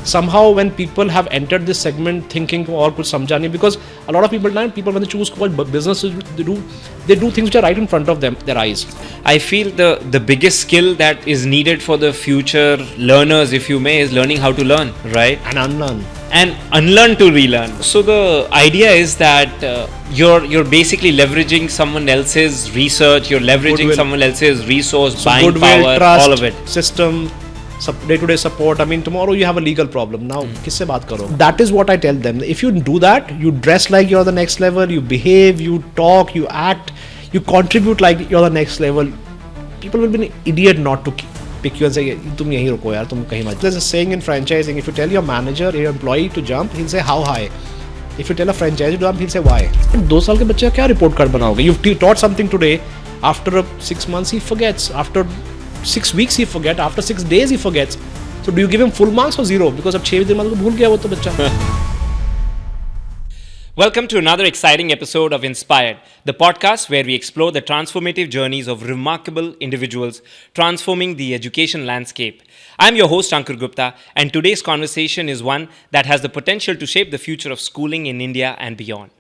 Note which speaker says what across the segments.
Speaker 1: somehow when people have entered this segment thinking or kuch samjha nahi, because a lot of people now, people when they choose what businesses they do things which are right in front of them, their eyes.
Speaker 2: I feel the biggest skill that is needed for the future learners, if you may, is learning how to learn, right?
Speaker 1: And unlearn.
Speaker 2: And unlearn to relearn. So the idea is that you're basically leveraging someone else's research, you're leveraging
Speaker 1: Goodwill.
Speaker 2: someone else's resource,
Speaker 1: So
Speaker 2: buying
Speaker 1: goodwill,
Speaker 2: power,
Speaker 1: trust,
Speaker 2: all of it.
Speaker 1: system, day-to-day support. I mean, tomorrow you have a legal problem. Now, किससे बात करो? That is what I tell them. If you do that, you dress like you're the next level, you behave, you talk, you act, you contribute like you're the next level. People will be an idiot not to pick you and say, तुम यहीं रुको यार, तुम कहीं मत. There's a saying in franchising, if you tell your manager, your employee to jump, he'll say how high. If you tell a franchisee to jump, he'll say why. 2 साल के बच्चे का क्या report card बनाओगे? You've taught something today. After 6 months, he forgets. After 6 weeks he forget, after 6 days he forgets. So do you give him full marks or zero? Because अब 6 दिन बाद भूल गया वो तो बच्चा.
Speaker 2: Welcome to another exciting episode of Inspired, the podcast where we explore the transformative journeys of remarkable individuals transforming the education landscape. I'm your host Ankur Gupta, and today's conversation is one that has the potential to shape the future of schooling in India and beyond.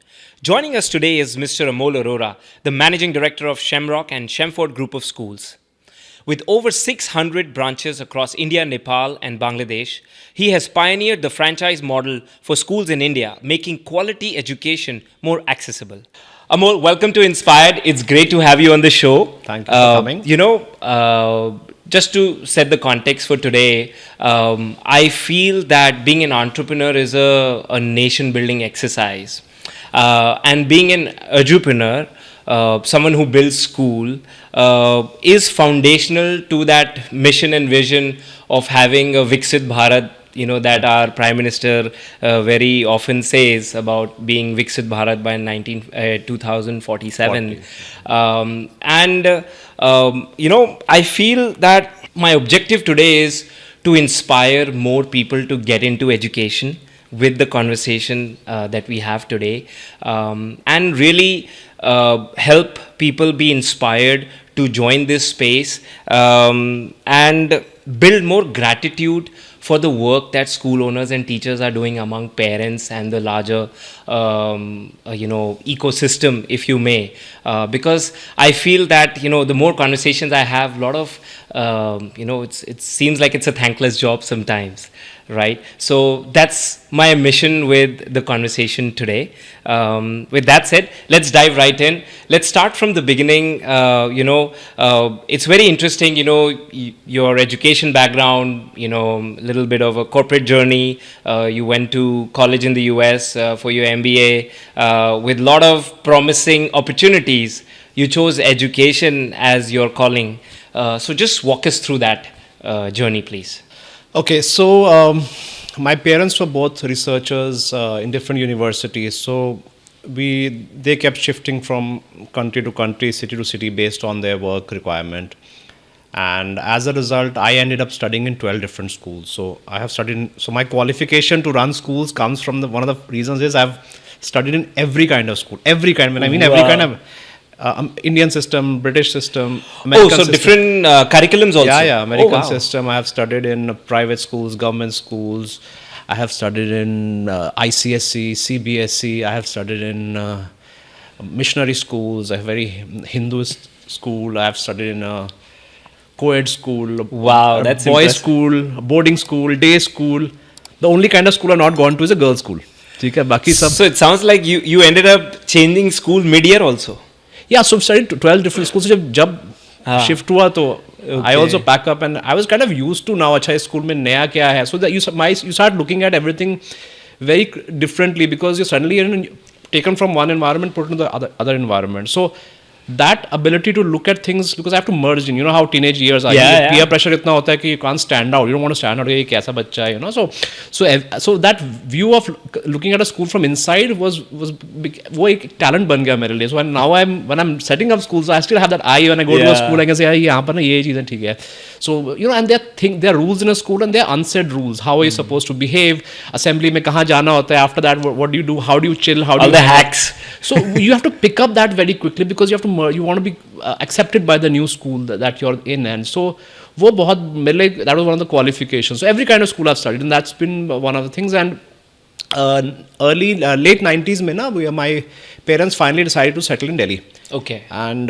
Speaker 2: Joining us today is Mr. Amol Arora, the Managing Director of Shamrock and Shamford Group of Schools. With over 600 branches across India, Nepal, and Bangladesh, he has pioneered the franchise model for schools in India, making quality education more accessible. Amol, welcome to Inspired. It's great to have you on the show.
Speaker 1: Thank you for coming.
Speaker 2: Just to set the context for today, I feel that being an entrepreneur is a nation-building exercise. And being an edupreneur, someone who builds school, is foundational to that mission and vision of having a Viksit Bharat, that our Prime Minister very often says about being Viksit Bharat by 2047. I feel that my objective today is to inspire more people to get into education with the conversation that we have today, and really help people be inspired to join this space, and build more gratitude for the work that school owners and teachers are doing among parents and the larger ecosystem, if you may, because I feel that the more conversations I have, a lot of it seems like it's a thankless job sometimes, right? So that's my mission with the conversation today. With that said, let's dive right in. Let's start from the beginning. It's very interesting, your education background, a little bit of a corporate journey. You went to college in the US for your MBA with a lot of promising opportunities. You chose education as your calling. So just walk us through that journey, please.
Speaker 1: Okay, so my parents were both researchers in different universities. So they kept shifting from country to country, city to city based on their work requirement. And as a result, I ended up studying in 12 different schools. So I have studied. So my qualification to run schools comes from one of the reasons is I've studied in every kind of school, every kind. When I mean every kind of Indian system, British system, American system.
Speaker 2: Different curriculums also.
Speaker 1: Yeah, American system. I have studied in private schools, government schools. I have studied in ICSE, CBSE. I have studied in missionary schools, a very Hinduist school. I have studied in a co-ed school.
Speaker 2: Wow, that's
Speaker 1: boys'
Speaker 2: impressive.
Speaker 1: school, boarding school, day school. The only kind of school I've not gone to is a girls' school. So
Speaker 2: it sounds like you ended up changing school mid-year also.
Speaker 1: Yeah, so I've studied 12 different schools. So जब shift हुआ तो I also pack up, and I was kind of used to now अच्छा इस school में नया क्या है. So that you start looking at everything very differently because you're suddenly taken from one environment, put into the other environment. So that ability to look at things, because I have to merge in, how teenage years are. Peer pressure इतना होता है कि you can't stand out. You don't want to stand out. ये कैसा बच्चा है, So that view of looking at a school from inside was वो एक talent बन गया मेरे लिए. So now when I'm setting up schools, I still have that eye. When I go to a school, I can say यहाँ पर ना ये चीज़ें ठीक है. So and there are rules in a school, and there are unsaid rules. How are you supposed to behave? Assembly में कहाँ जाना होता है? After that, what do you do? How do you chill? How do
Speaker 2: all the hacks?
Speaker 1: So you have to pick up that very quickly because you want to be accepted by the new school that you're in. And so वो बहुत मेरे लिए that was one of the qualifications. So every kind of school I've studied, and that's been one of the things. And late 90s में ना my parents finally decided to settle in Delhi.
Speaker 2: Okay.
Speaker 1: And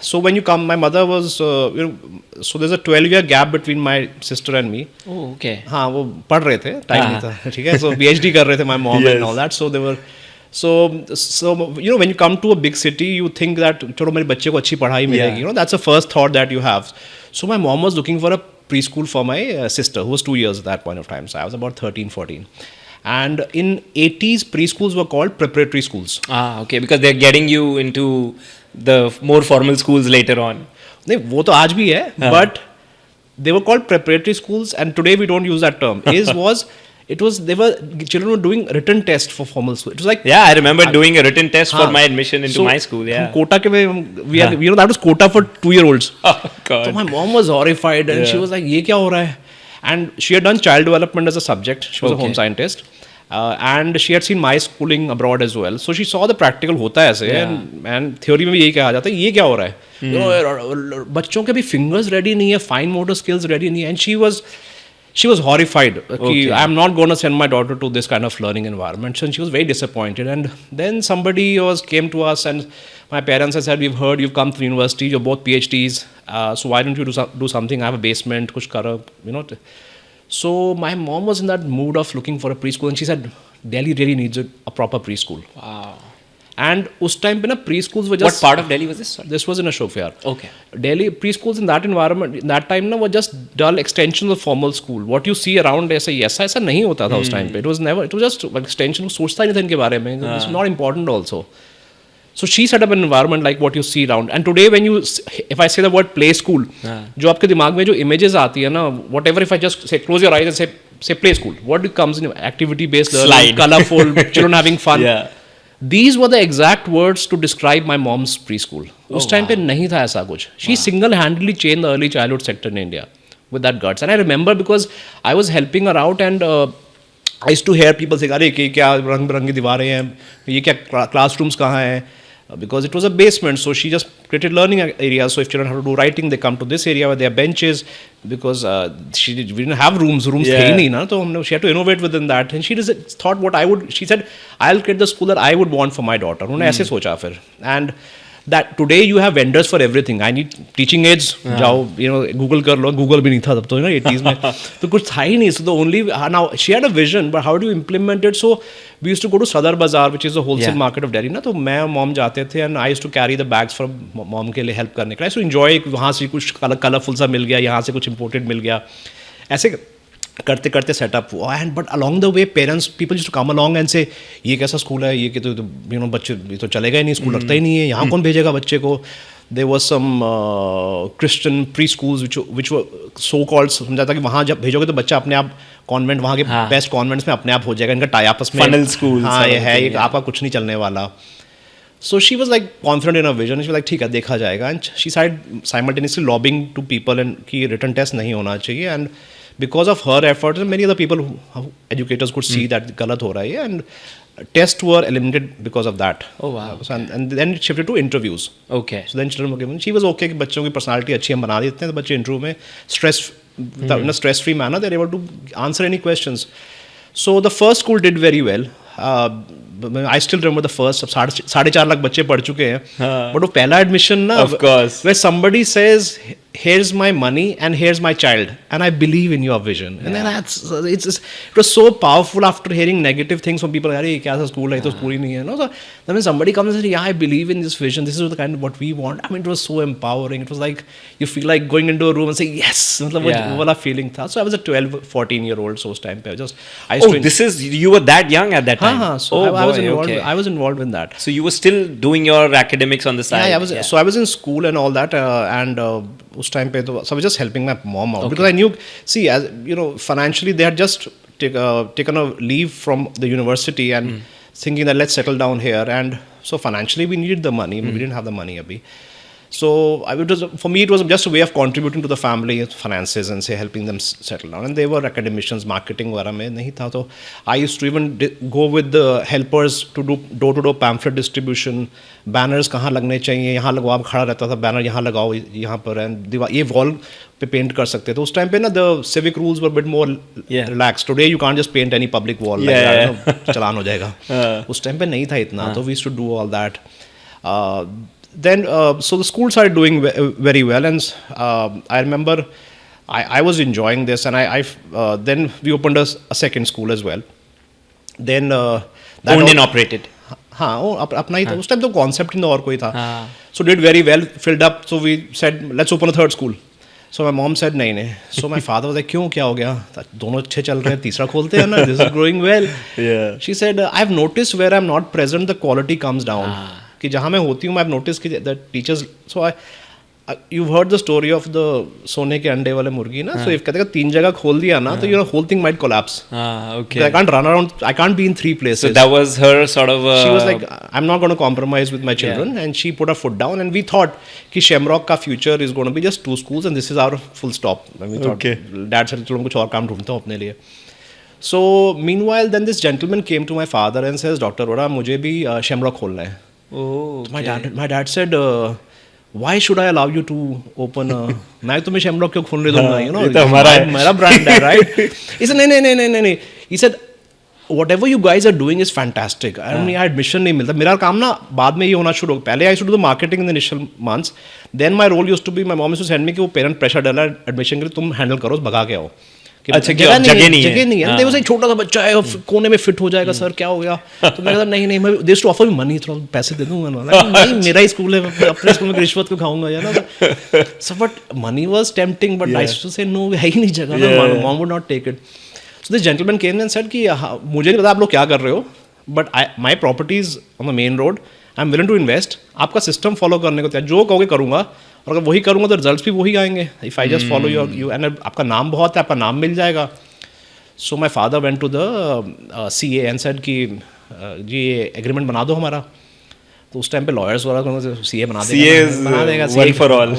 Speaker 1: so when you come, my mother was so there's a 12-year gap between my sister and me.
Speaker 2: Oh, okay.
Speaker 1: हाँ वो पढ़ रहे थे, time नहीं था, ठीक है. So PhD कर रहे थे, my mom and all that. So they were so when you come to a big city, you think that चलो मेरे बच्चे को अच्छी पढ़ाई मिलेगी. That's the first thought that you have. So my mom was looking for a preschool for my sister, who was 2 years at that point of time. So I was about 13, 14. And in 80s, preschools were called preparatory schools.
Speaker 2: Okay, because they're getting you into the more formal schools later on.
Speaker 1: नहीं वो तो आज भी है, but they were called preparatory schools, and today we don't use that term. They were children were doing written test for formal school. It was like
Speaker 2: I remember doing a written test for my admission into my school. Yeah,
Speaker 1: Kota के में that was quota for 2-year-olds.
Speaker 2: Oh God.
Speaker 1: So my mom was horrified, and she was like, ये क्या हो रहा है? And she had done child development as a subject. She was a home scientist. And she had seen my schooling abroad as well. So she saw the practical होता है ऐसे, and theory में भी यही कहा जाता है, ये क्या हो रहा है? बच्चों के भी fingers ready नहीं है, fine motor skills ready नहीं है. And she was horrified. I'm not going to send my daughter to this kind of learning environment. So she was very disappointed. And then somebody came to us, and my parents had said, we've heard you've come to the university, you're both PhDs, so why don't you do something? I have a basement, kuch karo, So my mom was in that mood of looking for a preschool, and she said, Delhi really needs a proper preschool.
Speaker 2: Wow.
Speaker 1: And us time pe na preschools were just...
Speaker 2: What part of Delhi was this? Sorry.
Speaker 1: This was in Ashok Vihar.
Speaker 2: Okay.
Speaker 1: Delhi preschools in that environment, in that time na, were just dull extensions of formal school. What you see around ऐसा नहीं होता था उस time पे. It was just an extension. सोचता ही नहीं था इनके बारे में. It's not important also. So she set up an environment like what you see around. And today if I say the word play school, जो आपके दिमाग में जो images आती है ना, whatever, if I just say close your eyes and say play school, what comes in activity based learning, colorful, children having fun.
Speaker 2: Yeah.
Speaker 1: These were the exact words to describe my mom's preschool. उस time पे नहीं था ऐसा कुछ. She single-handedly changed the early childhood sector in India with that guts. And I remember because I was helping her out, and I used to hear people say, अरे क्या रंग बिरंगी दीवारें हैं, ये क्या classrooms कहाँ हैं? Because it was a basement, so she just created learning areas. So if children have to do writing, they come to this area where there are benches, because we didn't have rooms थे ही नहीं ना, तो she had to innovate within that. And she just thought she said, I'll create the school that I would want for my daughter. उन्होंने ऐसे सोचा फिर. And that today you have vendors for everything. I need teaching aids. जाओ, Google कर लो. Google भी नहीं था तब तो 80s में. तो कुछ था ही नहीं. So the only now she had a vision, but how do you implement it? So we used to go to Sadar Bazaar, which is the wholesale market of Delhi. ना तो मैं और mom जाते थे, and I used to carry the bags for mom के लिए help करने के लिए. I used to enjoy वहाँ से कुछ colorful सा मिल गया, यहाँ से कुछ imported मिल गया. ऐसे करते करते सेटअप हुआ. And but along the way parents people used to come along and say ये कैसा स्कूल है, ये कि तो बच्चे ये तो चलेगा ही नहीं, स्कूल लगता ही नहीं है, यहाँ कौन भेजेगा बच्चे को. There was some Christian preschools which were so called, समझा था कि वहाँ जब भेजोगे तो बच्चा अपने आप कॉन्वेंट, वहाँ के बेस्ट कॉन्वेंट्स में अपने आप हो जाएगा, इनका टाई आपस में
Speaker 2: फनल स्कूल.
Speaker 1: हाँ ये है, ये आपका कुछ नहीं चलने वाला. So she was like confident in her vision. She was like, ठीक है देखा जाएगा. And she started simultaneously lobbying to people and कि written test नहीं होना चाहिए. And because of her efforts, many other people, educators could see that गलत हो रहा है, and tests were eliminated because of that.
Speaker 2: Oh wow.
Speaker 1: And then it shifted to interviews.
Speaker 2: Okay.
Speaker 1: So then children were given. She was okay कि बच्चों की personality अच्छी हम बना देते हैं, तो बच्चे interview में in a stress-free manner they're able to answer any questions. So the first school did very well. I still remember the first. अब 4.5 लाख बच्चे पढ़ चुके हैं. But वो पहला admission ना,
Speaker 2: of course,
Speaker 1: where somebody says, here's my money and here's my child, and I believe in your vision. And then it was so powerful after hearing negative things from people. अरे क्या सा school है, तो school ही नहीं है. No, so then when somebody comes and says, yeah, I believe in this vision, this is the kind of what we want. I mean, it was so empowering. It was like you feel like going into a room and saying yes. मतलब वो वाला feeling था. So I was a 12-14-year-old. So उस time पे I used to.
Speaker 2: This is, you were that young at that time.
Speaker 1: हाँ. So I was involved in that.
Speaker 2: So you were still doing your academics on the side.
Speaker 1: Yeah, So I was in school and all that, and उस time पे तो so I was just helping my mom out, because I knew, see, as financially they had just taken a leave from the university and thinking that let's settle down here, and so financially we needed the money. We didn't have the money abhi. So for me, it was just a way of contributing to the family finances and say helping them settle down. And they were academicians, marketing वगैरह में नहीं था, तो I used to even go with the helpers to do door-to-door pamphlet distribution. Banners कहाँ लगने चाहिए, यहाँ लगवाओ, खड़ा रहता था banner, यहाँ लगाओ, यहाँ पर ये wall पे पेंट कर सकते थे उस टाइम पे ना. The civic rules were a bit more relaxed. Today you can't just paint any public wall like that, चालान हो जाएगा. उस टाइम पे नहीं था इतना, तो we used to do all that. Then so the school started doing very well, and I remember I was enjoying this, and I then we opened a second school as well. Then that
Speaker 2: owned and operated.
Speaker 1: हाँ वो अपना ही था उस time, तो concept नहीं था और कोई था. So did very well, filled up. So we said let's open a third school. So my mom said नहीं. So my father was like क्यों, क्या हो गया, दोनों अच्छे चल रहे हैं, तीसरा खोलते हैं ना, this is growing well. She said I've noticed where I'm not present the quality comes down. कि जहाँ मैं होती हूँ, I've noticed कि the teachers, so you've heard the story of the सोने के अंडे वाले मुर्गी ना. So if कहते हैं 3 जगह खोल दिया ना, तो whole thing might collapse.
Speaker 2: Okay.
Speaker 1: I can't run around, I can't be in 3 places.
Speaker 2: So that was her sort of.
Speaker 1: She was like, I'm not going to compromise with my children, and she put her foot down, and we thought कि Shamrock का future is going to be just 2 schools, and this is our full stop. And we thought, Dad said चलो हम कुछ और काम ढूंढते हैं अपने लिए. So meanwhile, then this gentleman came to my father and says, Dr. Vora, मुझे भी Shamrock खोलना है.
Speaker 2: Oh, okay.
Speaker 1: My dad said, why should I allow you to open a... मैं तुम्हें Shamrock क्यों खोलने दूंगा, you know?
Speaker 2: तो
Speaker 1: हमारा brand है, right? He said, नहीं. He said, whatever you guys are doing is fantastic. I mean, admission नहीं मिलता. मेरा काम ना बाद में ये होना शुरू हो गया. पहले I used to do the marketing in the initial months. Then my role used to be, my mom used to send me कि वो parent pressure डाला admission के लिए, तुम handle करो, भगा के आओ.
Speaker 2: अच्छा,
Speaker 1: जगह नहीं है.
Speaker 2: हाँ.
Speaker 1: वो एक छोटा सा बच्चा है, कोने में फिट हो जाएगा, सर क्या हो गया. तो मैं कहा नहीं मैं दे टू ऑफर मनी, थोड़ा पैसे दे दूंगा ना. नहीं मेरा ही स्कूल है, अपने स्कूल में रिश्वत क्यों खाऊंगा यार ना. So but money was tempting, but I too say no, है ही नहीं जगह ना, mom would not take it. So this gentleman came and said कि मुझे नहीं पता आप लोग क्या कर रहे हो, but my properties on the main road, I am willing to invest. आपका सिस्टम फॉलो करने को तैयार, जो कहोगे करूँगा, और अगर वही करूँगा तो रिजल्ट्स भी वही आएंगे. If I just follow you and आपका नाम बहुत है, आपका नाम मिल जाएगा. So my father went to the CA and said कि जी एग्रीमेंट बना दो हमारा. तो उस टाइम पे लॉयर्स वाला CA बना देगा
Speaker 2: one for all,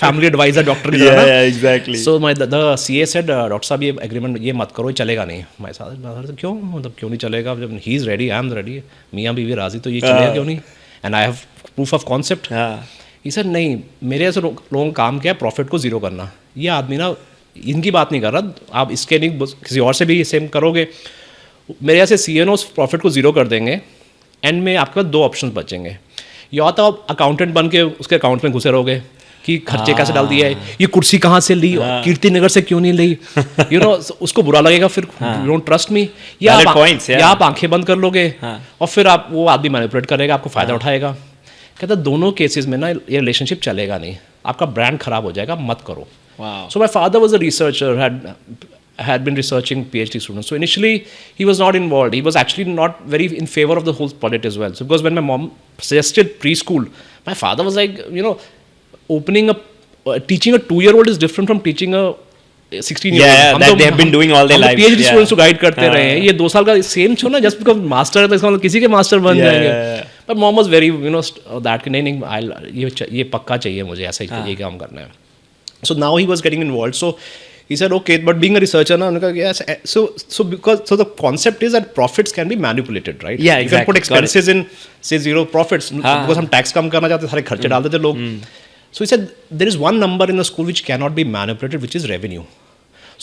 Speaker 1: family adviser doctor की
Speaker 2: तरह. Yeah, exactly.
Speaker 1: So the CA said, doctor साहब ये एग्रीमेंट ये मत करो, ये चलेगा नहीं. My father क्यों, मतलब क्यों नहीं चलेगा, जब he is ready, I am ready, मियाँ बीवी राजी, तो ये चलेगा क्यों नहीं. And I have proof of concept. He said नहीं, मेरे ऐसे लोगों का काम क्या है, प्रॉफिट को जीरो करना. ये आदमी ना इनकी बात नहीं कर रहा, आप इसके नहीं किसी और से भी सेम करोगे. मेरे ऐसे CA उस प्रॉफिट को जीरो कर देंगे. एंड में आपके पास 2 ऑप्शन बचेंगे. या तो आप अकाउंटेंट बन के उसके अकाउंट में घुसे रहोगे कि खर्चे कैसे डाल दिया है, ये कुर्सी कहाँ से ली, कीर्ति नगर से क्यों नहीं ली, यू नो, उसको बुरा लगेगा, फिर यू डोंट ट्रस्ट मी. या आप आंखें बंद कर लोगे और फिर आप वो आदमी मैनिपुलेट करेगा, आपको फ़ायदा उठाएगा. कहता दोनों केसेस में ना ये रिलेशनशिप चलेगा नहीं, आपका ब्रांड खराब हो जाएगा, मत करो.
Speaker 2: Wow.
Speaker 1: So my father was a researcher, had been researching PhD students. So initially he was not involved. He was actually not very in favor of the whole project as well. So because when my mom suggested preschool, my father was like, you know, teaching a 2-year-old is different from teaching a 16-year-old.
Speaker 2: Yeah, that they have been doing all their life.
Speaker 1: PhD students को guide करते रहे हैं. ये 2 साल का same छो ना, just because master है तो इसका मतलब किसी के master बन जाएंगे. But mom was very, you know, that कि नहीं ये पक्का चाहिए मुझे, ऐसा ये काम करना है. So now he was getting involved. So he said, okay, but being a researcher, na, yes. So the concept is that profits can be manipulated, right?
Speaker 2: Yeah, exactly.
Speaker 1: You can put expenses in, say 0 profits, because हम tax कम करना चाहते, सारे खर्चे डाल देते लोग. So he said there is one number in the school which cannot be manipulated, which is revenue.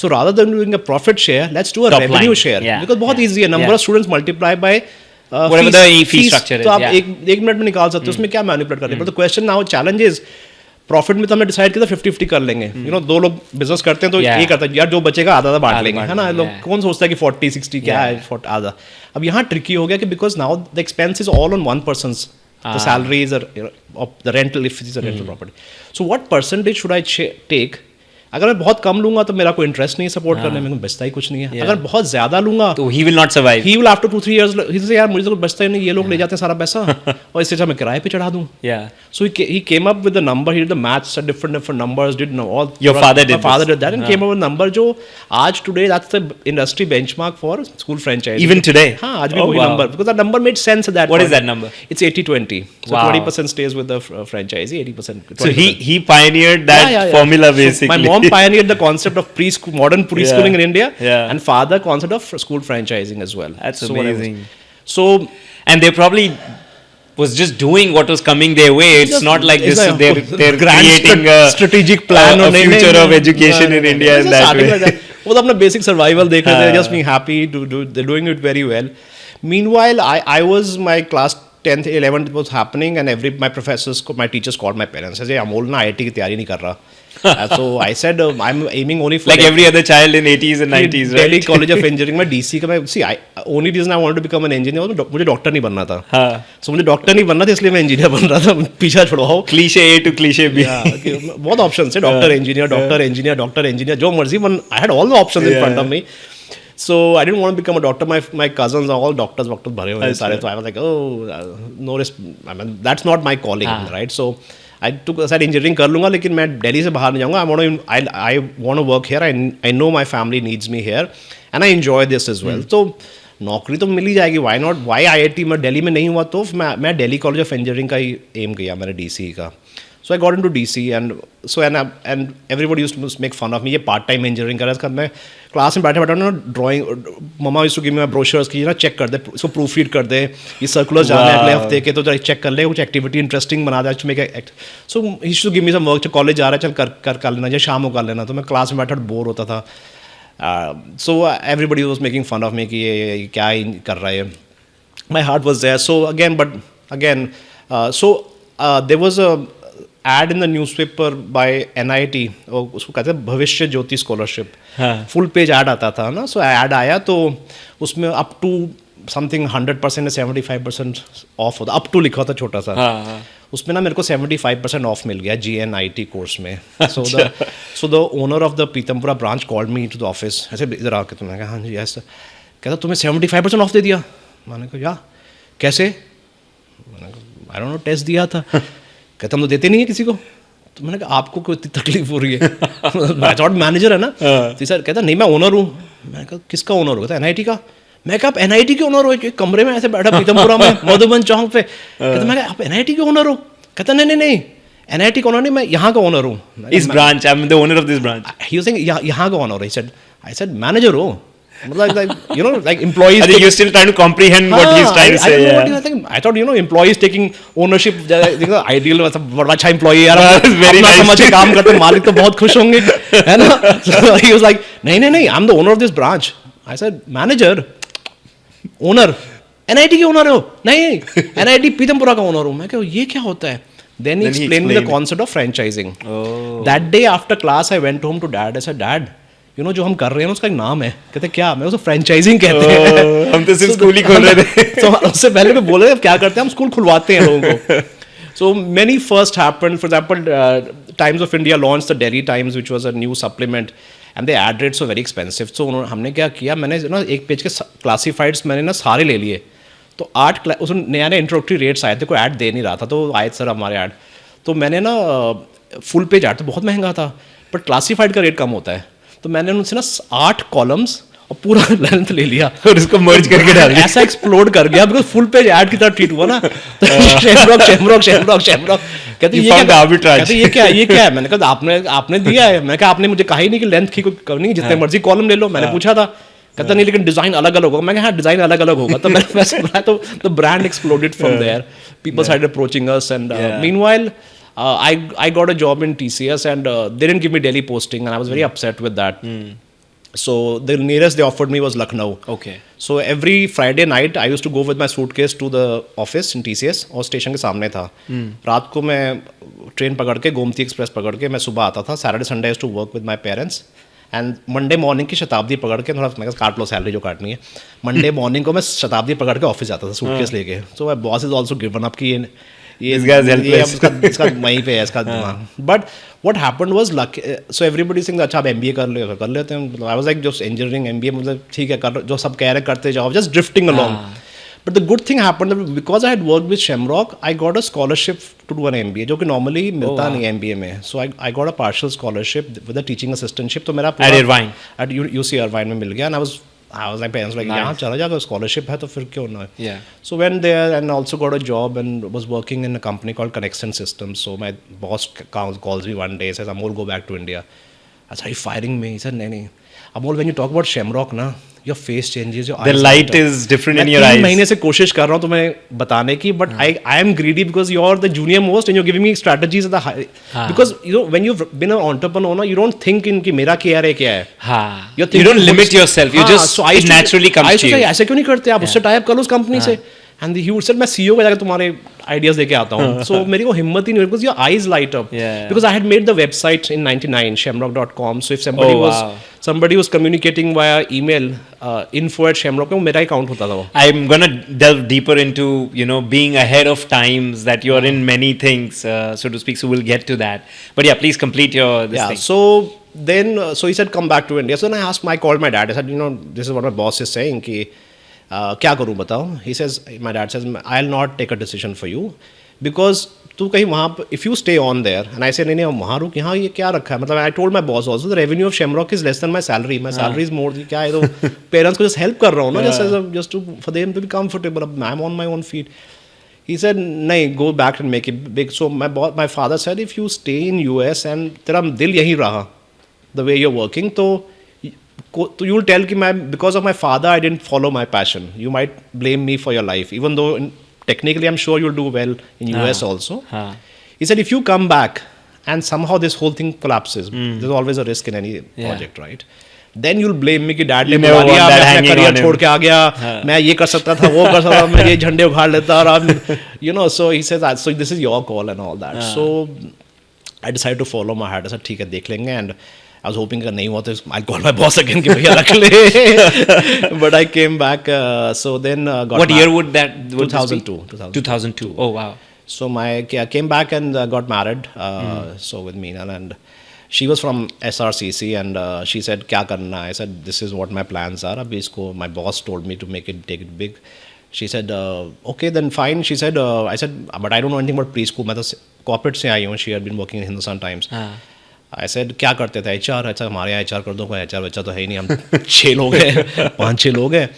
Speaker 1: So rather than doing a profit share, let's do a
Speaker 2: Top
Speaker 1: revenue
Speaker 2: line.
Speaker 1: share.
Speaker 2: Yeah.
Speaker 1: Because बहुत easy है, number of students multiply by
Speaker 2: whatever the fee structure is.
Speaker 1: तो आप एक minute में निकाल सकते हो, उसमें क्या मैनिपुलेट करते हैं. But the question now, challenge is, profit में तो हमने डिसाइड किया था 50-50 कर लेंगे. यू नो, 2 लोग बिजनेस करते हैं तो ये करता है यार, जो बचेगा आधा बांट लेंगे, है ना. लोग कौन सोचता है कि 40-60 क्या है, आधा. अब यहाँ ट्रिकी हो गया कि because now the expense is all on one persons, the salaries of the rental, if it is a rental property. So what percentage should I take अगर मैं बहुत कम लूंगा तो मेरा कोई इंटरेस्ट नहीं है सपोर्ट करने में, बचता ही कुछ नहीं है. अगर बहुत ज्यादा लूंगा
Speaker 2: तो he will not survive.
Speaker 1: he will after 2-3 years he will say यार मुझे तो कुछ बचता ही नहीं, ये लोग ले जाते हैं सारा पैसा और इससे अच्छा मैं किराए पे चढ़ा दूं.
Speaker 2: Yeah.
Speaker 1: So he came up with the number, he did the maths at different numbers, did all.
Speaker 2: Your father did.
Speaker 1: My father did that and came up with a number जो आज today that's the industry benchmark for school franchise.
Speaker 2: Even today.
Speaker 1: हाँ आज भी वही number, because that number made sense at that.
Speaker 2: What
Speaker 1: point.
Speaker 2: is that number?
Speaker 1: It's 80-20. So
Speaker 2: Wow.
Speaker 1: 20% stays with the franchisee, 80%. 20%.
Speaker 2: So he pioneered that formula basically.
Speaker 1: So my mom pioneered the concept of preschool, modern preschooling in India, and father concept of school franchising as well.
Speaker 2: That's
Speaker 1: so
Speaker 2: amazing.
Speaker 1: So
Speaker 2: and they probably was just doing what was coming their way. It's not like this. They're creating a
Speaker 1: strategic plan
Speaker 2: a future of education in India in that way.
Speaker 1: Like वो तो अपना basic survival देख रहे थे, just being happy to do. They're doing it very well. Meanwhile, I was my class 10th, 11th was happening, and my teachers called my parents. I said, Amol na IIT की तैयारी नहीं कर रहा. So I said, I'm aiming only for
Speaker 2: like every other child in 80s and 90s, right?
Speaker 1: Delhi College of Engineering में DC का मैं only reason I wanted to become an engineer was मुझे doctor नहीं बनना था. So मुझे doctor नहीं बनना था इसलिए मैं इंजीनियर बन रहा था. पीछा छुड़वाओ.
Speaker 2: Cliche A to cliche B.
Speaker 1: बहुत ऑप्शन थे, डॉक्टर इंजीनियर जो मर्जी बन. I had all the options in front of me. So I didn't want to become a doctor. My cousins are all doctors भरे हुए हैं सारे. So I was like, no risk. I mean, that's not my calling, right? So I took aside engineering कर लूँगा, लेकिन मैं दिल्ली से बाहर नहीं जाऊँगा. I want to work here. I know my family needs me here, and I enjoy this as well. So नौकरी तो मिल ही जाएगी. Why not? Why IIT मैं दिल्ली में नहीं हुआ तो मैं दिल्ली कॉलेज ऑफ इंजीनियरिंग का ही एम किया मैंने DC का. So I got into DC and everybody used to make fun of me. ये part time engineering कर रहा था. मैं क्लास में बैठे ना drawing, mama used to give me my brochures की ना चेक कर दे, इसको प्रूफ रीड कर दे, ये सर्कुलर्स जाने अगले हफ्ते के तो जरा चेक कर ले, कुछ एक्टिविटी इंटरेस्टिंग बना दे. So he used to give me some work. College जा रहा है चल कर लेना, या शाम को कर लेना. तो मैं क्लास में बैठा बोर होता था. So everybody was making fun of me कि ये क्या कर रहा है. My heart was there. So again there was a ad in the newspaper by NIT, उसको कहते हैं भविष्य ज्योति स्कॉलरशिप. फुल पेज ऐड आता था ना. सो ऐड आया तो उसमें अप टू समथिंग 100% 75% ऑफ होता. अप टू लिखा था छोटा सा. उसमें ना मेरे को 75% ऑफ मिल गया GNIT कोर्स में. So the owner of the Pitampura branch called me to the office. ऐसे इधर आके तुमने कहा हाँ जी यस. कहता तुम्हें 75% ऑफ दे दिया. मैंने कहा या कैसे? मैंने कहा आई डोंट नो, टेस्ट दिया था. कहता हम तो देते नहीं है किसी को. तो मैंने कहा आपको कोई तकलीफ हो रही है? मैं थॉट मैनेजर है ना. तो सर कहता नहीं मैं ओनर हूँ. मैंने कहा किसका ओनर हो? कहता NIT का. मैं कहा आप NIT के ओनर हो? कमरे में ऐसे बैठा पीतमपुरा में मधुबन चौक पे. कहता मैं आप NIT के ओनर हो? कहता नहीं NIT का ओनर नहीं, मैं यहाँ का ओनर हूँ.
Speaker 2: इस branch, I am the owner of this branch.
Speaker 1: He was saying यहाँ का ओनर है. आई सेड मैनेजर हो. like employees.
Speaker 2: I think you're still trying to comprehend what he's trying to say.
Speaker 1: I thought employees taking ownership. Ideal बड़ा अच्छा employee यार.
Speaker 2: Very nice.
Speaker 1: समझ के काम करते मालिक तो बहुत खुश होंगे, है ना. So he was like, नहीं, I'm the owner of this branch. I said manager, owner, NIT के owner हो? नहीं, NIT पीतमपुरा का owner हूँ. मैं कहा ये क्या होता है? Then he explained me the concept of franchising. That day after class I went home to dad. I said dad, जो हम कर रहे हैं उसका एक नाम है. कहते क्या? मैं उसको फ्रेंचाइजिंग कहते हैं.
Speaker 2: हम तो सिर्फ स्कूल ही खोल रहे थे.
Speaker 1: तो उससे पहले मैं बोले अब क्या करते हैं, हम स्कूल खुलवाते हैं लोगों को. So many first happened. For example, Times of India launched the Delhi Times, which was a new supplement, and the ad rates were very expensive. So हमने क्या किया, मैंने ना एक पेज के क्लासीफाइड्स मैंने ना सारे ले लिए. तो 8 उसमें नया इंट्रोडक्टरी रेट्स आए थे, कोई ऐड दे नहीं रहा था. तो आए सर हमारे ऐड. तो मैंने ना फुल पेज ऐड तो बहुत महंगा था, बट क्लासीफाइड का रेट कम होता है. तो मैंने उनसे ना 8 कॉलम्स और पूरा लेंथ ले लिया
Speaker 2: और इसको मर्ज करके डाल दिया.
Speaker 1: ऐसा एक्सप्लोड कर गया बिकॉज फुल पेज ऐड की तरह ट्रीट हुआ ना. शेमरॉक कहते ये क्या है. मैंने कहा आपने दिया है. मैंने कहा आपने मुझे कहा ही नहीं कि लेंथ की कोई करनी, जितने मर्जी कॉलम ले लो. मैंने पूछा था. कहता नहीं लेकिन डिजाइन अलग अलग होगा. मैं कहा हाँ डिजाइन अलग अलग होगा. तो मैंने वैसे बोला तो the brand exploded from there. People started approaching us and meanwhile I got a job in TCS and they didn't give me Delhi posting and I was very upset with that. So the nearest they offered me was Lucknow.
Speaker 2: Okay.
Speaker 1: So every Friday night I used to go with my suitcase to the office in TCS और station के सामने था. रात को मैं train पकड़ के Gomti express पकड़ के मैं सुबह आता था. Saturday Sunday I used to work with my parents and Monday morning की शताब्दी पकड़ के थोड़ा मैं काट लो सैलरी जो काटनी है. Monday morning को मैं शताब्दी पकड़ के ऑफिस जाता था सूटकेस लेके. So my boss is also given up कि
Speaker 2: This guy's helpless.
Speaker 1: इसका वहीं पे है इसका दिमाग. But what happened was luck. So everybody thinks अच्छा आप MBA कर लेते हैं. I was like just engineering MBA मतलब ठीक है कर जो सब कह रहे करते जाओ, just drifting along. But the good thing happened that because I had worked with Shamrock, I got a scholarship to do an MBA, जो कि normally मिलता नहीं MBA में. So I got a partial scholarship with a teaching assistantship. तो मेरा
Speaker 2: At Irvine.
Speaker 1: At UC Irvine में मिल गया. And I was like parents like यहाँ चला जाएगा scholarship है तो फिर क्यों ना.
Speaker 2: Yeah.
Speaker 1: So went there and also got a job and was working in a company called Connection Systems. So my boss calls me one day, says Amol, go back to India. I said, are you firing me? He said, नहीं. Amol, when you talk about Shamrock ना, your face changes, your
Speaker 2: The
Speaker 1: eyes
Speaker 2: light
Speaker 1: light up.
Speaker 2: is different in
Speaker 1: मैं
Speaker 2: your
Speaker 1: 3
Speaker 2: eyes.
Speaker 1: महीने से कोशिश कर रहा हूँ तुम्हें बताने की, but I am greedy because you're the junior most and you're giving me strategies at the high. Because you know when you've been an entrepreneur, you don't think in कि मेरा क्या है क्या है.
Speaker 2: हाँ.
Speaker 1: You're
Speaker 2: You don't
Speaker 1: thinking
Speaker 2: limit
Speaker 1: what's-
Speaker 2: yourself. You
Speaker 1: हाँ,
Speaker 2: just
Speaker 1: so I
Speaker 2: it
Speaker 1: used to-
Speaker 2: naturally
Speaker 1: I
Speaker 2: comes
Speaker 1: used
Speaker 2: to
Speaker 1: to
Speaker 2: you.
Speaker 1: say, ऐसे क्यों नहीं करते आप उससे टाइप करो उस कंपनी से. And he would say मैं CEO को जाकर तुम्हारे ideas लेके आता हूँ. So मेरी को हिम्मत ही नहीं हुई because your eyes light up.
Speaker 2: Yeah.
Speaker 1: Because I had made the website in '99 shamrock.com. So if
Speaker 2: wow.
Speaker 1: somebody was communicating via email info@shamrock पे वो मेरा account होता था वो.
Speaker 2: I'm gonna delve deeper into being ahead of times, that you're in many things, so to speak. So we'll get to that. But yeah, please complete your this
Speaker 1: Yeah.
Speaker 2: thing.
Speaker 1: So then so he said come back to India. So then I called my dad. I said this is what my boss is saying कि क्या करूँ बताओ. He says my dad says I'll not take a decision for you because तू कहीं वहाँ पर if you stay on there and I say नहीं वहाँ रुक यहाँ ये क्या रखा है मतलब I told my boss also the revenue of Shamrock is less than my salary. My salary is more क्या है तो parents को just help कर रहा हूँ ना just for them to be comfortable. I'm on my own feet. He said नहीं go back and make it big. So my father said if you stay in US and तेरा दिल यहीं रहा the way you're working तो you'll tell कि because of my father I didn't follow my passion. You might blame me for your life even though technically I'm sure you'll do well in US also. He said if you come back and somehow this whole thing collapses, there's always a risk in any project, right? Then you'll blame me कि dad ने बुला लिया मैं अपना career छोड़ के आ गया मैं ये कर सकता था वो कर सकता था मैं ये झंडे उखाड़ लेता और अब so he says so this is your call and all that. So I decided to follow my heart. I said ठीक है देख लेंगे and I was hoping that नहीं हुआ तो I'll call my boss again कि भैया रख ले. But I came back. So then got
Speaker 2: What year would that?
Speaker 1: 2002.
Speaker 2: 2002. Oh wow.
Speaker 1: So I came back and got married. So with Meena and she was from SRCC and she said क्या करना. I said this is what my plans are. अभी इसको my boss told me to take it big. She said okay then fine. She said I said but I don't know anything about preschool. मैं तो corporate से आई हूँ. She had been working in Hindustan Times. I said क्या करते थे HR अच्छा हमारे यहाँ HR कर दो कोई HR बच्चा तो है ही नहीं हम 6 लोग हैं 5-6 लोग हैं.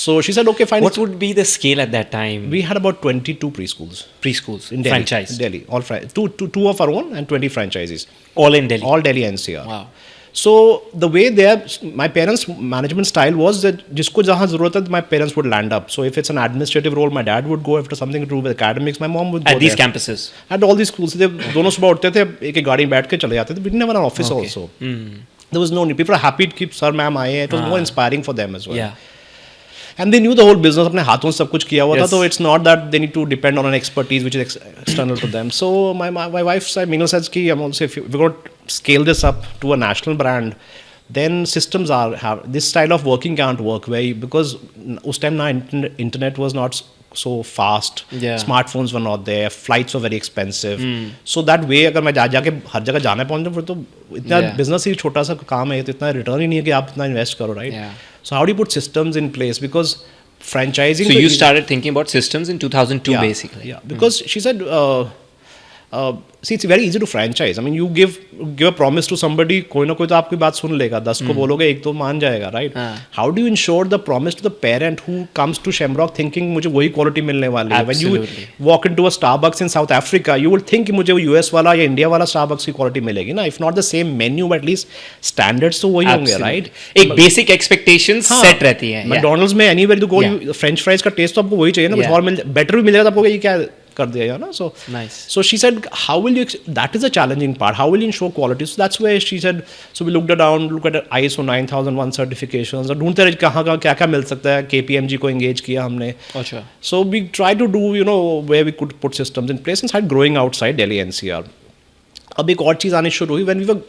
Speaker 1: So she said okay fine.
Speaker 2: What would be the scale at that time?
Speaker 1: We had about 22 preschools
Speaker 2: in
Speaker 1: Delhi,
Speaker 2: franchise.
Speaker 1: Delhi all two of our own and 20 franchises
Speaker 2: All in Delhi.
Speaker 1: all Delhi NCR.
Speaker 2: Wow.
Speaker 1: So the way my parents' management style was that जिसको जहाँ ज़रूरत है my parents would land up. So if it's an administrative role, my dad would go. After something to do with academics, my mom would go
Speaker 2: At these
Speaker 1: there.
Speaker 2: campuses.
Speaker 1: At all these schools, they दोनों सुबह उठते थे एक गाड़ी में बैठ के चले जाते थे. We didn't have an office also. There was no need. People are happy to keep sir ma'am आए. It was more inspiring for them as well.
Speaker 2: Yeah.
Speaker 1: And they knew the whole business. अपने हाथों से सब कुछ किया हुआ था. So it's not that they need to depend on an expertise which is external to them. So my wife said, Meenal says कि I'm also if we're going to scale this up to a national brand, then systems have this style of working can't work because उस time ना internet was not so fast.
Speaker 2: Yeah.
Speaker 1: Smartphones were not there. Flights were very expensive. So that way अगर मैं जाके हर जगह जाने पहुँच जाऊँ फिर तो इतना business ही छोटा सा काम है तो इतना return ही नहीं है कि आप इतना invest करो, right?
Speaker 2: Yeah.
Speaker 1: So how do you put systems in place? Because franchising.
Speaker 2: So you started thinking about systems in 2002 basically.
Speaker 1: Yeah, because she said, see, it's very easy to franchise. I mean, you give a promise to somebody, कोई ना कोई तो आपकी बात सुन लेगा. 10 को बोलोगे एक तो मान जाएगा, right? How do you ensure the promise to the parent who comes to Shamrock thinking मुझे वही quality मिलने वाली है? When you walk into a Starbucks in South Africa, you will think कि मुझे वो US वाला या India वाला Starbucks की quality मिलेगी ना. If not the same menu, but at least standards तो वही होंगे, right?
Speaker 2: एक basic expectations set रहती है.
Speaker 1: McDonald's में anywhere you go, French fries का taste तो आपको वही चाहिए ना. कुछ और better भी मिलेगा तो आपको ये क्या कर दिया ना. So
Speaker 2: nice.
Speaker 1: So she said how will you that is the challenging part. How will you ensure quality? So that's where she said so we looked at ISO 9001 certifications और ढूंढते रहे कहाँ क्या मिल सकता है. KPMG को engage किया हमने. अच्छा. So we tried to do where we could put systems in place and started growing outside Delhi NCR. अब एक और चीज़ आनी शुरू हुई when we were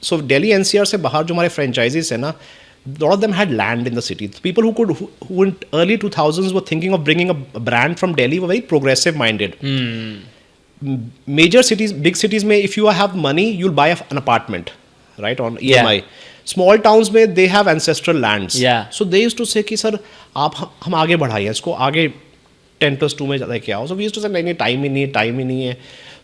Speaker 1: so Delhi NCR से बाहर जो हमारे franchises है ना, a lot of them had land in the city. The people who in early 2000s were thinking of bringing a brand from Delhi were very progressive minded. major cities, big cities में if you have money, you'll buy an apartment, right, on EMI. Small towns में they have ancestral lands.
Speaker 2: Yeah.
Speaker 1: So they used to say कि sir आप हम आगे बढ़ाइए इसको, आगे 10+2 में ज़्यादा क्या हो. So we used to say नहीं टाइम ही नहीं है.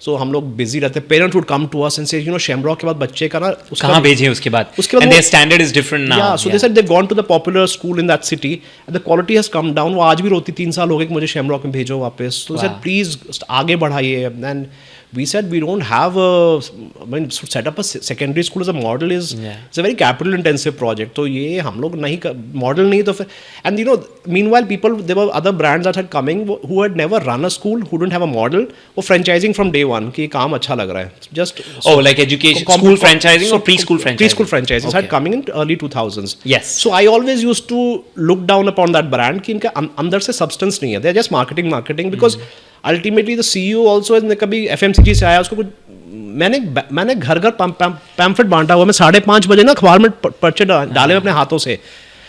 Speaker 1: So हम लोग बिजी रहते. Parents would come to us and say, Shamrock के बाद बच्चे का ना
Speaker 2: कहाँ भेजें उसके बाद? And their standard is different now.
Speaker 1: Yeah, so they said they've gone to the popular school in that city and the quality has come down. वो आज भी रोती 3 साल हो गए कि मुझे Shamrock में भेजो वापस. So they said please आगे बढ़ाइए. And we said we don't have to set up a secondary school as a model is it's a very capital intensive project. तो ये हम लोग नहीं model नहीं तो फिर. And meanwhile there were other brands that had coming who had never run a school, who didn't have a model, or franchising from day one कि काम अच्छा लग रहा है. Just
Speaker 2: like education, school franchising or preschool franchising?
Speaker 1: Preschool franchising started coming in early 2000s.
Speaker 2: Yes.
Speaker 1: So I always used to look down upon that brand कि इनका अंदर से substance नहीं है. They're just marketing because ultimately the CEO also ने कभी FMCG से आया, उसको कुछ मैंने घर पैम्फलेट बांटा हुआ. मैं 5:30 बजे ना अखबार में पर्चे डाले अपने हाथों से.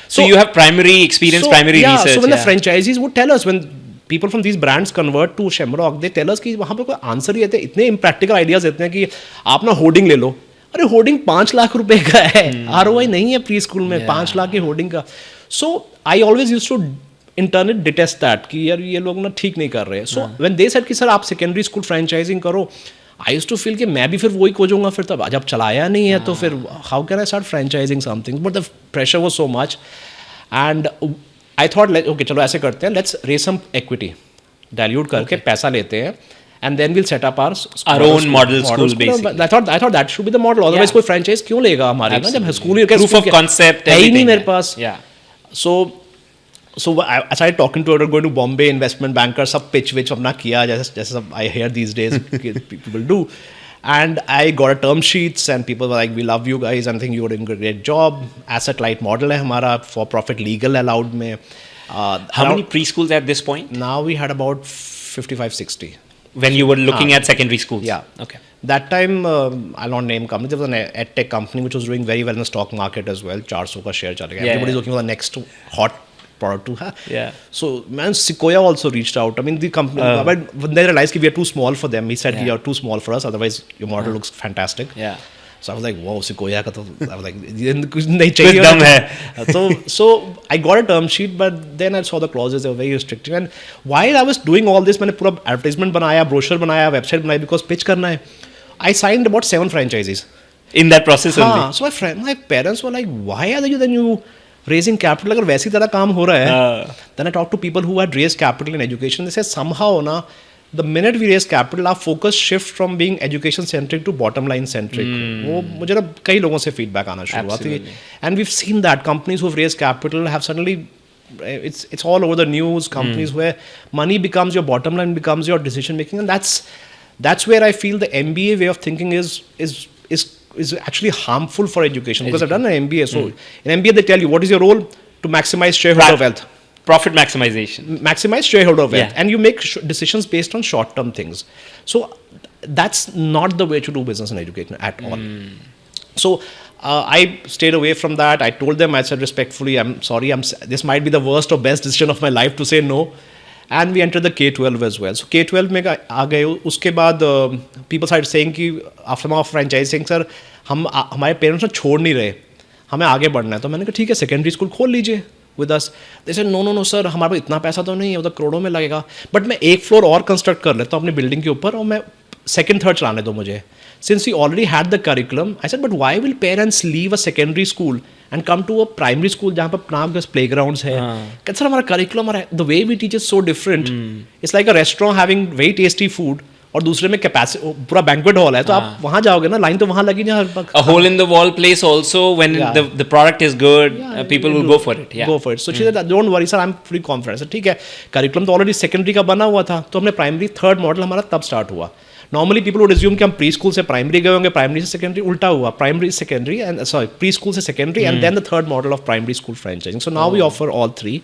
Speaker 2: So you have primary experience, primary research.
Speaker 1: So when the franchisees would tell us, when people from these brands convert to Shamrock, they tell us कि वहाँ पे कोई आंसर ही रहते, इतने impractical ideas देते हैं कि आप ना होर्डिंग ले लो. अरे होर्डिंग 5 लाख रुपए का है, ROI नहीं है प्री स्कूल में 5 लाख की होर्डिंग का. So I always used to internally detest that कि यार ये लोग ना ठीक नहीं कर रहे. So when they said कि सर आप secondary school franchising करो, I used to feel कि मैं भी फिर वही खोजूंगा फिर तब जब चलाया नहीं है तो फिर how can I start franchising something? But the pressure was so much and I thought okay चलो ऐसे करते हैं, let's raise some equity, dilute करके पैसा लेते हैं and then we'll set up our
Speaker 2: own model school basically.
Speaker 1: I thought that should be the model. Otherwise कोई franchise क्यों लेगा हमारी ना, जब स्कूल
Speaker 2: proof of concept
Speaker 1: है ही नहीं मेरे पास.
Speaker 2: Yeah.
Speaker 1: So I started talking to her, going to Bombay investment bankers, सब pitch which अपना किया जैसे सब I hear these days people do, and I got a term sheets and people were like we love you guys and I think you're doing a great job. Asset light model है हमारा, for profit legal allowed में.
Speaker 2: How many preschools at this point?
Speaker 1: Now we had about 55-60.
Speaker 2: When you were looking at secondary schools?
Speaker 1: Yeah.
Speaker 2: Okay.
Speaker 1: That time, I'll not name company, there was an edtech company which was doing very well in the stock market as well. 400 का share चल गया. Everybody's looking for the next hot product to have.
Speaker 2: Yeah.
Speaker 1: So, man, Sequoia also reached out. I mean, the company, but when they realized we are too small for them, he said, you are too small for us, otherwise your model looks fantastic.
Speaker 2: Yeah.
Speaker 1: So I was like, wow, Sequoia ka to, I was like, nahi chahiye. So I got a term sheet, but then I saw the clauses, they were very restrictive. And while I was doing all this, मैंने पूरा advertisement बनाया, brochure बनाया, website बनाई, because pitch करना है, I signed about 7 franchises.
Speaker 2: In that process only?
Speaker 1: So my parents were like, why are you raising capital? अगर वैसी तरह काम हो रहा है. Then I talked to people who had raised capital in education. They said somehow na, the minute we raise capital, our focus shift from being education centric to bottom line centric. वो मुझे ना कई लोगों से feedback आना शुरू हुआ थी. And we've seen that companies who've raised capital have suddenly, it's all over the news. Companies where money becomes your bottom line, becomes your decision making, and that's where I feel the MBA way of thinking is actually harmful for education. Because I've done an MBA. So in MBA they tell you what is your role to maximize shareholder wealth.
Speaker 2: Profit maximization.
Speaker 1: Maximize shareholder wealth. And you make decisions based on short-term things. So that's not the way to do business in education at all. So I stayed away from that. I told them, I said respectfully, I'm sorry, this might be the worst or best decision of my life to say no. And we entered the K-12 as well. So K-12 में आ गए. उसके बाद people started saying कि after my franchising, sir, हमारे parents ना छोड़ नहीं रहे, हमें आगे बढ़ना है. तो मैंने कहा ठीक है, secondary school खोल लीजिए with us. They said no sir, हमारे पास इतना पैसा तो नहीं है, वो तो करोड़ों में लगेगा. But मैं एक फ्लोर और कंस्ट्रक्ट कर लेता हूँ अपनी बिल्डिंग के ऊपर और मैं second third चलाने दो मुझे. Since we already had the curriculum, I said, but why will parents leave a secondary school and come to a primary school जहाँ पर नाम के playgrounds है? कहते सर हमारा curriculum, the way we teach is so different. It's like a restaurant having very tasty food और दूसरे में capacity पूरा banquet hall है, तो आप वहाँ जाओगे ना, line तो वहाँ लगी ना हर वक्त.
Speaker 2: A hole in the wall place also, when the product is good, people will go for it. Yeah.
Speaker 1: Go for it. So she said, don't worry sir, I'm pretty confident. I said ठीक है, curriculum तो already secondary का बना हुआ था, तो हमने primary third model हमारा तब start हुआ. Normally people would assume कि हम प्री स्कूल से प्राइमरी गए होंगे, प्राइमरी से सेकेंडरी. उल्टा हुआ, primary secondary and sorry pre school से secondary and then the third model of primary school franchising. So now we offer all three.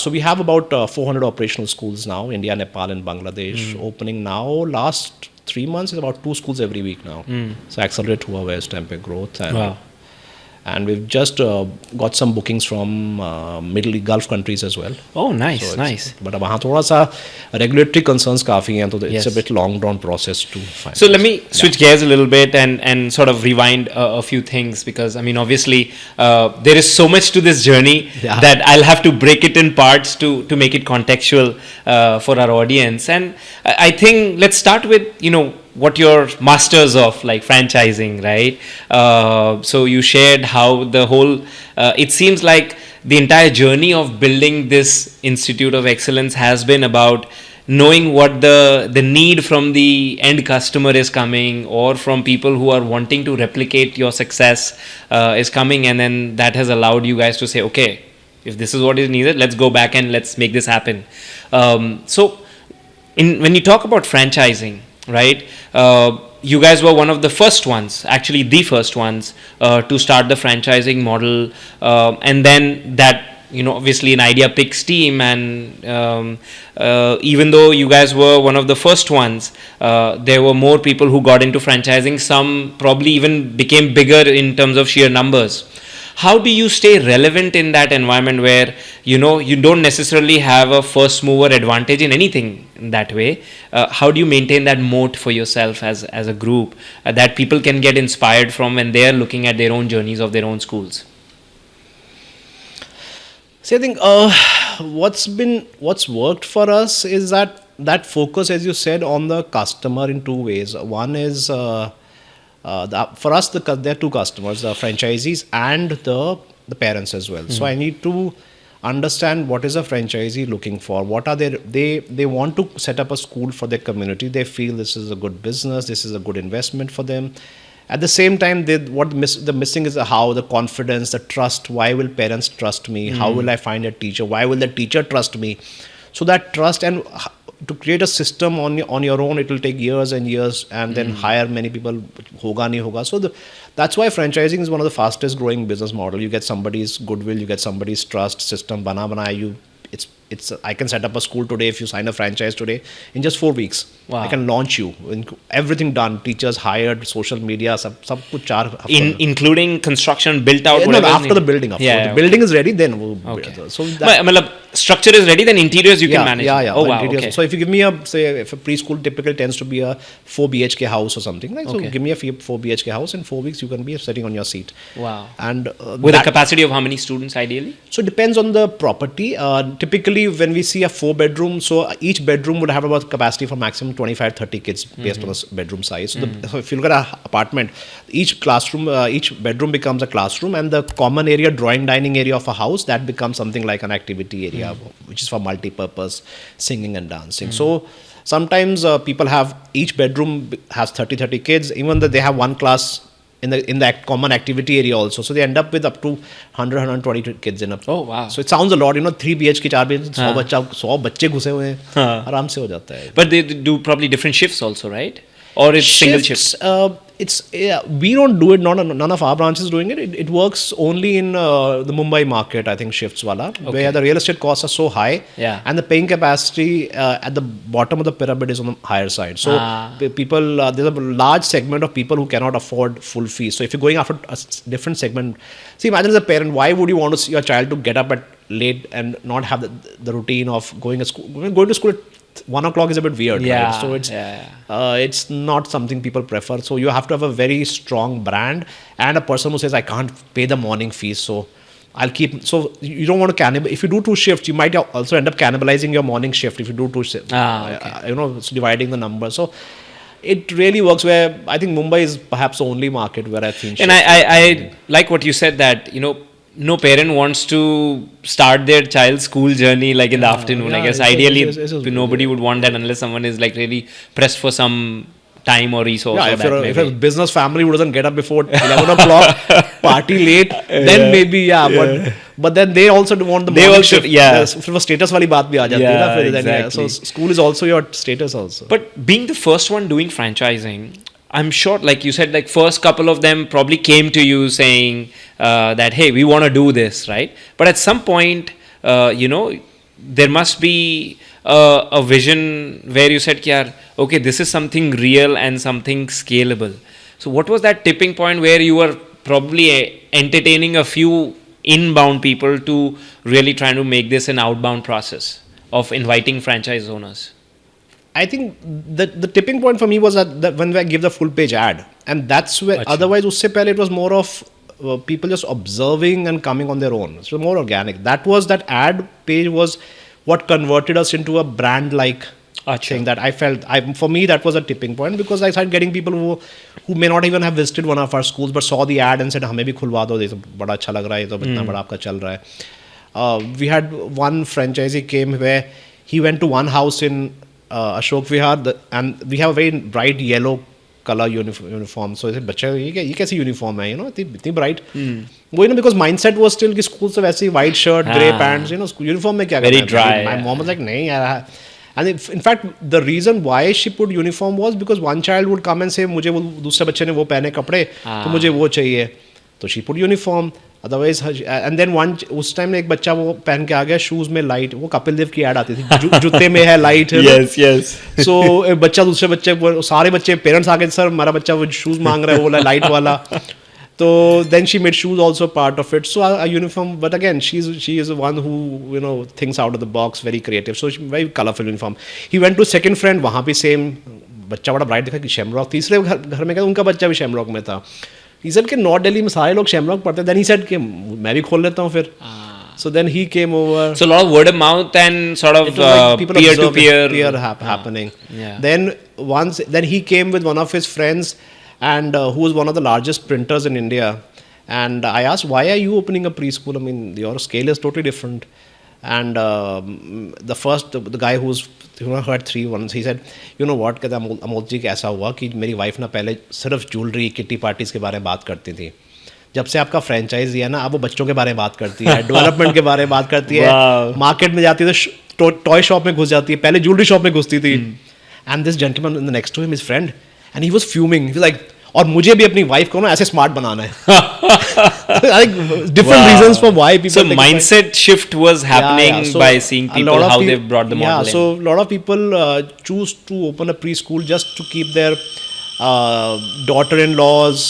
Speaker 1: So we have about 400 operational schools now, India, Nepal and Bangladesh. Opening now, last 3 months is about 2 schools every week now. So accelerate Huawei's tempo growth. And
Speaker 2: wow.
Speaker 1: and we've just got some bookings from Middle East Gulf countries as well.
Speaker 2: Oh, nice,
Speaker 1: So
Speaker 2: nice.
Speaker 1: But वहाँ थोड़ा सा regulatory concerns काफ़ी हैं, तो it's
Speaker 2: Yes.
Speaker 1: a bit long drawn process to find.
Speaker 2: So let me switch gears a little bit and sort of rewind a few things, because I mean obviously there is so much to this journey
Speaker 1: Yeah.
Speaker 2: that I'll have to break it in parts to make it contextual for our audience. And I think let's start with what you're masters of, like franchising, right? So you shared how the whole it seems like the entire journey of building this Institute of Excellence has been about knowing what the need from the end customer is coming, or from people who are wanting to replicate your success is coming, and then that has allowed you guys to say, okay, if this is what is needed, let's go back and let's make this happen. So when you talk about franchising, right, you guys were one of the first ones, actually the first ones, to start the franchising model, and then that, obviously an idea picks steam, and even though you guys were one of the first ones, there were more people who got into franchising. Some probably even became bigger in terms of sheer numbers. How do you stay relevant in that environment where you don't necessarily have a first mover advantage in anything in that way? How do you maintain that moat for yourself as a group that people can get inspired from when they are looking at their own journeys of their own schools?
Speaker 1: So I think what's worked for us is that focus, as you said, on the customer in two ways. One is for us there are two customers, the franchisees and the parents as well. So I need to understand what is a franchisee looking for. What are they want to set up a school for their community. They feel this is a good business, this is a good investment for them. At the same time, the missing is the how, the confidence, the trust. Why will parents trust me? How will I find a teacher? Why will the teacher trust me? So that trust, and to create a system on your own, it will take years and years, and then hire many people. Hoga nahi hoga. So that's why franchising is one of the fastest growing business model. You get somebody's goodwill, you get somebody's trust. System bana. I can set up a school today if you sign a franchise today in just 4 weeks.
Speaker 2: Wow.
Speaker 1: I can launch you. Everything done. Teachers hired, social media, sab kuch 4 hafte
Speaker 2: Including construction, built out.
Speaker 1: no, after the building. The building is ready, then we'll so that,
Speaker 2: structure is ready, then interiors you can manage.
Speaker 1: Yeah.
Speaker 2: Oh wow.
Speaker 1: Interiors.
Speaker 2: Okay.
Speaker 1: So if you give me if a preschool typically tends to be a 4 BHK house or something, right? So
Speaker 2: Okay.
Speaker 1: give me a 4 BHK house in 4 weeks, you can be sitting on your seat.
Speaker 2: Wow.
Speaker 1: And
Speaker 2: With a capacity of how many students ideally?
Speaker 1: so it depends on the property. Typically, when we see a 4-bedroom, so each bedroom would have about capacity for maximum 25-30 kids based on the bedroom size. So, so if you look at an apartment, each bedroom becomes a classroom, and the common area, drawing dining area of a house, that becomes something like an activity area, which is for multi-purpose singing and dancing. So sometimes people have, each bedroom has 30 kids, even though they have one class in that common activity area also. So they end up with up to 120 kids in a.
Speaker 2: Oh wow.
Speaker 1: So it sounds a lot, 3 BHK, 4 BHK, 100 बच्चे घुसे हुए हैं, आराम से हो जाता है.
Speaker 2: But they do probably different shifts also, right? Or it's single shifts?
Speaker 1: We don't do it. None of our branches is doing it. It works only in the Mumbai market, I think, shifts wala, where the real estate costs are so high,
Speaker 2: Yeah.
Speaker 1: and the paying capacity at the bottom of the pyramid is on the higher side. So people, there's a large segment of people who cannot afford full fees. So if you're going after a different segment, see, imagine as a parent, why would you want to see your child to get up at late and not have the routine of going to school? Going to school at 1 o'clock is a bit weird,
Speaker 2: Yeah,
Speaker 1: right? So it's
Speaker 2: yeah.
Speaker 1: it's not something people prefer. So you have to have a very strong brand and a person who says, I can't pay the morning fees, so I'll keep. So you don't want to cannibalize. If you do 2 shifts, you might also end up cannibalizing your morning shift if you do 2 shifts.
Speaker 2: Okay.
Speaker 1: It's dividing the number. So it really works. Where I think Mumbai is perhaps the only market where I've seen.
Speaker 2: And I like what you said, that no parent wants to start their child's school journey like in the afternoon. I guess ideally nobody would want that unless someone is like really pressed for some time or resource.
Speaker 1: Yeah,
Speaker 2: or
Speaker 1: if a business family who doesn't get up before 11 o'clock, party late, then maybe but then they also want the morning shift.
Speaker 2: Yeah.
Speaker 1: फिर वो status वाली बात भी आ जाती है ना फिर then, yeah. So
Speaker 2: exactly.
Speaker 1: school is also your status also.
Speaker 2: But being the first one doing franchising, I'm sure, like you said, like first couple of them probably came to you saying that, hey, we want to do this, right? But at some point, there must be a vision where you said, okay, this is something real and something scalable. So what was that tipping point where you were probably entertaining a few inbound people to really trying to make this an outbound process of inviting franchise owners?
Speaker 1: I think the tipping point for me was that when I gave the full page ad, and that's where otherwise usse pehle it was more of people just observing and coming on their own. So more organic. That ad page was what converted us into a brand like thing that I felt. For me that was a tipping point, because I started getting people who may not even have visited one of our schools but saw the ad and said हमें भी खुलवा दो, ये तो बड़ा अच्छा लग रहा है, ये तो इतना बड़ा आपका चल रहा है. We had one franchisee came where he went to one house in Ashok Vihar, and we have a very bright yellow color uniform. So I said, बच्चा ये कैसी uniform है, इतनी bright. वो because mindset was still कि school से वैसे white shirt, grey pants, uniform में क्या करना है.
Speaker 2: Very dry.
Speaker 1: My mom was like, नहीं यार. And in fact, the reason why she put uniform was because one child would come and say, मुझे वो दूसरे बच्चे ने वो पहने कपड़े, तो मुझे वो चाहिए. तो she put uniform. Otherwise, and then उस टाइम एक बच्चा वो पहन के आ गया शूज में लाइट, वो कपिल देव की ऐड आती थी, जूते में है लाइट.
Speaker 2: yes.
Speaker 1: So बच्चा दूसरे बच्चे सारे बच्चे पेरेंट्स आ गए, सर हमारा बच्चा वो शूज मांग रहा है, वो लाइट वाला. So then she made shoes also part of it. So a uniform, but again, she is the one who thinks out of the box, very creative. So very colorful uniform. He went to second friend, वहाँ पे same बच्चा बड़ा bright दिखा कि shamrock. तीसरे घर में क्या उनका बच्चा भी शेमरॉक में था. He said कि नॉर्थ दिल्ली में सारे लोग शेमरॉक पढ़ते हैं. Then he said कि मैं भी खोल लेता हूँ फिर. So then he came over.
Speaker 2: So a lot of word of mouth and sort of peer to peer
Speaker 1: happening.
Speaker 2: Yeah.
Speaker 1: Then he came with one of his friends, and who was one of the largest printers in India. And I asked, why are you opening a preschool? I mean, your scale is totally different. And the guy who had 3 ones, he said, you know what, कहता अमोल जी कैसा हुआ कि मेरी wife ना पहले सिर्फ jewellery kitty parties के बारे में बात करती थी. जब से आपका फ्रेंचाइजी है ना, अब वो बच्चों के बारे में बात करती है, डेवलपमेंट के बारे में बात करती है, मार्केट में जाती है तो टॉय शॉप में घुस जाती है, पहले ज्वेलरी शॉप में घुसती थी. And this gentleman in the next to him, his friend, and he was fuming. He was like, और मुझे भी अपनी वाइफ को ना ऐसे स्मार्ट बनाना है. Different reasons for why people.
Speaker 2: So mindset shift was happening by seeing people how they've brought the model in.
Speaker 1: So a lot of people choose to open a preschool just to keep their daughter-in-laws,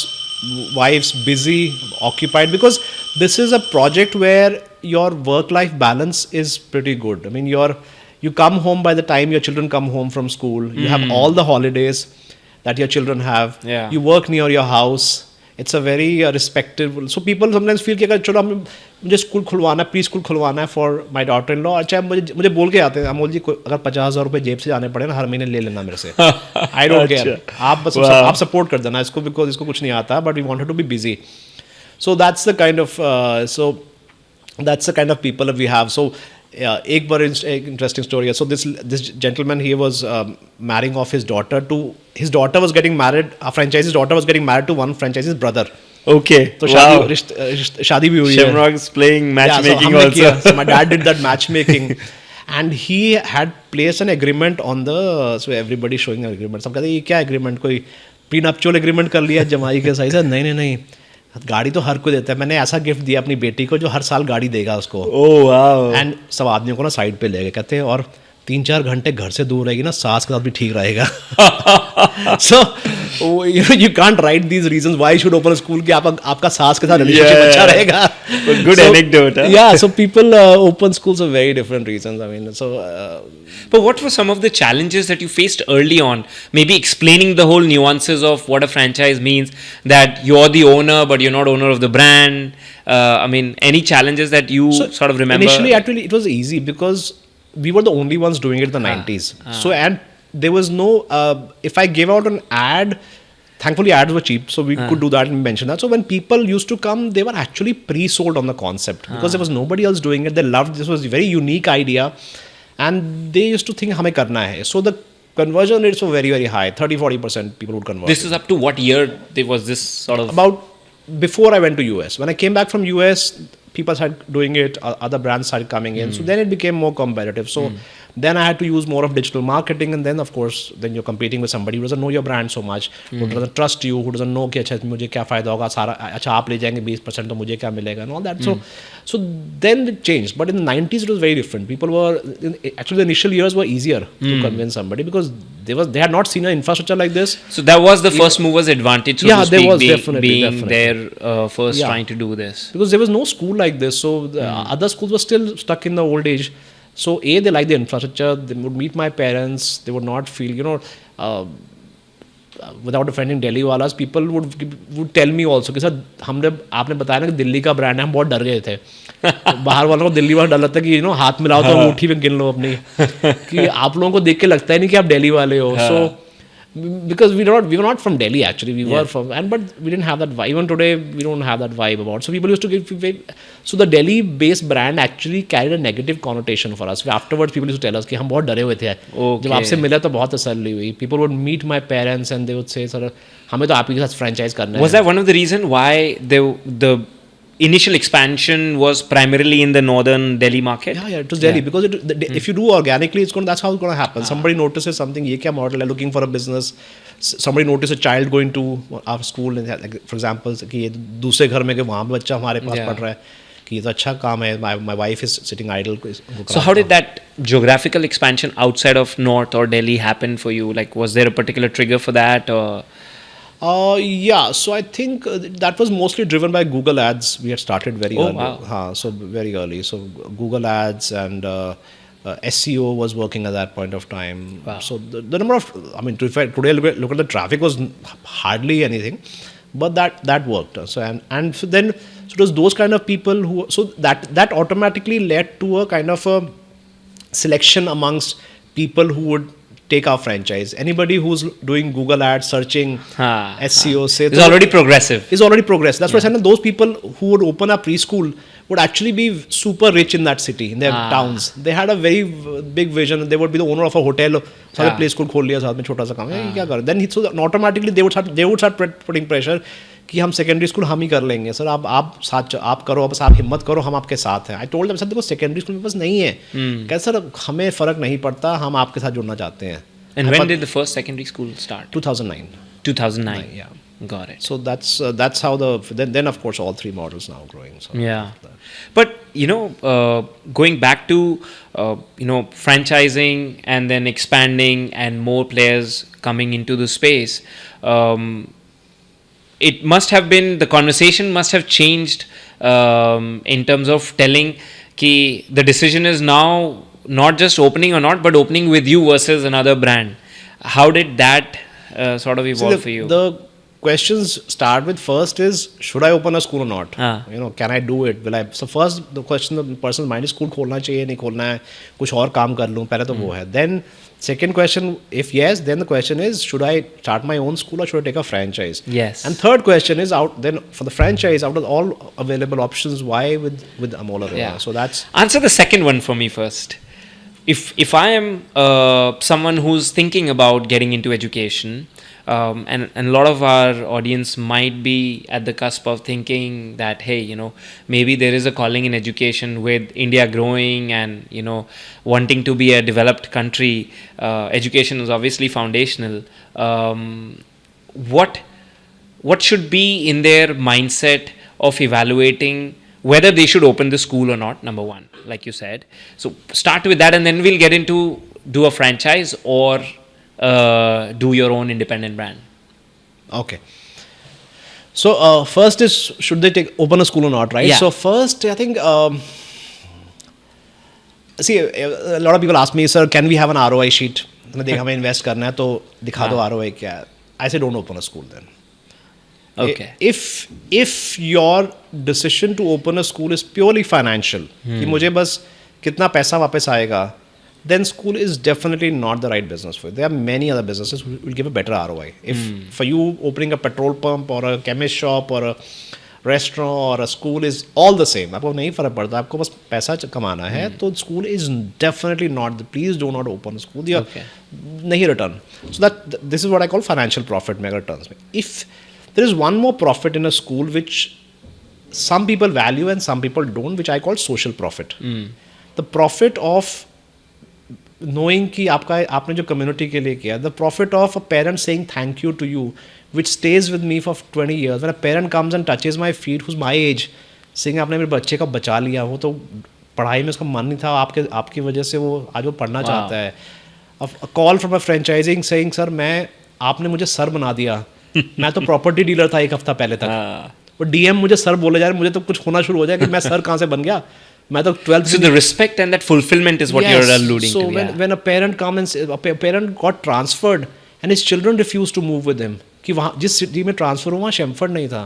Speaker 1: wives busy, occupied, because this is a project where your work-life balance is pretty good. I mean, you come home by the time your children come home from school. You have all the holidays that your children have.
Speaker 2: Yeah.
Speaker 1: You work near your house. It's a very respectable. So people sometimes feel कि अगर चलो मुझे school खुलवाना है, pre school खुलवाना है for my daughter in law. अच्छा मुझे बोल के आते हैं, अमोल जी अगर 50,000 रुपये जेब से जाने पड़े ना हर महीने ले लेना मेरे से. आई डोंट केयर, आप बस आप सपोर्ट कर देना इसको, बिकॉज इसको कुछ नहीं आता, but we wanted to be busy. So that's the kind of people we have. So एक बार interesting story. So this gentleman, he was marrying off his daughter to, his daughter was getting married, a franchisee's daughter was getting married to one franchisee's brother.
Speaker 2: Okay.
Speaker 1: So शादी भी हुई है.
Speaker 2: Shamrock's playing matchmaking also.
Speaker 1: So my dad did that matchmaking. And he had placed an agreement on so everybody showing an agreement. सब कहते हैं ये क्या agreement, कोई prenuptial agreement कर लिया जमाई के साथ. नहीं, गाड़ी तो हर कोई देता है. मैंने ऐसा गिफ्ट दिया अपनी बेटी को जो हर साल गाड़ी देगा उसको.
Speaker 2: Oh wow.
Speaker 1: एंड सब आदमियों को ना साइड पे ले गए, कहते हैं और 3-4 घंटे घर से दूर रहेगी ना, सास के साथ भी ठीक रहेगा. So you can't write these reasons why you should open a school कि आपका सास के साथ रिलेशनशिप अच्छा रहेगा.
Speaker 2: Good anecdote. Huh?
Speaker 1: Yeah, so people open schools for very different reasons. I mean, so.
Speaker 2: But what were some of the challenges that you faced early on? Maybe explaining the whole nuances of what a franchise means, that you're the owner but you're not owner of the brand. I mean, any challenges that you sort of remember?
Speaker 1: Initially, actually, it was easy because we were the only ones doing it in the 90s. So, and there was no, if I gave out an ad, thankfully ads were cheap, so we could do that and mention that. So when people used to come, they were actually pre-sold on the concept because there was nobody else doing it. They loved, this was a very unique idea, and they used to think हमें करना है. So the conversion rates were very, very high. 30-40% people would convert.
Speaker 2: This is up to what year was this sort of?
Speaker 1: About before I went to US. When I came back from US, people started doing it, other brands started coming in. So then it became more competitive. So then I had to use more of digital marketing, and then of course, then you're competing with somebody who doesn't know your brand so much, who doesn't trust you, who doesn't know कि अच्छा मुझे क्या फ़ायदा होगा, सारा अच्छा आप ले जाएंगे 20% तो मुझे क्या मिलेगा, and all that. So then it changed. But in the 90s, it was very different. People were, actually the initial years were easier to convince somebody because they had not seen an infrastructure like this.
Speaker 2: So that was the first movers advantage, so
Speaker 1: Yeah,
Speaker 2: to
Speaker 1: there
Speaker 2: speak,
Speaker 1: was definitely.
Speaker 2: there first
Speaker 1: Yeah.
Speaker 2: trying to do this.
Speaker 1: Because there was no school like this, so the other schools were still stuck in the old age. So they like the infrastructure. They would meet my parents. They would not feel, without offending Delhi वालास, people would tell me also कि sir हमने आपने बताया ना कि दिल्ली का brand है, हम बहुत डर गए थे. बाहर वालों को दिल्ली वाला डर लगता है कि हाथ मिलाओ तो अंगूठी में गिन लो अपनी, कि आप लोगों को देख के लगता है नहीं कि आप दिल्ली वाले हो. So because we were not from Delhi actually, we were from, but we didn't have that vibe. Even today we don't have that vibe about. So people used to give, so the Delhi based brand actually carried a negative connotation for us. Afterwards people used to tell us कि हम बहुत डरे हुए थे. जब आपसे मिला तो बहुत तसल्ली हुई. People would meet my parents and they would say sir हमें तो आप ही के साथ franchise करना है.
Speaker 2: Was that one of the reason why the initial expansion was primarily in the northern Delhi market?
Speaker 1: Yeah, it was Delhi because if you do organically, that's how it's going to happen. Somebody notices something, ये क्या model है, looking for a business. Somebody notices a child going to our school, and like, for example, कि ये दूसरे घर में कि वहाँ पे बच्चा हमारे पास पढ़ रहा है, कि ये तो अच्छा काम है. My wife is sitting idle.
Speaker 2: So how did that geographical expansion outside of North or Delhi happen for you? Like, was there a particular trigger for that, or?
Speaker 1: Yeah, so I think that was mostly driven by Google Ads. We had started very early.
Speaker 2: Wow.
Speaker 1: So very early. So Google Ads and SEO was working at that point of time.
Speaker 2: Wow.
Speaker 1: So the number of, I mean, today look at the traffic was hardly anything, but that worked. So and so then so it was those kind of people who, so that automatically led to a kind of a selection amongst people who would take our franchise. Anybody who's doing Google ads, searching, SEO, say
Speaker 2: it's already progressive.
Speaker 1: Is already progressive. That's why I said those people who would open a preschool would actually be super rich in that city, in their towns. They had a very big vision. They would be the owner of a hotel. सारे play school खोल लिया साथ में छोटा सा काम है, ये क्या कर? Then so automatically they would start putting pressure कि हम सेकेंडरी स्कूल हम ही कर लेंगे सर, आप साथ आप करो, बस आप हिम्मत करो, हम आपके साथ हैं. आई टोल्ड देम सर देखो सेकेंडरी स्कूल में बस नहीं है, कहते सर हमें फ़र्क नहीं पड़ता, हम आपके साथ जुड़ना चाहते हैं.
Speaker 2: And when did the first secondary school start?
Speaker 1: 2009.
Speaker 2: 2009.
Speaker 1: Yeah.
Speaker 2: Got it.
Speaker 1: So that's how then of course all three models now growing. So
Speaker 2: Yeah. But going back to franchising and then expanding and more players coming into the space, it must have been, the conversation must have changed in terms of telling ki the decision is now not just opening or not, but opening with you versus another brand. How did that sort of evolve for you?
Speaker 1: The questions start with, first is, should I open a school or not? Can I do it? Will I? So first the question the person's mind is, school खोलना चाहिए नहीं खोलना है, कुछ और काम कर लूँ, पहले तो वो है. Then second question, if yes, then the question is, should I start my own school or should I take a franchise?
Speaker 2: Yes.
Speaker 1: And third question is, then for the franchise, out of all available options, why with Amol Arora?
Speaker 2: Yeah.
Speaker 1: So that's,
Speaker 2: answer the second one for me first. If I am someone who's thinking about getting into education, and a lot of our audience might be at the cusp of thinking that, hey, maybe there is a calling in education with India growing and, wanting to be a developed country. Education is obviously foundational. What should be in their mindset of evaluating whether they should open the school or not, number one, like you said. So start with that and then we'll get into do a franchise or do your own independent brand.
Speaker 1: Okay. So first is, should they open a school or not, right?
Speaker 2: Yeah.
Speaker 1: So first, I think, see, a lot of people ask me, sir, can we have an ROI sheet? हमें invest करना है तो दिखा दो ROI क्या है. I say don't open a school then.
Speaker 2: Okay.
Speaker 1: If your decision to open a school is purely financial, कि मुझे बस कितना पैसा वापस आएगा, then school is definitely not the right business for you. There are many other businesses who will give a better ROI. If for you opening a petrol pump or a chemist shop or a restaurant or a school is all the same, आपको नहीं फर्क पड़ता, आपको बस पैसा कमाना है, तो school is definitely not. Please do not open a school.
Speaker 2: Okay.
Speaker 1: नहीं return. So this is what I call financial profit, mega returns. If there is one more profit in a school which some people value and some people don't, which I call social profit. The profit of knowing कि आपने जो community के लिए किया, the profit of a parent saying thank you to you, which stays with me for 20 years. When a parent comes and touches my feet, who's my age, saying आपने मेरे बच्चे का बचा लिया, वो तो पढ़ाई में उसका मन नहीं था, आपकी वजह से वो आज वो पढ़ना चाहता है. a call from a franchising saying sir मैं आपने मुझे सर बना दिया मैं तो प्रॉपर्टी डीलर था एक हफ्ता पहले तक वो डीएम मुझे सर बोले जा रहे मुझे तो कुछ होना शुरू हो जाए कि मैं सर कहाँ से बन गया मैं तो 12th
Speaker 2: So the respect and that fulfillment is what
Speaker 1: Yes.
Speaker 2: you're alluding
Speaker 1: so
Speaker 2: to.
Speaker 1: when, when a parent comes and says, a parent got transferred and his children refused to move with him कि वहाँ जिस city में transfer हुआ शेमफर्ड नहीं था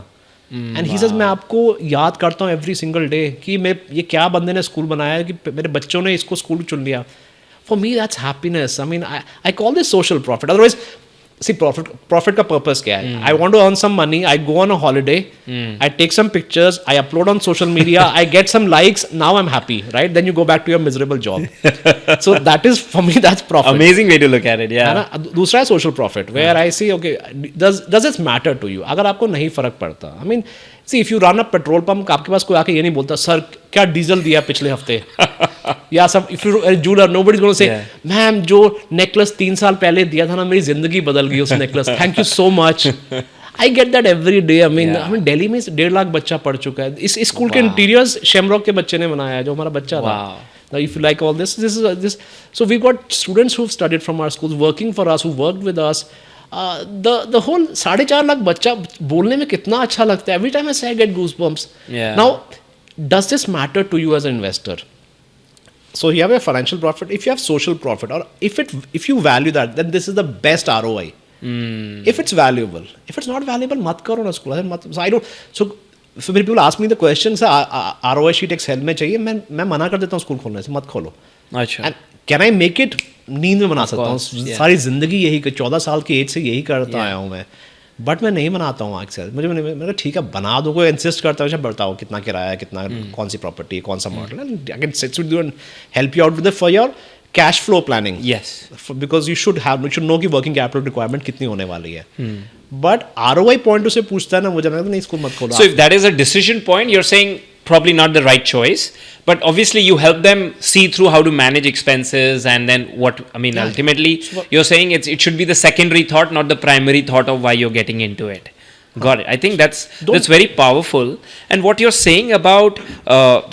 Speaker 1: and he says मैं आपको याद करता हूँ एवरी सिंगल डे कि मैं ये क्या बंदे ने स्कूल बनाया है कि मेरे बच्चों ने इसको स्कूल चुन लिया for me that's happiness I mean I call this social profit otherwise see profit का purpose क्या है I want to earn some money I go on a holiday I take some pictures I upload on social media I get some likes now I'm happy right then you go back to your miserable job so that is for me that's profit
Speaker 2: Amazing way to look at it.
Speaker 1: है
Speaker 2: Yeah.
Speaker 1: ना दूसरा है social profit where I see okay does this matter to you अगर आपको नहीं फर्क पड़ता I mean see if you run a petrol pump आपके पास कोई आके ये नहीं बोलता सर क्या डीजल दिया पिछले हफ्ते या सब if you jeweler nobody's going to say ma'am जो नेकलेस 3 साल पहले दिया था ना मेरी जिंदगी बदल गई उस necklace thank you so much I get that every day. I mean Delhi में 1.5 लाख बच्चा पढ़ चुका है इस स्कूल के इंटीरियर्स शेमरॉक के बच्चे ने बनाया है जो हमारा बच्चा था Now, if you like all this is so we've got students who've studied from our schools working for us who worked with us the whole 4.5 lakh बच्चा बोलने में कितना अच्छा लगता है every time I say I get goosebumps now does this matter to you as an investor so you have a financial profit if you have social profit or if you value that then this is the best ROI if it's valuable if it's not valuable मत करो ना school so I don't so when people ask me the question sir ROI sheet Excel में चाहिए मैं मना कर देता हूँ स्कूल खोलने से मत खोलो
Speaker 2: अच्छा
Speaker 1: and can I make it नींद में बना सकता हूँ सारी जिंदगी यही 14 साल की एज से यही करता आया हूँ मैं बट मैं नहीं बनाता हूँ एक्सेल मैंने ठीक है बना दो कोई इंसिस्ट करता है बताओ कितना किराया है कितना कौन सी प्रॉपर्टी कौन सा model I can sit with you and help you out with for your cash flow planning
Speaker 2: Yes.
Speaker 1: Because you should know कि वर्किंग कैपिटल रिक्वायरमेंट कितनी होने वाली है बट ROI पॉइंट से पूछता है ना मुझे नहीं इसको मत खोलो
Speaker 2: So if that is a decision point, you're saying probably not the right choice, but obviously you help them see through how to manage expenses and then what I mean. Ultimately, you're saying it should be the secondary thought, not the primary thought of why you're getting into it. Got it. I think that's very powerful. And what you're saying about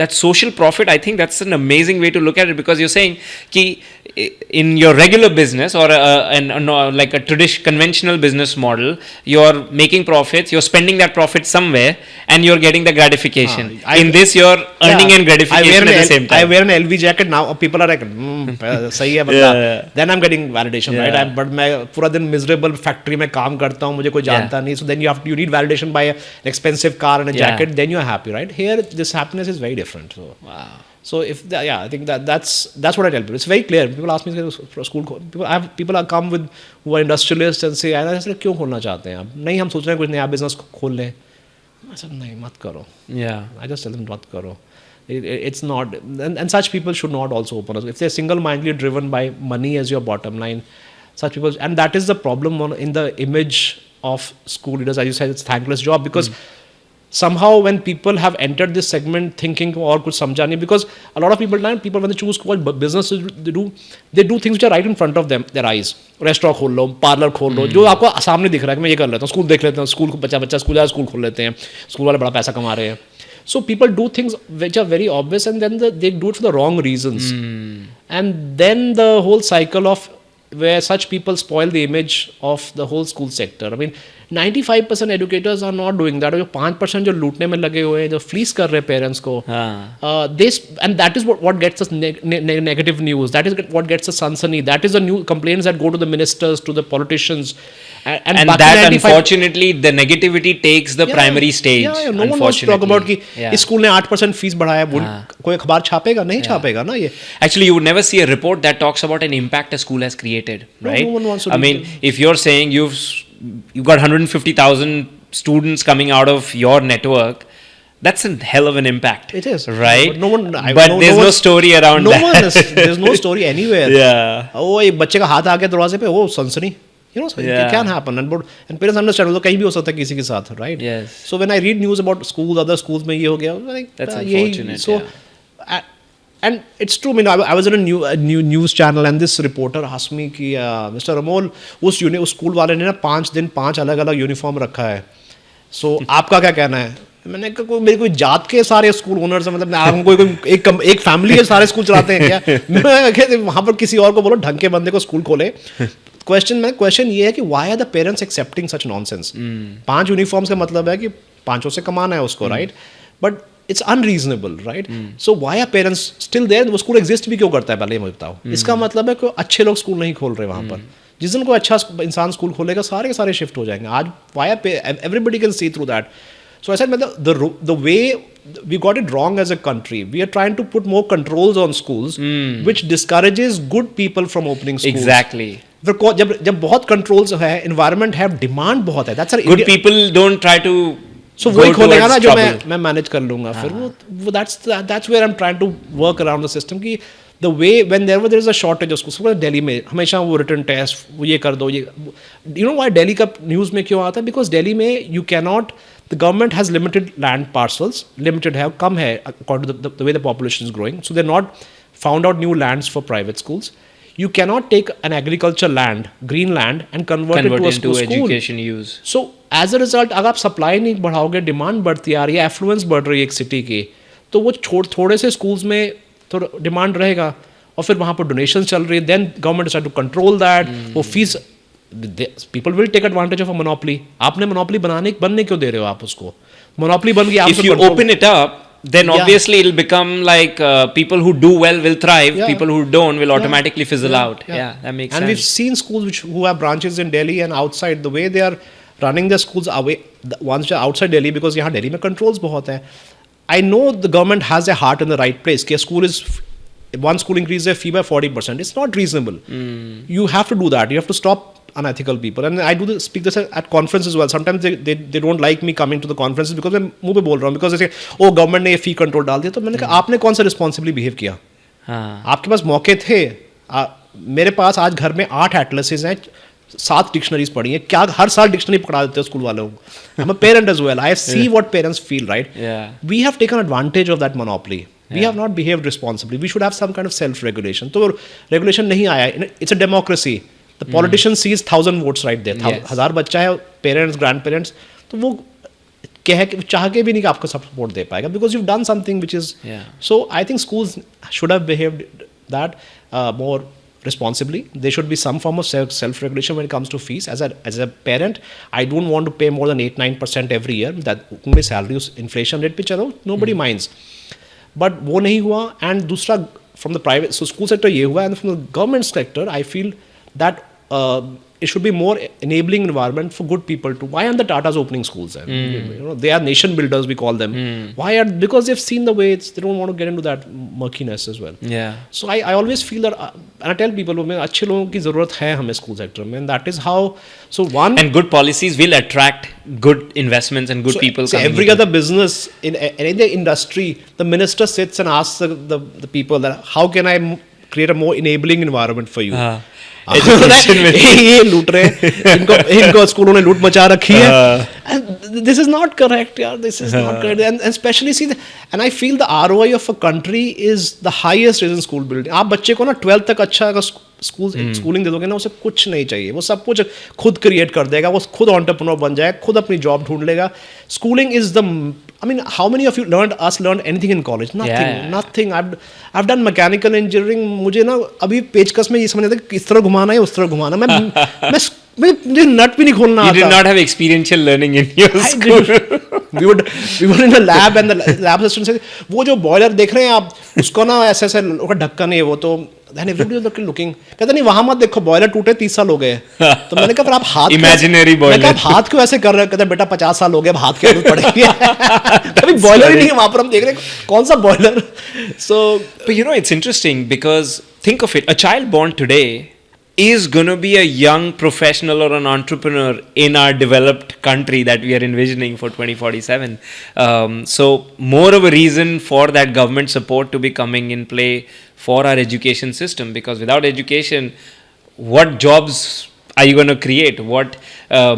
Speaker 2: that social profit, I think that's an amazing way to look at it because you're saying ki in your regular business or like a conventional business model, you're making profits, you're spending that profit somewhere, and you're getting the gratification. In this, you're earning and gratification at the same time.
Speaker 1: I wear an LV jacket now. People are like, सही है बंदा. Then I'm getting validation, right? But मैं पूरा दिन miserable factory में काम करता हूँ, मुझे कोई जानता नहीं. So then you need validation by an expensive car and a jacket. Then you're happy, right? Here, this happiness is very different. So.
Speaker 2: Wow.
Speaker 1: So if I think that's what I tell people. It's very clear. People ask me for school. People are come with who are industrialists and say, "ऐसा क्यों खोलना चाहते हैं आप? नहीं हम सोच रहे हैं कुछ नया business खोल लें." I said, नहीं मत करो.
Speaker 2: Yeah.
Speaker 1: I just tell them मत करो. It's not, and such people should not also open us. If they're single-mindedly driven by money as your bottom line, such people, and that is the problem in the image of school leaders. As you said, it's a thankless job because. Somehow when people have entered this segment thinking or kuch samjha nahi because a lot of people when they choose what businesses they do things which are right in front of them their eyes restaurant खोल लो parlor खोल लो जो आपको सामने दिख रहा है कि मैं ये कर लेता हूँ स्कूल देख लेते हैं स्कूल बच्चा स्कूल जाए स्कूल खोल लेते हैं स्कूल वाले बड़ा पैसा कमा रहे हैं so people do things which are very obvious and then they do it for the wrong reasons and then the whole cycle of where such people spoil the image of the whole school sector. I mean, 95% educators are not doing that. जो 5% जो लूटने में लगे हुए हैं, जो fleece कर रहे हैं parents को, and that is what gets us negative news. That is what gets us sunshiny. That is the new complaints that go to the ministers, to the politicians.
Speaker 2: And that unfortunately, the negativity takes the primary stage.
Speaker 1: Yeah, no one wants to talk about कि इस school ने 8% fees बढ़ाया, कोई अखबार छापेगा नहीं छापेगा ना ये.
Speaker 2: Actually, you would never see a report that talks about an impact a school has created, right?
Speaker 1: No one wants to.
Speaker 2: I mean, if you're saying you've got 150,000 students coming out of your network. That's a hell of an impact.
Speaker 1: It is.
Speaker 2: Right?
Speaker 1: But
Speaker 2: there's no story around that.
Speaker 1: There's no story anywhere.
Speaker 2: Yeah.
Speaker 1: Oh, एक बच्चे का हाथ आ गया दरवाजे पे, oh, सनसनी. You know, so it can happen. And parents understand, तो कहीं भी हो सकता है किसी के साथ, right?
Speaker 2: Yes.
Speaker 1: So when I read news about schools, other schools में ये हो गया, like,
Speaker 2: that's unfortunate.
Speaker 1: So, and it's true. I mean, I was in a news channel, and this reporter asked me कि Mr. Amol, उस school वाले ने ना 5 दिन 5 अलग-अलग यूनिफॉर्म रखा है. So आपका क्या कहना है? मैंने कहा कोई मेरी कोई जात के सारे स्कूल ओनर्स हैं, मतलब आप कोई एक फैमिली के सारे स्कूल चलाते हैं क्या? मैं कहते वहाँ पर किसी और को बोलो ढंग के बंदे को स्कूल खोले। क्वेश्चन ये है कि why are the parents accepting such nonsense? 5 uniforms का मतलब है कि 500 से कमाना है उसको, right? But it's unreasonable, right? So why are parents still there? वो स्कूल एग्जिस्ट भी क्यों करता है, पहले ये मुझे बताओ। इसका मतलब है कि अच्छे लोग स्कूल नहीं खोल रहे वहाँ पर। जिस दिन कोई अच्छा इंसान स्कूल खोलेगा सारे के सारे शिफ्ट हो जाएंगे। आज why everybody can see through that. So I said, the way we got it wrong as a country, we are trying to put more controls on schools, which discourages good people from opening schools.
Speaker 2: Exactly.
Speaker 1: जब बहुत controls है, environment है, demand बहुत है. That's
Speaker 2: good people don't try to.
Speaker 1: So वही खोलेगा ना जो मैं manage कर लूँगा फिर वो that's where I'm trying to work around the system कि the way whenever there is a shortage of schools, Delhi में हमेशा वो रिटर्न टेस्ट वो ये कर दो ये, you know why दिल्ली का न्यूज़ में क्यों आता है? Because दिल्ली में you cannot, the government has limited land parcels, limited है, कम है according to the way the population is growing, so they're not found out new lands for private schools. You cannot take an agriculture land, green land, and convert it to a school.
Speaker 2: Education use.
Speaker 1: So as a result, अगर आप supply नहीं बढ़ाओगे, demand बढ़ती आ रही है, affluence बढ़ रही है एक city की, तो वो थोड़े से schools में तो डिमांड रहेगा और फिर वहाँ पर डोनेशन चल रही है, then government decide to control that, वो fees, people will take advantage of a monopoly. आपने मोनोपोली बनने क्यों दे रहे हो आप उसको? मोनोपोली बन गई, आप
Speaker 2: if you open it up then obviously it'll become like people who do well will thrive, people who don't will automatically fizzle out. Yeah, that makes sense.
Speaker 1: And we've seen schools who have branches in Delhi and outside, the way they are running their schools away, the ones which are outside Delhi, because यहाँ Delhi में controls बहुत हैं. I know the government has their heart in the right place. कि school is, one school increases their fee by 40%. It's not reasonable. You have to do that. You have to stop unethical people. And I speak this at conferences as well. Sometimes they don't like me coming to the conferences because मैं मुंह पे बोल रहा हूँ, because they say, oh government ने ये fee control डाल दिया. तो मैंने कहा आपने कौन सा responsibly behave किया? आपके पास मौके थे, मेरे पास आज घर में 8 atlases हैं, 7 डिक्शनरीज पढ़ी हैं, क्या हर साल डिक्शनरी पकड़ा देते हो स्कूल वालों को? I'm a parent as well. I see what parents feel, right? We have taken advantage of that monopoly. We have not behaved responsibly. We should have some kind of self-regulation. तो regulation नहीं आया. It's a democracy. The politician sees 1,000 votes right there. 1,000 बच्चा है, parents, grandparents, तो वो चाह के भी नहीं कि आपको support दे पाएगा, because you've done something which is. So I think schools should have behaved that more responsibly. There should be some form of self-regulation when it comes to fees. As a parent, I don't want to pay more than 8-9% every year. That उनमें salary inflation rate पे चलो, nobody minds. But वो नहीं हुआ. And दूसरा, from the private, so school sector ये हुआ, and from the government sector, I feel that it should be more enabling environment for good people to. Why aren't the Tatas opening schools? You know, they are nation builders, we call them. Why are, because they've seen the way they don't want to get into that murkiness as well. So I always feel that, and I tell people, अच्छे लोगों की ज़रूरत है हमें school sector में, and that is how. So one,
Speaker 2: and good policies will attract good investments and good people.
Speaker 1: So every other business in the industry, the minister sits and asks the people that how can I create a more enabling environment for you. ये लूट रहे हैं, इनको स्कूलों ने लूट मचा रखी है. This is not correct, यार. This is not correct. And especially see, and I feel the ROI of a country is the highest is in school building. आप बच्चे को ना 12th तक अच्छा अगर स्कूलिंग दे दोगे ना, उसे कुछ नहीं चाहिए, वो सब कुछ खुद क्रिएट कर देगा, वो खुद एंटरप्रेन्योर बन जाएगा, खुद अपनी जॉब ढूंढ लेगा. Schooling is the, I mean, how many of you learned anything in college? Nothing. I've done mechanical engineering. मुझे ना अभी पेचकस में ये समझ आता है किस तरह घुमाना है, उस तरह घुमाना. मुझे नट भी नहीं खोलना आता.
Speaker 2: You did not have experiential learning in your school.
Speaker 1: We were in the lab, and the lab assistant said, वो जो बॉयलर देख रहे हैं आप, उसको ना ऐसे ढक्कन है वो, तो then everybody was looking, कहता नहीं वहाँ मत देखो, बॉयलर टूटे 30 साल हो गए. तो मैंने कहा पर आप हाथ
Speaker 2: imaginary boiler,
Speaker 1: मैंने कहा हाथ क्यों ऐसे कर रहे हो? कहता बेटा 50 साल हो गए, अब हाथ की आदत पड़ेगी. अभी बॉयलर ही नहीं है वहाँ पर, हम देख रहे हैं कौन सा boiler. So
Speaker 2: but you know, it's interesting because think of it, a child born today is going to be a young professional or an entrepreneur in our developed country that we are envisioning for 2047. So more of a reason for that government support to be coming in play for our education system, because without education, what jobs are you going to create? What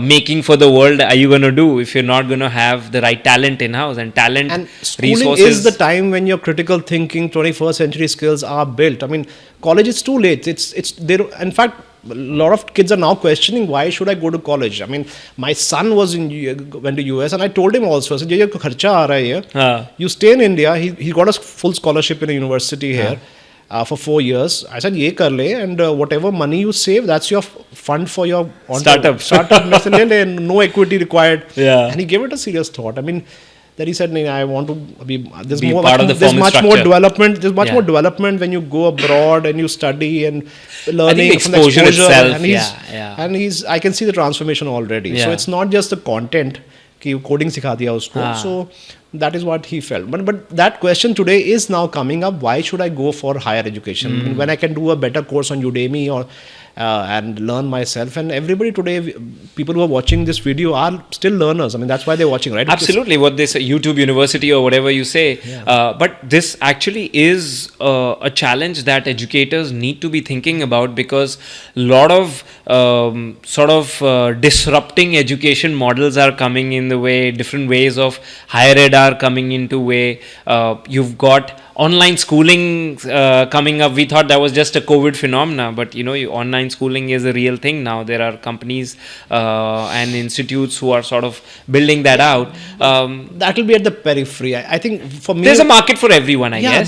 Speaker 2: making for the world are you going to do if you're not going to have the right talent in house? And talent,
Speaker 1: and schooling
Speaker 2: resources
Speaker 1: is the time when your critical thinking 21st century skills are built. I mean, college is too late. It's there. In fact, a lot of kids are now questioning, why should I go to college? I mean, my son went to US, and I told him also, I said, ये खर्चा आ रहा है ये. You stay in India. He got a full scholarship in a university here. For 4 years, I said, "ये कर ले, and whatever money you save, that's your fund for your
Speaker 2: Startup.
Speaker 1: मैं से ले ले, no equity required."
Speaker 2: Yeah.
Speaker 1: And he gave it a serious thought. I mean, then he said, "No, I want to be." There's
Speaker 2: Be
Speaker 1: more.
Speaker 2: part of the
Speaker 1: There's
Speaker 2: formal
Speaker 1: much more
Speaker 2: structure.
Speaker 1: development. There's much
Speaker 2: Yeah.
Speaker 1: more development when you go abroad and you study and learning
Speaker 2: I think
Speaker 1: from the
Speaker 2: exposure itself,
Speaker 1: And
Speaker 2: yeah.
Speaker 1: and I can see the transformation already. So
Speaker 2: Yeah.
Speaker 1: it's not just the content कि coding सिखा दिया उसको.
Speaker 2: हाँ.
Speaker 1: So that is what he felt. But that question today is now coming up. Why should I go for higher education when I can do a better course on Udemy or and learn myself? And everybody today, people who are watching this video are still learners. I mean, that's why they're watching, right?
Speaker 2: Absolutely, what this YouTube University or whatever you say, but this actually is a challenge that educators need to be thinking about, because a lot of disrupting education models are coming in the way. Different ways of higher ed are coming into way. You've got online schooling coming up. We thought that was just a COVID phenomena, but online schooling is a real thing now. There are companies and institutes who are sort of building that out.
Speaker 1: That will be at the periphery. I think for me,
Speaker 2: there's a market for everyone, I guess.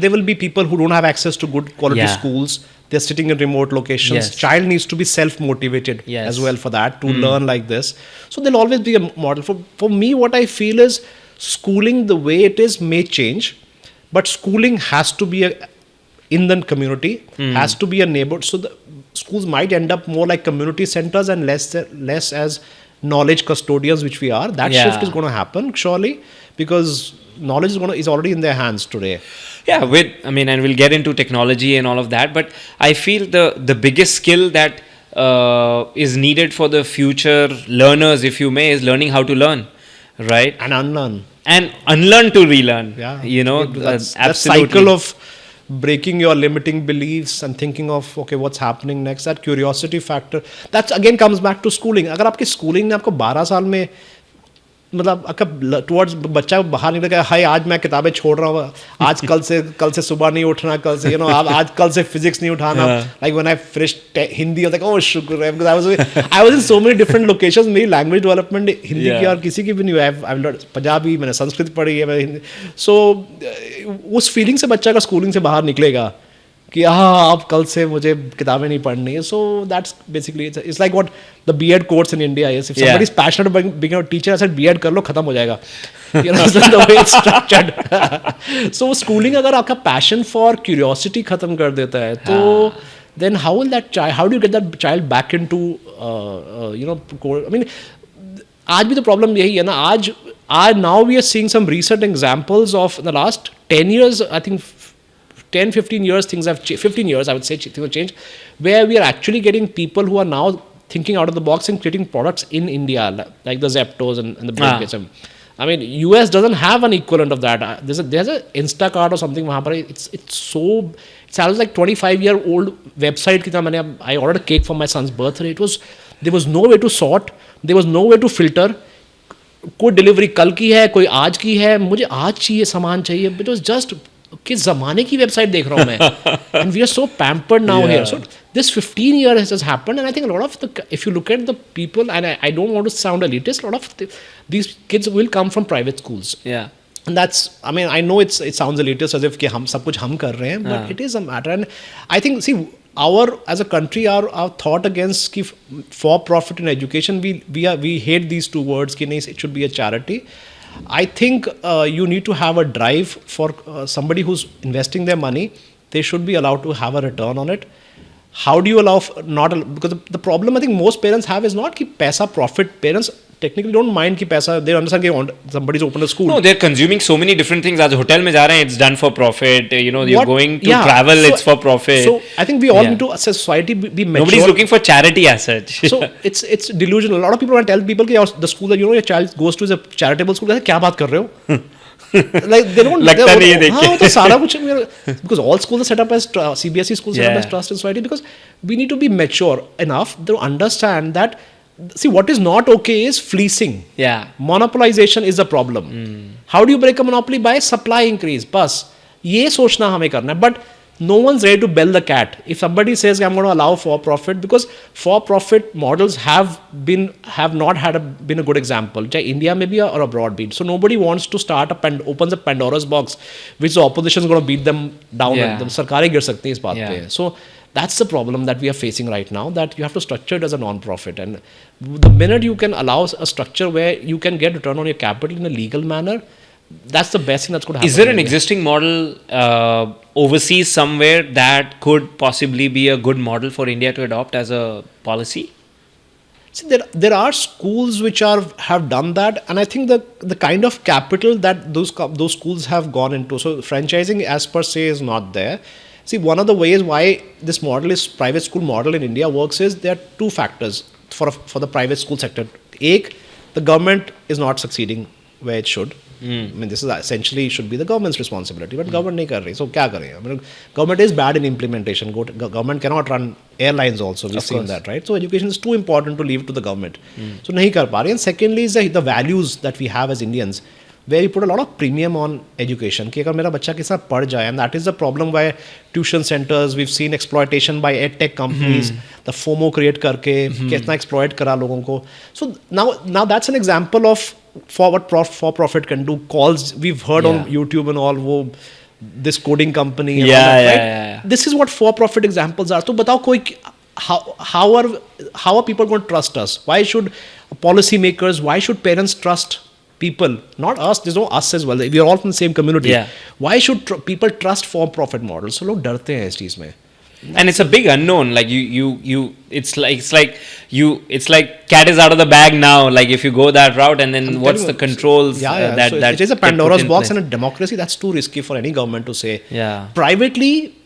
Speaker 1: There will be people who don't have access to good quality schools. They're sitting in remote locations.
Speaker 2: Yes.
Speaker 1: Child needs to be self-motivated
Speaker 2: Yes.
Speaker 1: as well for that, to learn like this. So there'll always be a model. For me, what I feel is schooling the way it is may change, but schooling has to be in the community, has to be a neighborhood. So the schools might end up more like community centers and less as knowledge custodians, which we are. That shift is going to happen surely, because knowledge is already in their hands today.
Speaker 2: Yeah, and we'll get into technology and all of that, but I feel the biggest skill that is needed for the future learners, if you may, is learning how to learn, right?
Speaker 1: And unlearn.
Speaker 2: And unlearn to relearn.
Speaker 1: Yeah.
Speaker 2: That's
Speaker 1: that cycle of breaking your limiting beliefs and thinking of, okay, what's happening next, that curiosity factor, that again comes back to schooling. अगर आपकी schooling ने आपको 12 साल में मतलब आपका towards बच्चा बाहर निकल गया, हाय आज मैं किताबें छोड़ रहा हूँ, आज कल से सुबह नहीं उठना, कल से आज कल से फिजिक्स नहीं उठाना. Like when I finished Hindi, I was like, oh शुक्र है, because I was in so many different locations. मेरी language development हिंदी की और किसी की भी नहीं है. I've learned पंजाबी, मैंने संस्कृत पढ़ी है. So उस फीलिंग से बच्चा का स्कूलिंग से बाहर निकलेगा कि हाँ अब कल से मुझे किताबें नहीं पढ़नी है. So that's basically it's like what the B.Ed course in India is. If somebody is passionate about being a teacher, I said B.Ed कर लो, खत्म हो जाएगा. The way it's structured. So schooling अगर आपका passion for curiosity खत्म कर देता है, तो then how do you get that child back into I mean, आज भी तो problem यही है ना. Now we are seeing some recent examples of the last 10 years, I think 10-15 years, things have 15 years, I would say, things have changed, where we are actually getting people who are now thinking out of the box and creating products in India, like the Zeptos and the Blinkits. I mean, US doesn't have an equivalent of that. There's a Instacart or something. It sounds like 25-year-old website. I ordered a cake for my son's birthday. There was no way to sort. There was no way to filter. कोई delivery कल की है, कोई आज की है, मुझे आज चाहिए, सामान चाहिए. It was just किस ज़माने की वेबसाइट देख रहा हूँ मैं. And we are so pampered now here. So this 15 years has happened, and I think a lot of if you look at the people, and I don't want to sound elitist, a lot of these kids will come from private schools.
Speaker 2: Yeah.
Speaker 1: And that's, I mean, I know it sounds elitist as if कि हम सब कुछ हम कर रहे हैं, but it is a matter. And I think, see, as a country, our thought against for profit in education, we hate these two words कि नहीं, it should be a charity. I think you need to have a drive for somebody who's investing their money. They should be allowed to have a return on it. How do you allow because the problem I think most parents have is not कि पैसा profit. Parents technically don't mind कि पैसा, they understand कि somebody's opened a school.
Speaker 2: No, they're consuming so many different things. As hotel में जा रहे हैं, it's done for profit. You're going to travel, so, it's for profit.
Speaker 1: So I think we all need to, as a society, be mature.
Speaker 2: Nobody's looking for charity as such.
Speaker 1: So it's delusional. A lot of people want to tell people कि the school that your child goes to is a charitable school. क्या बात कर रहे हो? Like they don't.
Speaker 2: लगता नहीं है देख के.
Speaker 1: हाँ, तो सारा कुछ, because all schools are set up as CBSE schools set up as trust in society, because we need to be mature enough to understand that. See, what is not okay is fleecing.
Speaker 2: Yeah.
Speaker 1: Monopolization is a problem. How do you break a monopoly? By supply increase. बस ये सोचना हमें करना है. But no one's ready to bell the cat. If somebody says I'm going to allow for profit, because for profit models have not been a good example, चाहे India में भी or abroad भी. So nobody wants to start opens a Pandora's box, which the opposition is going to beat them down.
Speaker 2: Yeah.
Speaker 1: सरकारें गिर सकती हैं इस बात
Speaker 2: Yeah.
Speaker 1: पे. So that's the problem that we are facing right now, that you have to structure it as a non-profit, and the minute you can allow a structure where you can get return on your capital in a legal manner, that's the best thing that's going to happen.
Speaker 2: Is there
Speaker 1: in
Speaker 2: an
Speaker 1: India.
Speaker 2: existing model overseas somewhere that could possibly be a good model for India to adopt as a policy?
Speaker 1: See, there are schools which have done that, and I think the kind of capital that those schools have gone into. So franchising as per se is not there. See, one of the ways why this private school model in India works is there are two factors for the private school sector. Ek, the government is not succeeding where it should. I mean, this is essentially should be the government's responsibility, but government नहीं कर रही. So क्या करें? I mean, government is bad in implementation. Government cannot run airlines also. We've seen that, right? So education is too important to leave it to the government. So नहीं कर पा रही. And secondly is the values that we have as Indians, where we put a lot of premium on education. कि अगर मेरा बच्चा के साथ पढ़ जाए, and that is the problem by tuition centers. We've seen exploitation by edtech companies. The FOMO create करके कितना exploit करा लोगों को. So now that's an example of what for profit can do. Calls we've heard on YouTube and all, this coding company and all that, right?
Speaker 2: Yeah.
Speaker 1: This is what for profit examples are. So बताओ कोई how are people going to trust us? Why should policymakers, why should parents trust people? Not us, there's no us as well, we are all from the same community. Why should people trust for profit models? So लोग डरते हैं इस चीज में.
Speaker 2: And it's a big unknown. Like it's like cat is out of the bag now. Like if you go that route, and then what's the controls?
Speaker 1: That it is a Pandora's box, and a democracy that's too risky for any government to say.
Speaker 2: Yeah.
Speaker 1: Privately,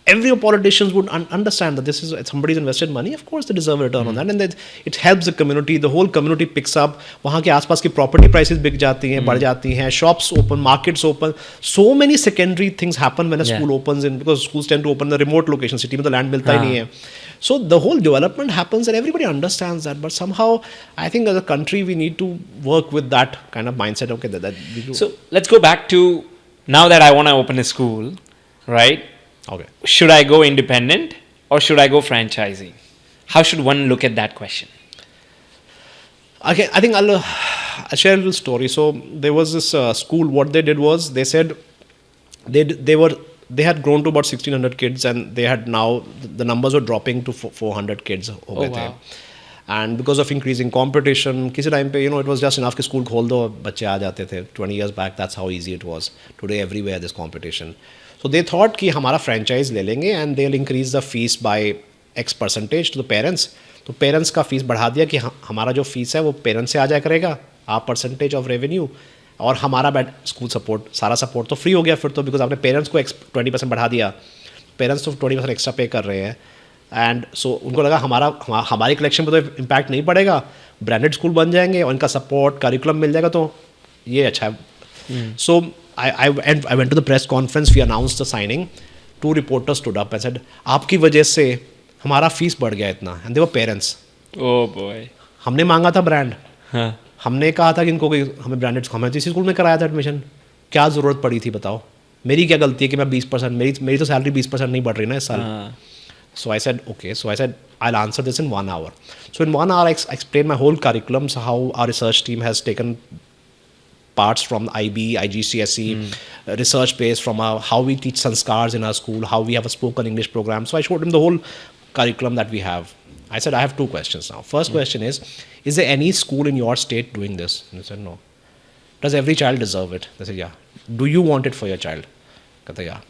Speaker 1: every politicians would understand that this is somebody's invested money. Of course, they deserve a return on that, and it helps the community. The whole community picks up. वहाँ के आसपास की property prices बिक जाती हैं, बढ़ जाती हैं. Shops open, markets open. So many secondary things happen when a school opens in, because schools tend to open in the remote location. City में तो land मिलता ही नहीं है. So the whole development happens, and everybody understands that. But somehow, I think as a country, we need to work with that kind of mindset. Okay, that we do.
Speaker 2: So let's go back to now that I want to open a school, right?
Speaker 1: Okay.
Speaker 2: Should I go independent or should I go franchising? How should one look at that question?
Speaker 1: Okay, I think I'll share a little story. So there was this school. What they did was they said they had grown to about 1,600 kids, and they had now the numbers were dropping to 400 kids.
Speaker 2: Wow.
Speaker 1: And because of increasing competition, किसी time पे it was just enough कि school खोल दो, बच्चे आ जाते थे. 20 years back, that's how easy it was. Today everywhere there's competition. So they thought कि हमारा franchise ले लेंगे, and they'll increase the fees by X percentage to the parents. तो parents का fees बढ़ा दिया कि हमारा जो fees है वो parents से आ जाया करेगा, आप percentage of revenue, और हमारा school support, सारा support तो free हो गया फिर तो, because आपने parents को 20% बढ़ा दिया. Parents तो 20% extra pay कर रहे हैं. एंड सो उनको लगा हमारी कलेक्शन पे तो इम्पैक्ट नहीं पड़ेगा, ब्रांडेड स्कूल बन जाएंगे और इनका सपोर्ट करिकुलम मिल जाएगा, तो ये अच्छा है. सो I went to the press conference, we announced the signing. 2 reporters stood up and said, आपकी वजह से हमारा फीस बढ़ गया इतना. And they were parents.
Speaker 2: Oh boy.
Speaker 1: हमने मांगा था ब्रांड,
Speaker 2: हाँ.
Speaker 1: हमने कहा था कि इनको हमें ब्रांडेड, हमें इसी स्कूल में कराया था एडमिशन. क्या ज़रूरत पड़ी थी बताओ, मेरी क्या गलती है कि मैं 20%, मेरी तो सैलरी 20% नहीं बढ़ रही ना इस साल. So I said, okay. So I said, I'll answer this in 1 hour. So in 1 hour, I explained my whole curriculum, so how our research team has taken parts from IB, IGCSE, research base from how we teach sanskars in our school, how we have a spoken English program. So I showed him the whole curriculum that we have. I said, I have 2 questions now. First question is there any school in your state doing this? And he said, no. Does every child deserve it? I said, yeah. Do you want it for your child? I said, yeah.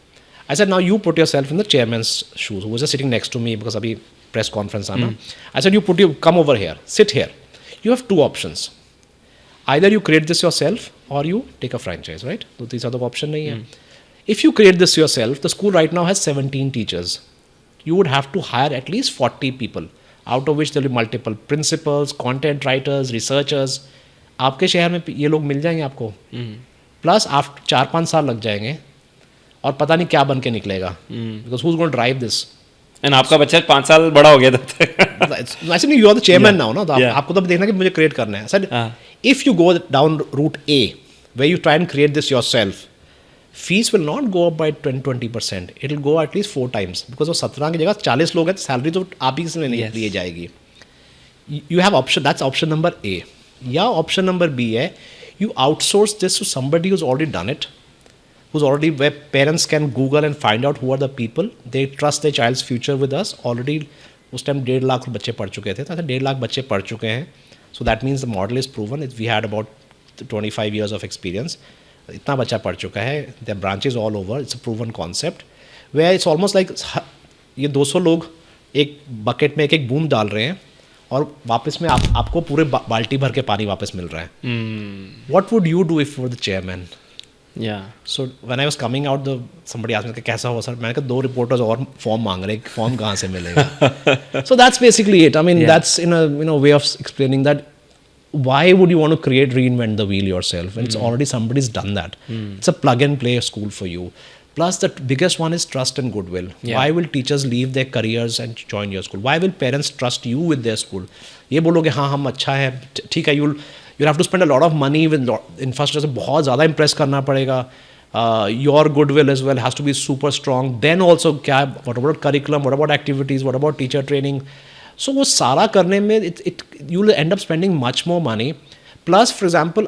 Speaker 1: I said, now you put yourself in the chairman's shoes, who was just sitting next to me because abhi press conference aana. I said, come over here, sit here. You have 2 options. Either you create this yourself or you take a franchise, right? So these are the options. If you create this yourself, the school right now has 17 teachers. You would have to hire at least 40 people, out of which there will be multiple principals, content writers, researchers. आपके शहर में ये लोग मिल जाएंगे आपको. Plus आप 4-5 साल लग जाएंगे और पता नहीं क्या बन के निकलेगा. Because who's going to drive this?
Speaker 2: And आपका बच्चा 5 साल बड़ा हो गया था.
Speaker 1: Actually, you are the chairman now, no? तो आपको तो देखना कि मुझे create करना है. I said, if you go down route A, where you try and create this yourself, fees will not go up by 20%. It will go at least 4 times because वो 17 की जगह 40 लोग हैं तो सैलरी तो आप ही से लिए जाएगी. You have option, that's option number A. या option number B है, you outsource this to somebody who's already done it, who's already, where parents can Google and find out who are the people, they trust their child's future with us. Already उस time 1.5 lakh बच्चे पढ़ चुके थे, तो 1.5 लाख बच्चे पढ़ चुके हैं. So that means the model is proven. We had about 25 years of experience. इतना बच्चा पढ़ चुका है. There are branches all over. It's a proven concept. Where it's almost like ये 200 लोग एक बकेट में एक बूंद डाल रहे हैं और वापस में आपको पूरे बाल्टी भर के पानी वापस मिल रहा है. What would you do if you were the chairman?
Speaker 2: Yeah.
Speaker 1: So when I was coming out, somebody asked me कैसा हुआ सर. मैंने कहा 2 रिपोर्टर्स और फॉर्म मांग रहे हैं, फॉर्म कहाँ से मिलेगा. So that's basically it. I mean, that's in a way of explaining that why would you want to reinvent the wheel yourself when it's already somebody's done that. It's a plug and play school for you. Plus the biggest one is trust and goodwill. Why will teachers leave their careers and join your school? Why will parents trust you with their school? ये बोलोगे हाँ हम अच्छा है, ठीक है, you'll have to spend a lot of money with infrastructure, बहुत ज़्यादा impress करना पड़ेगा. Your goodwill as well has to be super strong. Then also क्या, what about curriculum, what about activities, what about teacher training? So वो सारा करने में you will end up spending much more money. Plus, for example,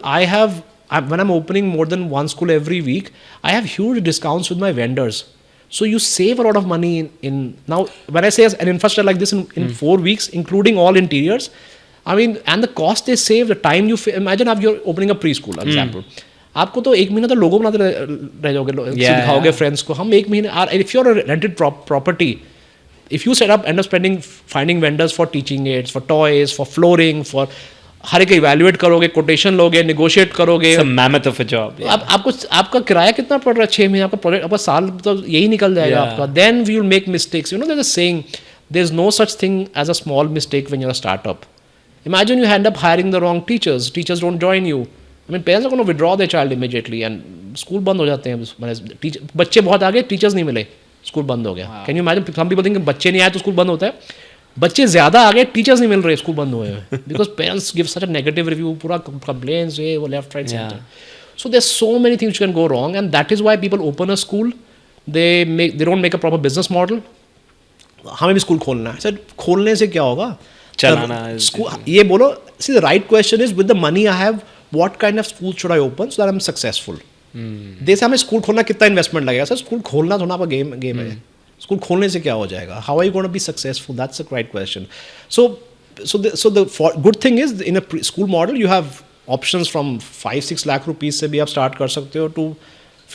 Speaker 1: when I'm opening more than one school every week, I have huge discounts with my vendors. So you save a lot of money in now, when I say an infrastructure like this in 4 weeks, including all interiors, I mean, and the cost they save, the time imagine if you're opening a preschool, example. आपको तो 1 महीना तो लोगो बनाते रह जाओगे, दिखाओगे friends को. हम 1 महीना, if you're a rented property, if you end up finding vendors for teaching aids, for toys, for flooring, for हर एक इवैल्यूएट करोगे, कोटेशन लोगे, नेगोशिएट करोगे.
Speaker 2: It's a mammoth of a job.
Speaker 1: आपका किराया कितना पड़ रहा है 6 महीने, आपका प्रोजेक्ट, आपका साल तो यही निकल जाएगा आपका. Then we will make mistakes. You know, there's a saying, there's no such thing as a small mistake when you're a startup. Imagine you end up hiring the wrong teachers. Teachers don't join you. I mean, parents are going to withdraw their child immediately and school बंद हो जाते हैं. बच्चे बहुत आगे, teachers नहीं मिले, school बंद हो गया. Can you imagine? Some people think बच्चे नहीं आए तो स्कूल बंद होता है. बच्चे ज़्यादा आगे, टीचर्स नहीं मिल रहे, स्कूल बंद हुए हैं. Because parents give such a negative review, पूरा कंप्लेंट्स ये वो left right centre. So there so many things can go wrong and that is why people open a school. They don't make a proper business model. हमें भी school खोलना है. Sir खोलने से क्या होगा,
Speaker 2: चलाना
Speaker 1: स्कूल. ये बोलो, see the right question is with the money I have what kind of school should I open so that I am successful. जैसे हमें स्कूल खोलना कितना इन्वेस्टमेंट लगेगा. सर स्कूल खोलना थोड़ा आपका गेम है. स्कूल खोलने से क्या हो जाएगा? How are you going to be successful? That's a right question. So the good thing is in a school model you have options from 5-6 lakh rupees से भी आप स्टार्ट कर सकते हो टू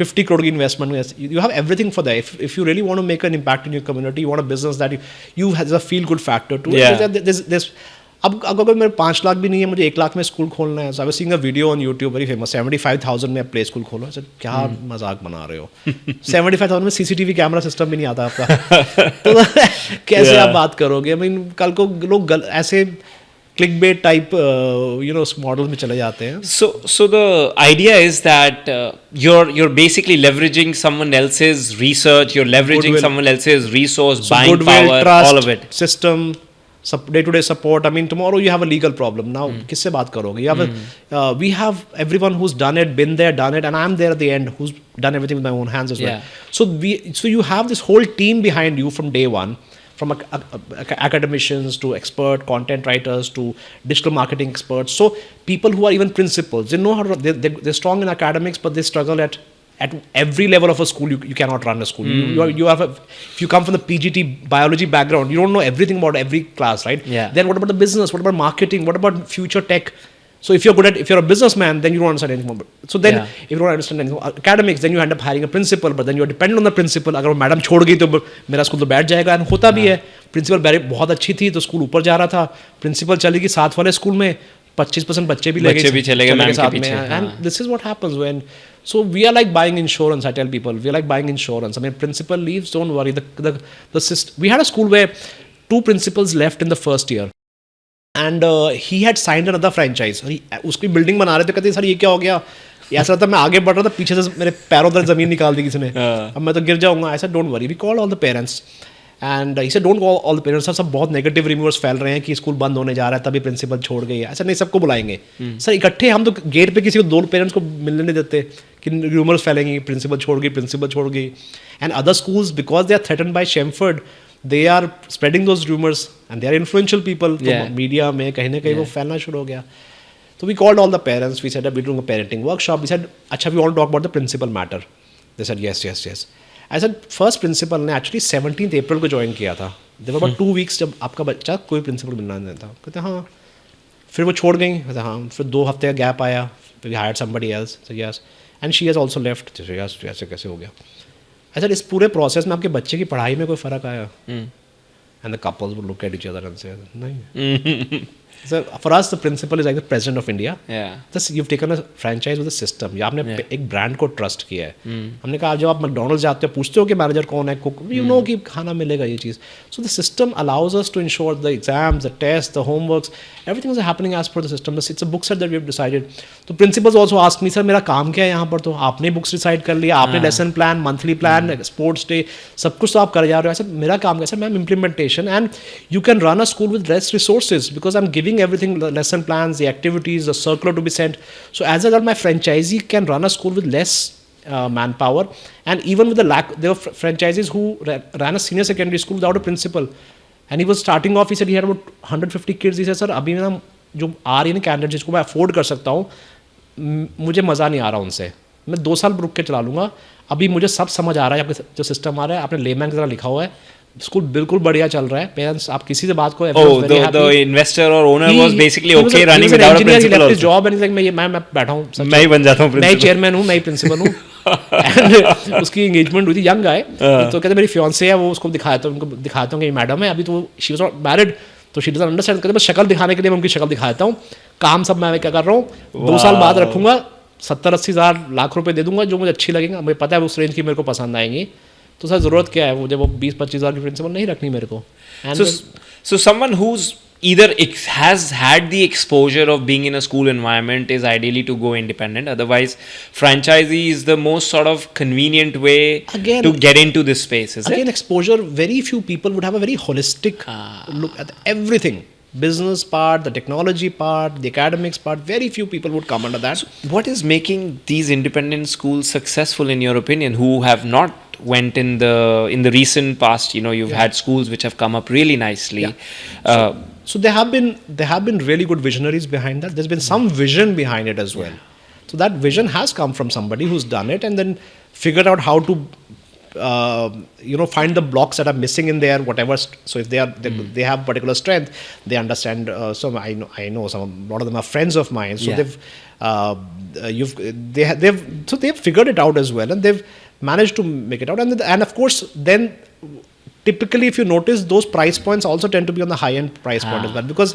Speaker 1: 50 crore की investment. You have everything for that. If you really want to make an impact in your community, you want a business that you has a feel good factor to. अब अगर मेरे 5 लाख भी नहीं है, मुझे 1 लाख में school खोलना है. So I was seeing a video on YouTube very famous, 75,000 में प्ले स्कूल खोलो. सर क्या मजाक बना रहे हो? 75,000 में सीसीटीवी कैमरा सिस्टम भी नहीं आता आपका. तो कैसे आप बात करोगे? आई मीन कल को लोग ऐसे clickbait type models में चले जाते हैं.
Speaker 2: So the idea is that you're basically leveraging someone else's research, you're leveraging someone else's resource, buying
Speaker 1: goodwill,
Speaker 2: power,
Speaker 1: trust,
Speaker 2: all of it.
Speaker 1: System, day-to-day support. I mean, tomorrow you have a legal problem. Now, किससे बात करोगे? You have we have everyone who's done it, been there, done it, and I'm there at the end who's done everything with my own hands as well. So you have this whole team behind you from day one. From academicians to expert content writers to digital marketing experts. So people who are even principals, they know how to, they're strong in academics, but they struggle at every level of a school. You cannot run a school. You have if you come from the PGT biology background, you don't know everything about every class, right? Then what about the business? What about marketing? What about future tech? So if you're a businessman, then you don't understand anything more. So then if you don't understand anything academics, then you end up hiring a principal, but then you're dependent on the principal. अगर वो madam छोड़ गई तो मेरा school तो बैठ जाएगा. And होता भी है. प्रिंसिपल बहुत अच्छी थी तो स्कूल ऊपर जा रहा था. प्रिंसिपल चली गई साथ वाले स्कूल में, 25% बच्चे भी चले गए साथ में. And this is what happens when. So we are like buying insurance. I tell people we are like buying insurance. I mean, principal leaves, don't worry. The system. We had a school where 2 principals left in the first year. And he had signed another franchise. उसकी building बना रहे थे, कहते sir ये क्या हो गया? ऐसा था मैं आगे बढ़ रहा था, पीछे से मेरे पैरों तक ज़मीन निकाल दी किसी ने. अब मैं तो गिर जाऊंगा. ऐसा don't worry, we call all the parents and he said don't call all the parents. सब बहुत नेगेटिव रिव्यूअर्स फैल रहे हैं कि स्कूल बंद होने जा रहा है, तभी प्रिंसिपल छोड़ गई है. ऐसा नहीं, सबको बुलाएंगे. सर इकट्ठे हम तो गेट पे किसी को 2 पेरेंट्स को मिलने नहीं देते कि रूमर्स फैलेंगी, प्रिंसिपल छोड़ गई. And other schools because they are threatened by Shamford, they are spreading those rumours and they are influential people. तो मीडिया में कहीं ना कहीं वो फैलना शुरू हो गया. So we called all the parents. We said that we're doing a parenting workshop. We said, "Acha, we want to talk about the principal matter." They said, "Yes." I said, first principal ने actually 17th April को join किया था. There were about 2 weeks जब आपका बच्चा कोई principal मिलना नहीं था. कहते हाँ. फिर वो छोड़ गई. कहते हाँ. फिर 2 हफ्ते का gap आया. We hired somebody else. So yes. And she has also left. So yes, ऐसे कैसे हो गया? I said, इस पूरे process में आपके बच्चे की पढ़ाई में कोई फ़र्क आया? And the couples would look at each other and say, नहीं. So for us, the principal is like the president of India.
Speaker 2: Yeah.
Speaker 1: Thus, you've taken a franchise with a system. या आपने एक brand को trust किया है. हमने कहा जब आप McDonald's जाते हो पूछते हो कि मैनेजर कौन है, cook, you know कि खाना मिलेगा ये चीज़. So the system allows us to ensure the exams, the tests, the homeworks, everything is happening as per the system. It's a book set that we've decided. So principals also ask me, sir मेरा काम क्या है यहाँ पर? तो आपने books decide कर लिया, आपने lesson plan, monthly plan, sports day, सब कुछ तो आप कर जा रहे हो. ऐसा मेरा काम कैसा? Ma'am implementation, and you can run a school with less resources because I'm giving everything, the lesson plans, the activities, the circular to be sent. So as a result, my franchisee can run a school with less manpower, and even with the lack, there were franchisees who ran a senior secondary school without a principal, and he was starting off. He said he had about 150 kids. He said, sir, अभी मेरा जो आ रही है ना candidate जिसको मैं afford कर सकता हूँ, मुझे मज़ा नहीं आ रहा उनसे. मैं 2 साल रुक के चला लूँगा. अभी मुझे सब समझ आ रहा है, आपके जो सिस्टम आ रहा है, आपने लेमैन की तरह लिखा हुआ है. स्कूल बिल्कुल बढ़िया चल रहा है. पेरेंट्स आप किसी से बात को
Speaker 2: the investor or owner was basically okay running without a principal also.
Speaker 1: Job and मैं बैठा हूँ,
Speaker 2: मैं ही बन जाता हूँ
Speaker 1: मैं ही चेयरमैन हूँ, मैं ही प्रिंसिपल हूँ. एंड उसकी एंगेजमेंट हुई थी, यंग गाय. तो कहते मेरी फियांसे है, वो उसको दिखाता हूँ, उनको दिखाता हूँ कि मैडम है, अभी तो शी वाज नॉट मैरिड, तो शी डजंट अंडरस्टैंड. कहते मैं शक्ल दिखाने के लिए मैं उनकी शक्ल दिखाता हूँ. काम सब मैं क्या कर रहा हूँ, 2 साल बाद रखूंगा, 70-80 हज़ार लाख रुपए दे दूंगा, जो मुझे अच्छी लगेगा. मुझे पता है उस रेंज की मेरे को पसंद आएंगी. तो सर ज़रूरत क्या है? मुझे वो 20-25 हज़ार की प्रिंसिपल नहीं रखनी मेरे को.
Speaker 2: So someone who's either has had the exposure of being in a school environment is ideally to go independent. Otherwise, franchisee is the most sort of convenient way to get into this space, is
Speaker 1: it? Exposure, very few people would have a very holistic look at everything. Business part, the technology part, the academics part, very few people would come under that.
Speaker 2: So what is making these independent schools successful in your opinion, who have not went in the recent past? You know, you've had schools which have come up really nicely.
Speaker 1: So there have been really good visionaries behind that. There's been some vision behind it as well. So that vision has come from somebody who's done it and then figured out how to find the blocks that are missing in there, whatever. So if they have particular strength, they understand. So I know a lot of them are friends of mine. So they've figured it out as well, and they've managed to make it out. And of course, then typically, if you notice, those price points also tend to be on the high end price point as well, because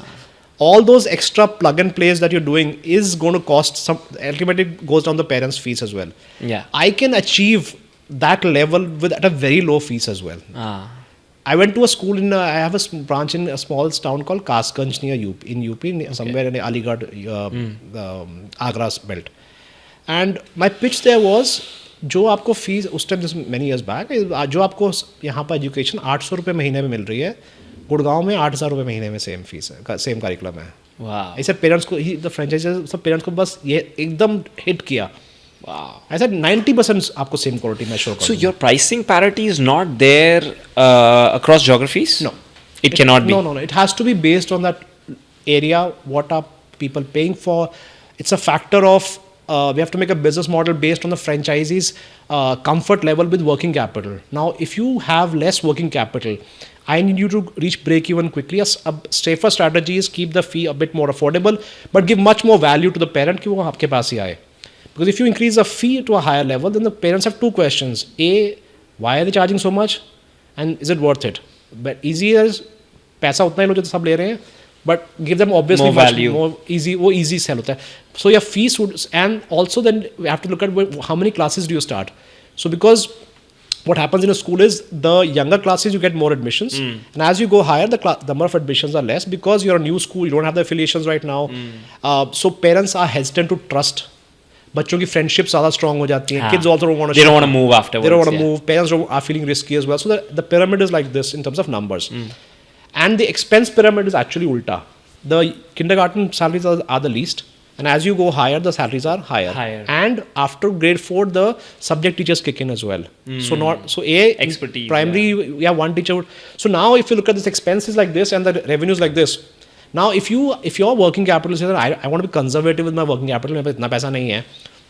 Speaker 1: all those extra plug and plays that you're doing is going to cost some. Ultimately, it goes down the parents' fees as well.
Speaker 2: Yeah, I
Speaker 1: can achieve that level at a very low fees as well. I went to a school I have a branch in a small town called Kasganj near UP, somewhere in Aligarh, Agra's belt. And my pitch there was, जो आपको fees उस time this many years back, जो आपको यहाँ पर education 800 रुपये महीने में मिल रही है, गुड़गांव में 8000 रुपये महीने में सेम फीस है, सेम करिकुलम है. ऐसे पेरेंट्स को द फ्रेंचाइजी सब पेरेंट्स को बस ये एकदम हिट किया. I said 90% आपको same quality में show.
Speaker 2: So your pricing parity is not there across geographies?
Speaker 1: No.
Speaker 2: It cannot be?
Speaker 1: No. It has to be based on that area, what are people paying for. It's a factor of, we have to make a business model based on the franchisee's comfort level with working capital. Now, if you have less working capital, I need you to reach break even quickly. A safer strategy is keep the fee a bit more affordable, but give much more value to the parent कि वो आपके पास ही आए. Because if you increase the fee to a higher level, then the parents have 2 questions. A, why are they charging so much? And is it worth it? But easier is, पैसा उतना ही लो जो सब ले रहे हैं, but give them obviously
Speaker 2: more value,
Speaker 1: more easy. वो easy sell होता है. So your fees would, and also then we have to look at how many classes do you start. So because what happens in a school is the younger classes you get more admissions, and as you go higher, the number of admissions are less because you're a new school, you don't have the affiliations right now. So parents are hesitant to trust. बच्चों की friendship ज़्यादा strong हो जाती हैं. Kids also don't want to
Speaker 2: move afterwards.
Speaker 1: They don't want to move. Parents are feeling risky as well. So the pyramid is like this in terms of numbers. And the expense pyramid is actually ulta. The kindergarten salaries are the least, And as you go higher, the salaries are higher.
Speaker 2: Higher.
Speaker 1: And after grade 4, the subject teachers kick in as well. So
Speaker 2: Expertise,
Speaker 1: primary, one teacher. So now if you look at this expenses like this and the revenues like this, now if your working capital says I want to be conservative with my working capital, मेरे पास इतना पैसा नहीं है,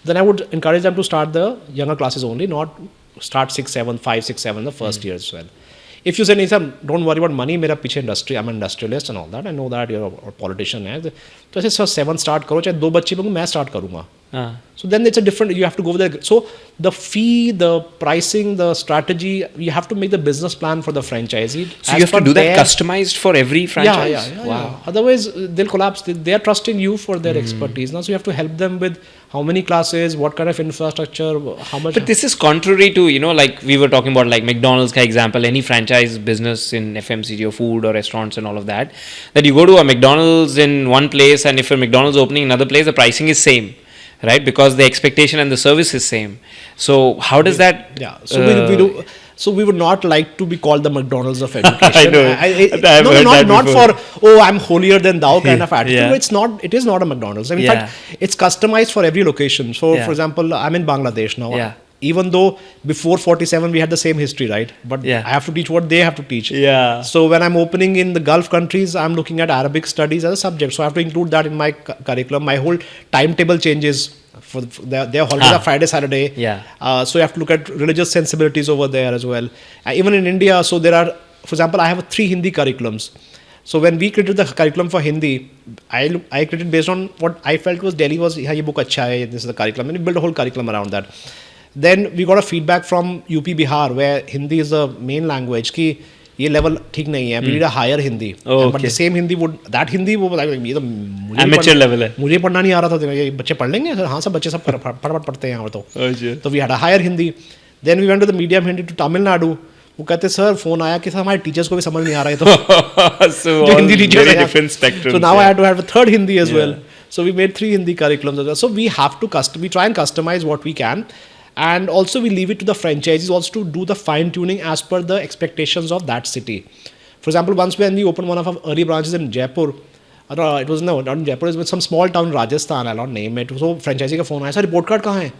Speaker 1: then I would encourage them to start the younger classes only, not start 6, 7, 5, 6, 7 the first year as well. If you say, नहीं sir, don't worry about money, मेरा पीछे industry, I'm an industrialist and all that, I know that you're a politician है, तो ऐसे sir 7 start करो, चाहे 2 बच्चे मैं start करूँगा. So then it's a different, you have to go with it. So the fee, the pricing, the strategy, you have to make the business plan for the franchisee.
Speaker 2: So you have to do that customized for every franchise?
Speaker 1: Yeah.
Speaker 2: Wow.
Speaker 1: Otherwise, they'll collapse. They are trusting you for their expertise. Now, so you have to help them with how many classes, what kind of infrastructure, how much.
Speaker 2: But this is contrary to, like we were talking about, like McDonald's ka example, any franchise business in FMCG or food or restaurants and all of that, that you go to a McDonald's in one place, and if a McDonald's opening in another place, the pricing is same. Right, because the expectation and the service is same. So how does that?
Speaker 1: Yeah. So we do. So we would not like to be called the McDonald's of education.
Speaker 2: I know.
Speaker 1: Not for I'm holier than thou kind of attitude. Yeah. It's not. It is not a McDonald's. In fact, it's customized for every location. So for example, I'm in Bangladesh now.
Speaker 2: Yeah.
Speaker 1: Even though before 47 we had the same history, right? But I have to teach what they have to teach.
Speaker 2: Yeah.
Speaker 1: So when I'm opening in the Gulf countries, I'm looking at Arabic studies as a subject. So I have to include that in my curriculum. My whole timetable changes. For their holidays are Friday, Saturday.
Speaker 2: Yeah.
Speaker 1: So you have to look at religious sensibilities over there as well. Even in India, so there are, for example, I have 3 Hindi curriculums. So when we created the curriculum for Hindi, I created based on what I felt was Delhi was, ye book acha hai, this is the curriculum. And we built a whole curriculum around that. Then we got a feedback from UP Bihar, where Hindi is the main language, ki ये level ठीक नहीं है, we need a higher Hindi. But the same Hindi would, that Hindi वो ये तो
Speaker 2: amateur level है,
Speaker 1: मुझे पढ़ना नहीं आ रहा था, ये बच्चे पढ़ लेंगे, हाँ सब बच्चे सब फटाफट पढ़ते हैं यहाँ तो we had a higher Hindi. Then we went to the medium Hindi to Tamil Nadu. वो कहते सर फोन आया कि सर हमारे टीचर्स को भी समझ नहीं आ रहा है तो
Speaker 2: so
Speaker 1: Hindi teachers
Speaker 2: very different spectrum.
Speaker 1: So now I had to have a third Hindi as well. So we made 3 Hindi curriculums as well. So we have to we try and customize what we can. And also we leave it to the franchisees also to do the fine tuning as per the expectations of that city. For example, once when we opened one of our early branches in Jaipur, it was not in Jaipur, it was some small town in Rajasthan, I'll not name it. So franchisee का phone आया, sir report card कहाँ है?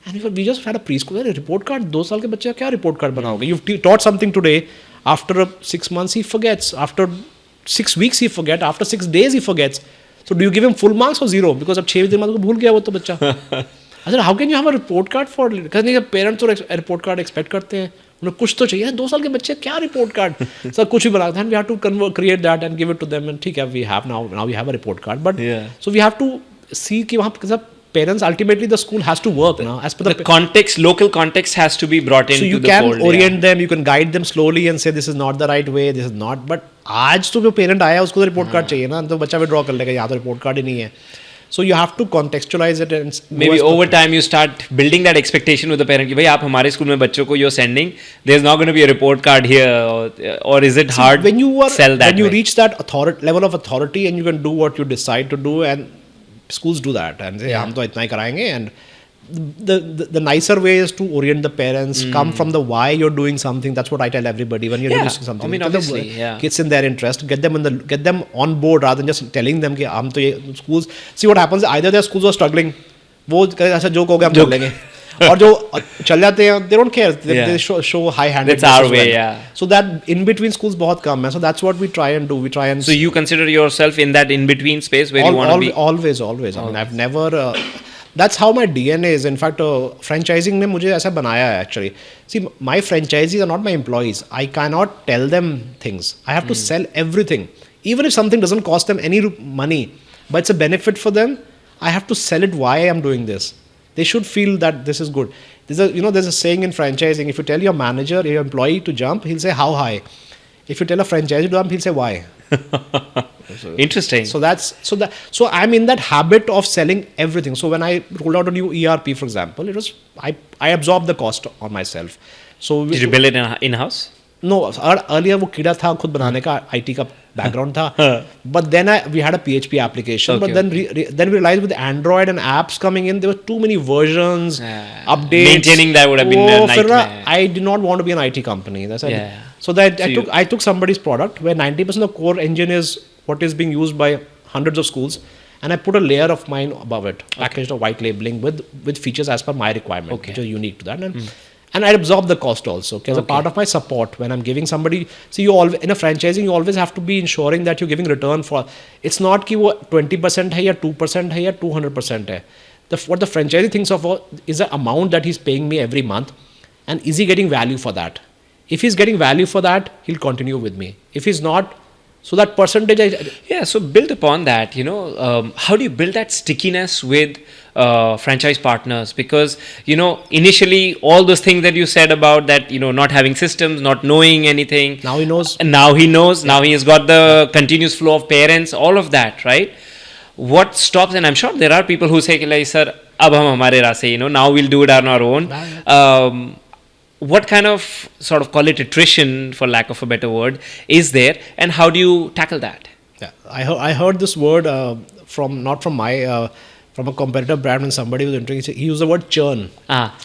Speaker 1: And we just had a preschool. Report card, 2 साल के बच्चे का क्या report card बनाओगे? You've taught something today. After 6 months he forgets. After 6 weeks he forgets. After 6 days he forgets. So do you give him full marks or 0? Because अब 6 दिन बाद भूल गया वो तो बच्चा. I said, how can you have a report card for? Because parents तो report card expect करते हैं. उन्हें कुछ तो चाहिए. 2 साल के बच्चे क्या report card? Sir कुछ भी बना. Then we have to create that and give it to them. And ठीक है, we have now we have a report card. But so we have to see कि वहाँ parents, ultimately the school has to work now as per
Speaker 2: the context, local context has to be brought into the fold.
Speaker 1: So you can orient them, you can guide them slowly and say this is not the right way, this is not. But आज तो जो parent आया उसको तो report card चाहिए ना, तो बच्चा withdraw कर लेगा, यहाँ तो report card ही नहीं है. So you have to contextualize it and
Speaker 2: maybe over time you start building that expectation with the parent कि भाई आप हमारे स्कूल में बच्चों को you're sending, there's not going to be a report card here, or is it hard
Speaker 1: when you are
Speaker 2: sell that
Speaker 1: when you
Speaker 2: way?
Speaker 1: Reach that level of authority and you can do what you decide to do, and schools do that and say हम तो इतना ही कराएंगे. And the nicer way is to orient the parents, come from the why you're doing something. That's what I tell everybody when you're doing something.
Speaker 2: I mean, obviously,
Speaker 1: kids in their interest, get them on board rather than just telling them कि हम तो ये schools. See what happens, either their schools are struggling, वो ऐसा joke हो गया हम कर लेंगे. और जो चल जाते हैं, they don't care. They show high-handedness.
Speaker 2: That's our way,
Speaker 1: So that in-between schools बहुत कम है. So that's what we try and do. We try and.
Speaker 2: So you consider yourself in that in-between space where you want to be?
Speaker 1: Always. I mean, I've never. That's how my DNA is. In fact, franchising ने मुझे ऐसा बनाया है actually. See, my franchisees are not my employees. I cannot tell them things. I have to sell everything. Even if something doesn't cost them any money, but it's a benefit for them, I have to sell it why I am doing this. They should feel that this is good. There's a saying in franchising, if you tell your manager, your employee to jump, he'll say how high. If you tell a franchisee to jump, he'll say why.
Speaker 2: Interesting.
Speaker 1: So I'm in that habit of selling everything. So when I rolled out a new ERP, for example, it was I absorbed the cost on myself. So
Speaker 2: did you build it in-house?
Speaker 1: No, earlier वो कीड़ा था खुद बनाने का, IT का background था. But then we had a PHP application.
Speaker 2: Okay,
Speaker 1: but then we realized with Android and apps coming in, there were too many versions, updates.
Speaker 2: Maintaining that would have been a nightmare.
Speaker 1: I did not want to be an IT company. So I took somebody's product where 90% of core engine is what is being used by hundreds of schools, and I put a layer of mine above it, packaged or white labeling with features as per my requirement, which are unique to that. And I absorb the cost also. As a part of my support, when I'm giving somebody, see, you always in a franchising, you always have to be ensuring that you're giving return for. It's not कि वो 20% है या 2% है या 200% है. What the franchisee thinks of is the amount that he's paying me every month, and is he getting value for that? If he's getting value for that, he'll continue with me. If he's not, so that percentage.
Speaker 2: Yeah, so build upon that, how do you build that stickiness with franchise partners? Because, initially all those things that you said about that, not having systems, not knowing anything.
Speaker 1: Now he knows.
Speaker 2: And now he knows. Yeah. Now he has got the continuous flow of parents, all of that, right? What stops, and I'm sure there are people who say, like, sir, ab hum hamare raah se, now we'll do it on our own. What kind of sort of, call it attrition, for lack of a better word, is there, and how do you tackle that?
Speaker 1: Yeah, I heard this word from a competitor brand when somebody was entering. He used the word churn.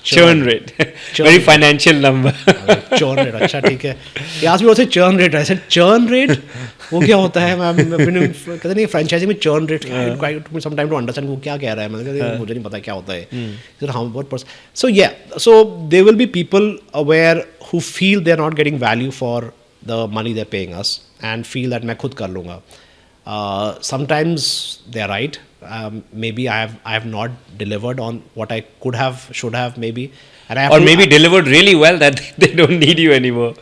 Speaker 2: Churn rate. Very financial number.
Speaker 1: Churn rate. अच्छा ठीक है. He asked me what's a churn rate. I said churn rate. वो क्या होता है? मैं कहते नहीं franchising में churn rate. It took me some time to understand वो क्या कह रहा है. मैंने कहा मुझे नहीं पता क्या होता है. He said what percent? So yeah, so there will be people aware who feel they're not getting value for the money they're paying us and feel that मैं खुद कर लूँगा. Sometimes they're right. Maybe I have not delivered on what I could have, should have, maybe, and
Speaker 2: delivered really well that they don't need you anymore.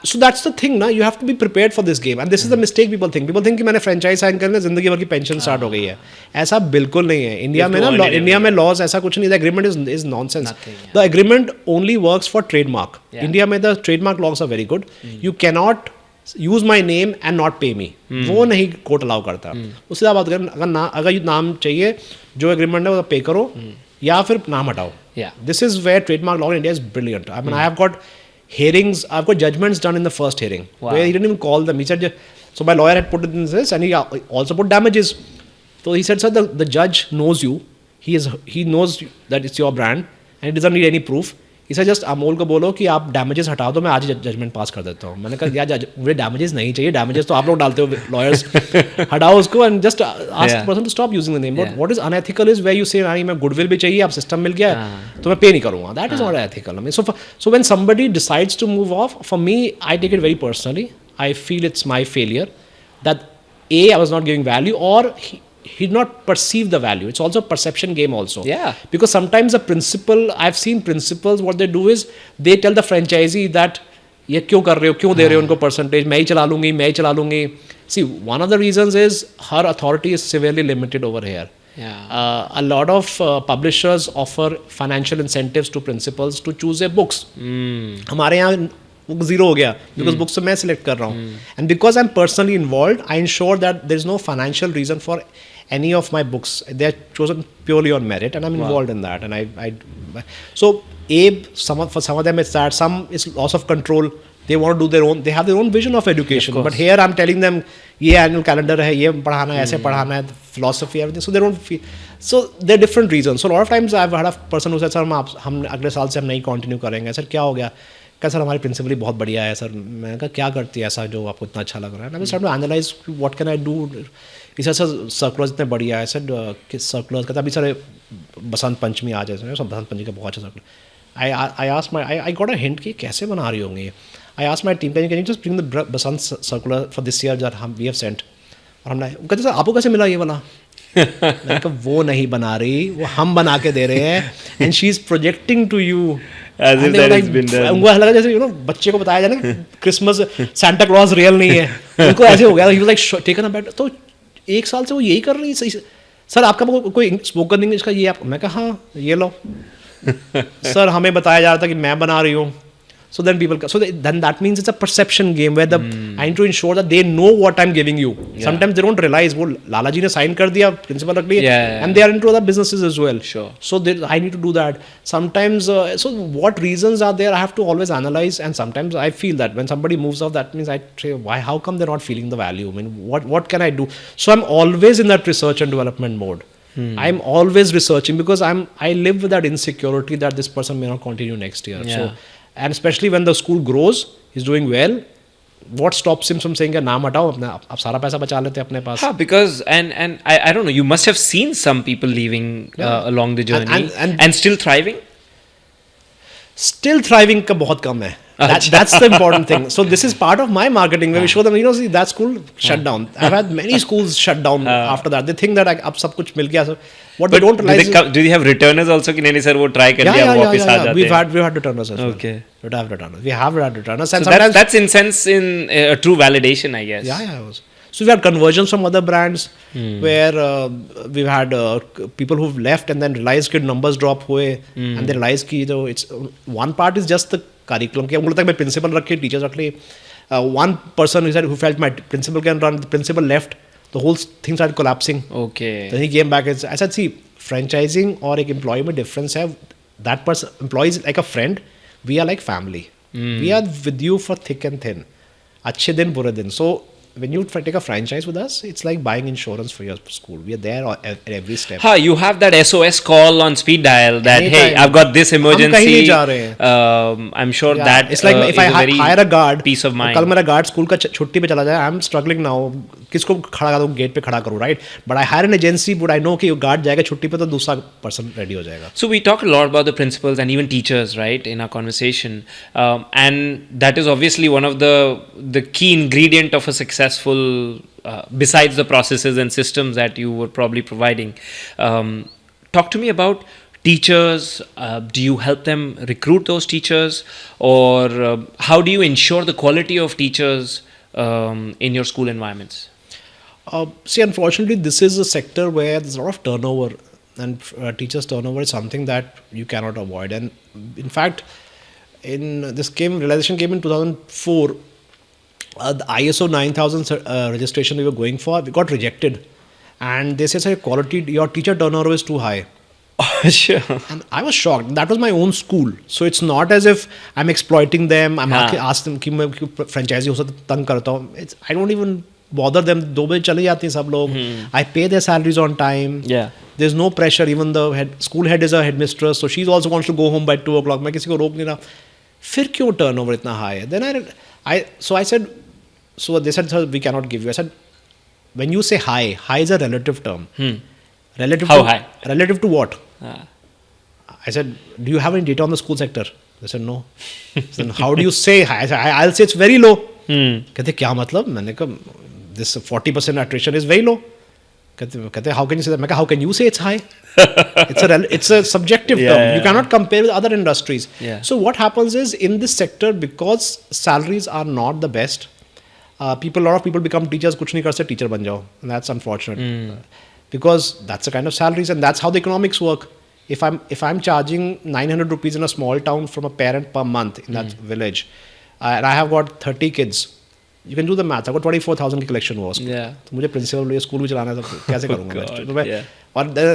Speaker 1: So that's the thing, na. You have to be prepared for this game, and this is the mistake people think. People think कि मैंने franchise sign करने जिंदगी भर की pension start हो गई है. ऐसा बिल्कुल नहीं है. India में laws ऐसा कुछ नहीं. The agreement is nonsense.
Speaker 2: Nothing, yeah.
Speaker 1: The agreement only works for trademark. Yeah. India में the trademark laws are very good. You cannot use my name and not pay me. वो नहीं court allow करता. उससे आप बात करें, अगर नाम चाहिए, जो एग्रीमेंट है वो पे करो या फिर नाम हटाओ. This is where trademark law in India is brilliant. I mean, I have got hearings, I've got judgments done in the first hearing where he didn't even call them. He said, so my lawyer had put it in this, and he also put damages. So he said, sir, the judge knows you. He knows that it's your brand and he doesn't need any proof. He said, just Amol को बोलो कि आप damages हटा दो, मैं आज ही judgement पास कर देता हूँ. मैंने कहा यार मुझे damages नहीं चाहिए. Damages तो आप लोग डालते हो lawyers. हटाओ उसको and just ask the person to stop using the name. But what is unethical is where you say नहीं मैं goodwill भी चाहिए, आप system मिल गया तो मैं pay नहीं करूँगा. That is not ethical. I mean, so when somebody decides to move off, for me, I take it very personally. I feel it's my failure that I was not giving value, or he did not perceive the value. It's also a perception game also.
Speaker 2: Yeah.
Speaker 1: Because sometimes I've seen principals, what they do is they tell the franchisee that ये क्यों कर रहे हो, क्यों दे रहे हो उनको percentage, मैं ही चला लूँगी. See, one of the reasons is her authority is severely limited over here.
Speaker 2: Yeah.
Speaker 1: A lot of publishers offer financial incentives to principals to choose their books. हमारे यहाँ zero हो गया because books मैं select कर रहा हूँ. And because I'm personally involved, I ensure that there is no financial reason for any of my books. They're chosen purely on merit, and I'm involved in that. And so for some of them it's that, some is loss of control. They want to do their own, they have their own vision of education. But here I'm telling them, ये annual calendar है, ये पढ़ाना है, ऐसे पढ़ाना है, philosophy, everything. So they don't feel, so there are different reasons. So a lot of times I've had a person who said, sir, हम अगले साल से हम नहीं continue करेंगे. सर क्या हो गया? क्या सर हमारी प्रिंसिपल बहुत बढ़िया है सर. मैंने कहा क्या करती है ऐसा जो आपको इतना अच्छा लग रहा है. मैं start to analyse what can I do. इस सर सर्कुलर्स इतने बढ़िया है सर. किस सर्कुलर्स का अभी सर बसंत पंचमी आ जाए सर. बसंत पंचमी का बहुत अच्छा circular. I got a hint कि कैसे बना रही होंगी. I asked my team, can you just bring the Basant circular for this year that we have sent. और हमने कहते सर आपको कैसे मिला ये वाला. मैंने कहा वो नहीं बना रही, वो हम बना के दे रहे हैं. And she is projecting to you. उनको लगा जैसे बच्चे को बताया जाए ना क्रिसमस सैंटा क्लॉज रियल नहीं है. उनको ऐसे हो गया. ही वाज लाइक टेकन अबैक. तो एक साल से वो यही कर रही है. सर आपका कोई स्पोकन इंग्लिश का ये आप. मैं कहा हाँ ये लो. सर हमें बताया जा रहा था कि मैं बना रही हूँ. So then that means it's a perception game where I need to ensure that they know what I'm giving you. Yeah. Sometimes they don't realize वो लाला जी ने sign कर दिया, principal रख लिया, and they are into other businesses as well.
Speaker 2: Sure.
Speaker 1: So I need to do that. Sometimes, so what reasons are there? I have to always analyze, and sometimes I feel that when somebody moves off, that means I say, why? How come they're not feeling the value? I mean, what can I do? So I'm always in that research and development mode. I'm always researching because I live with that insecurity that this person may not continue next year. Yeah. So, and especially when the school grows, he's doing well, what stops him from saying नाम हटाओ अपना आप सारा पैसा बचा लेते हैं अपने पास.
Speaker 2: Huh, because and I don't know, you must have seen some people leaving along the journey and still thriving.
Speaker 1: Still thriving का बहुत कम है. That's the important thing. So this is part of my marketing where we show them, you know, see that school shut down. I've had many schools shut down after that. They think that अब सब कुछ मिल गया. So what they don't realize
Speaker 2: do they have returners also कि नहीं sir वो try कर लिया वापस आ जाते हैं.
Speaker 1: We've had returners as well.
Speaker 2: Okay.
Speaker 1: We have had returners. And
Speaker 2: so that's in sense in a true validation, I guess.
Speaker 1: Yeah. So we've had conversions from other brands where we've had people who've left and then realized that numbers drop हुए and they realized कि तो it's one part is just the curriculum कि बोलता है मैं principal रख के teachers रख ले. One person who felt my principal can run, the principal left, the whole thing started collapsing.
Speaker 2: Okay.
Speaker 1: Then he came back and I said, see, franchising और एक employee में difference है. That person, employee is like a friend. We are like family. We are with you for thick and thin. अच्छे दिन बुरे दिन. So when you take a franchise with us, it's like buying insurance for your school. We are there at every step.
Speaker 2: You have that SOS call on speed dial that
Speaker 1: Anytime.
Speaker 2: hey, I've got this emergency.
Speaker 1: हम कहीं नहीं जा रहे हैं.
Speaker 2: I'm sure that
Speaker 1: it's like if I hire a guard,
Speaker 2: peace of mind.
Speaker 1: कल मेरा guard school का छुट्टी पे चला जाए, I'm struggling now. किसको खड़ा करूँ गेट पे खड़ा करूँ, right? But I hire an agency, but I know कि guard जाएगा छुट्टी पे तो दूसरा person ready हो जाएगा.
Speaker 2: So we talk a lot about the principals and even teachers, right, in our conversation, and that is obviously one of the key ingredient of a successful. Besides the processes and systems that you were probably providing, talk to me about teachers. Do you help them recruit those teachers, or how do you ensure the quality of teachers in your school environments?
Speaker 1: See, unfortunately, this is a sector where there's a lot of turnover, and teachers' turnover is something that you cannot avoid. And in fact, realization came in 2004. The ISO 9000 registration we were going for, we got rejected, and they said, "Sir, your teacher turnover is too high."
Speaker 2: Sure.
Speaker 1: And I was shocked. That was my own school, so it's not as if I'm exploiting them. I'm asking them कि मैं franchisee हो सकता तंग करता हूँ. I don't even bother them. 2 बजे चले जाते हैं सब लोग. I pay their salaries on time.
Speaker 2: Yeah.
Speaker 1: There's no pressure. Even the school head is a headmistress, so she also wants to go home by 2 o'clock. मैं किसी को रोक नहीं रहा. फिर क्यों turnover इतना high है? Then I said. So they said, sir, we cannot give you. I said, when you say high is a relative term. Relative
Speaker 2: How
Speaker 1: to,
Speaker 2: high?
Speaker 1: Relative to what? I said, do you have any data on the school sector? They said, no. So then how do you say high? I said, I'll say it's very low. कहते क्या मतलब? मैंने कहा, this 40% attrition is very low. कहते how can you say that? मैं कहा, how can you say it's high? It's a subjective term.
Speaker 2: Yeah.
Speaker 1: You cannot compare with other industries.
Speaker 2: Yeah.
Speaker 1: So what happens is in this sector, because salaries are not the best, a lot of people become teachers, कुछ नहीं कर सकते, teacher बन जाओ, and that's unfortunate because that's the kind of salaries and that's how the economics work. If I'm charging 900 rupees in a small town from a parent per month in that village, and I have got 30 kids, you can do the math. I've got 24,000 की collection हुआ उसको.
Speaker 2: Yeah.
Speaker 1: तो मुझे principal ये school भी चलाना है तो कैसे करूँगा मैं? तो मैं
Speaker 2: Yeah.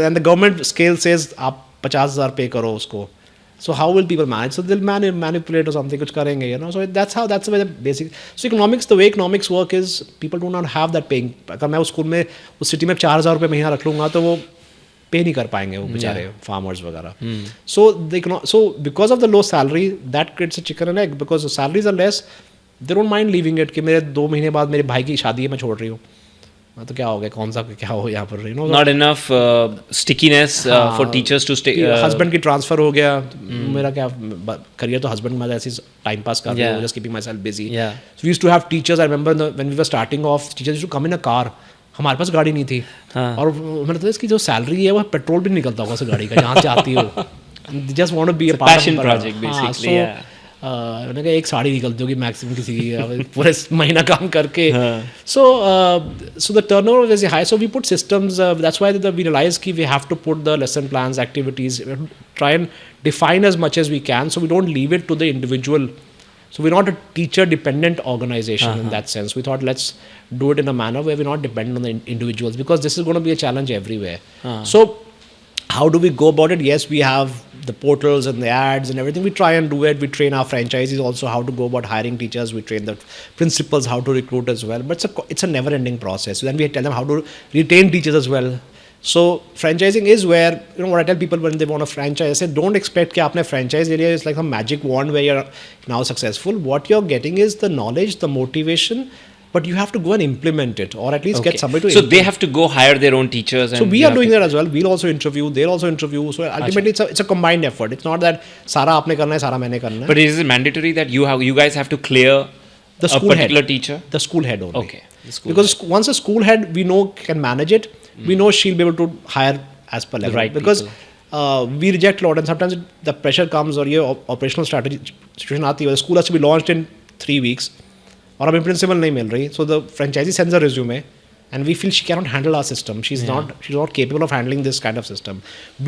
Speaker 1: and the government scale says आप 50,000 pay करो उसको. So how will people manage? So they'll manipulate or something, कुछ करेंगे, you know. So that's the way the basic. So the way economics work is people do not have that paying. अगर मैं उस school में उस city में 4,000 रुपये महीना रख लूँगा तो वो पे नहीं कर पाएंगे वो बेचारे farmers वगैरह. So because of the low salary, that creates a chicken and egg because the salaries are less. They don't mind leaving it कि मेरे 2 महीने बाद मेरे भाई की शादी है मैं छोड़ रही हूँ. तो क्या हो गया कौन सा क्या हो यहाँ पर, you know,
Speaker 2: not enough stickiness for teachers to stay.
Speaker 1: Husband की ट्रांसफर हो गया, मेरा क्या करियर तो हस्बैंड में ऐसे टाइम पास कर रहा हूँ, just keeping myself busy. So we used to have teachers. I remember when we were starting off, teachers used to come in a car. हमारे पास गाड़ी नहीं थी और मैंने तो इसकी जो सैलरी है वो पेट्रोल भी नहीं निकलता होगा उस गाड़ी का जहाँ से आती हो. Just want to be a
Speaker 2: passion project basically.
Speaker 1: मैंने कहा एक साड़ी निकलती होगी मैक्सिमम किसी की पूरे महीना काम करके. So the turnover is very high. So we put systems. That's why we realized that we have to put the lesson plans, activities, try and define as much as we can. So we don't leave it to the individual. So we're not a teacher-dependent organization in that sense. We thought let's do it in a manner where we're not dependent on the individuals because this is going to be a challenge everywhere. So how do we go about it? Yes, we have the portals and the ads and everything. We try and do it. We train our franchisees also how to go about hiring teachers. We train the principals how to recruit as well. But it's a never-ending process. So then we tell them how to retain teachers as well. So franchising is where, you know, what I tell people when they want a franchise, I say don't expect कि आपने franchise area is like a magic wand where you're now successful. What you're getting is the knowledge, the motivation, but you have to go and implement it, or at least get somebody to.
Speaker 2: So they have to go hire their own teachers. And
Speaker 1: so we are doing that as well. We'll also interview. They'll also interview. So ultimately, it's a combined effort. It's not that सारा आपने करना है, सारा मैंने करना है.
Speaker 2: But is it mandatory that you guys have to clear
Speaker 1: The
Speaker 2: a
Speaker 1: school
Speaker 2: particular
Speaker 1: head.
Speaker 2: teacher?
Speaker 1: The school head only.
Speaker 2: Okay. The school
Speaker 1: Because once a school head we know can manage it, we know she'll be able to hire as per level.
Speaker 2: right
Speaker 1: Because
Speaker 2: people.
Speaker 1: we reject a lot, and sometimes the pressure comes, or ये operational strategy situation आती है. The school has to be launched in 3 weeks, और अभी principal नहीं मिल रही. So the franchisee sends a resume, and we feel she cannot handle our system. She's not capable of handling this kind of system.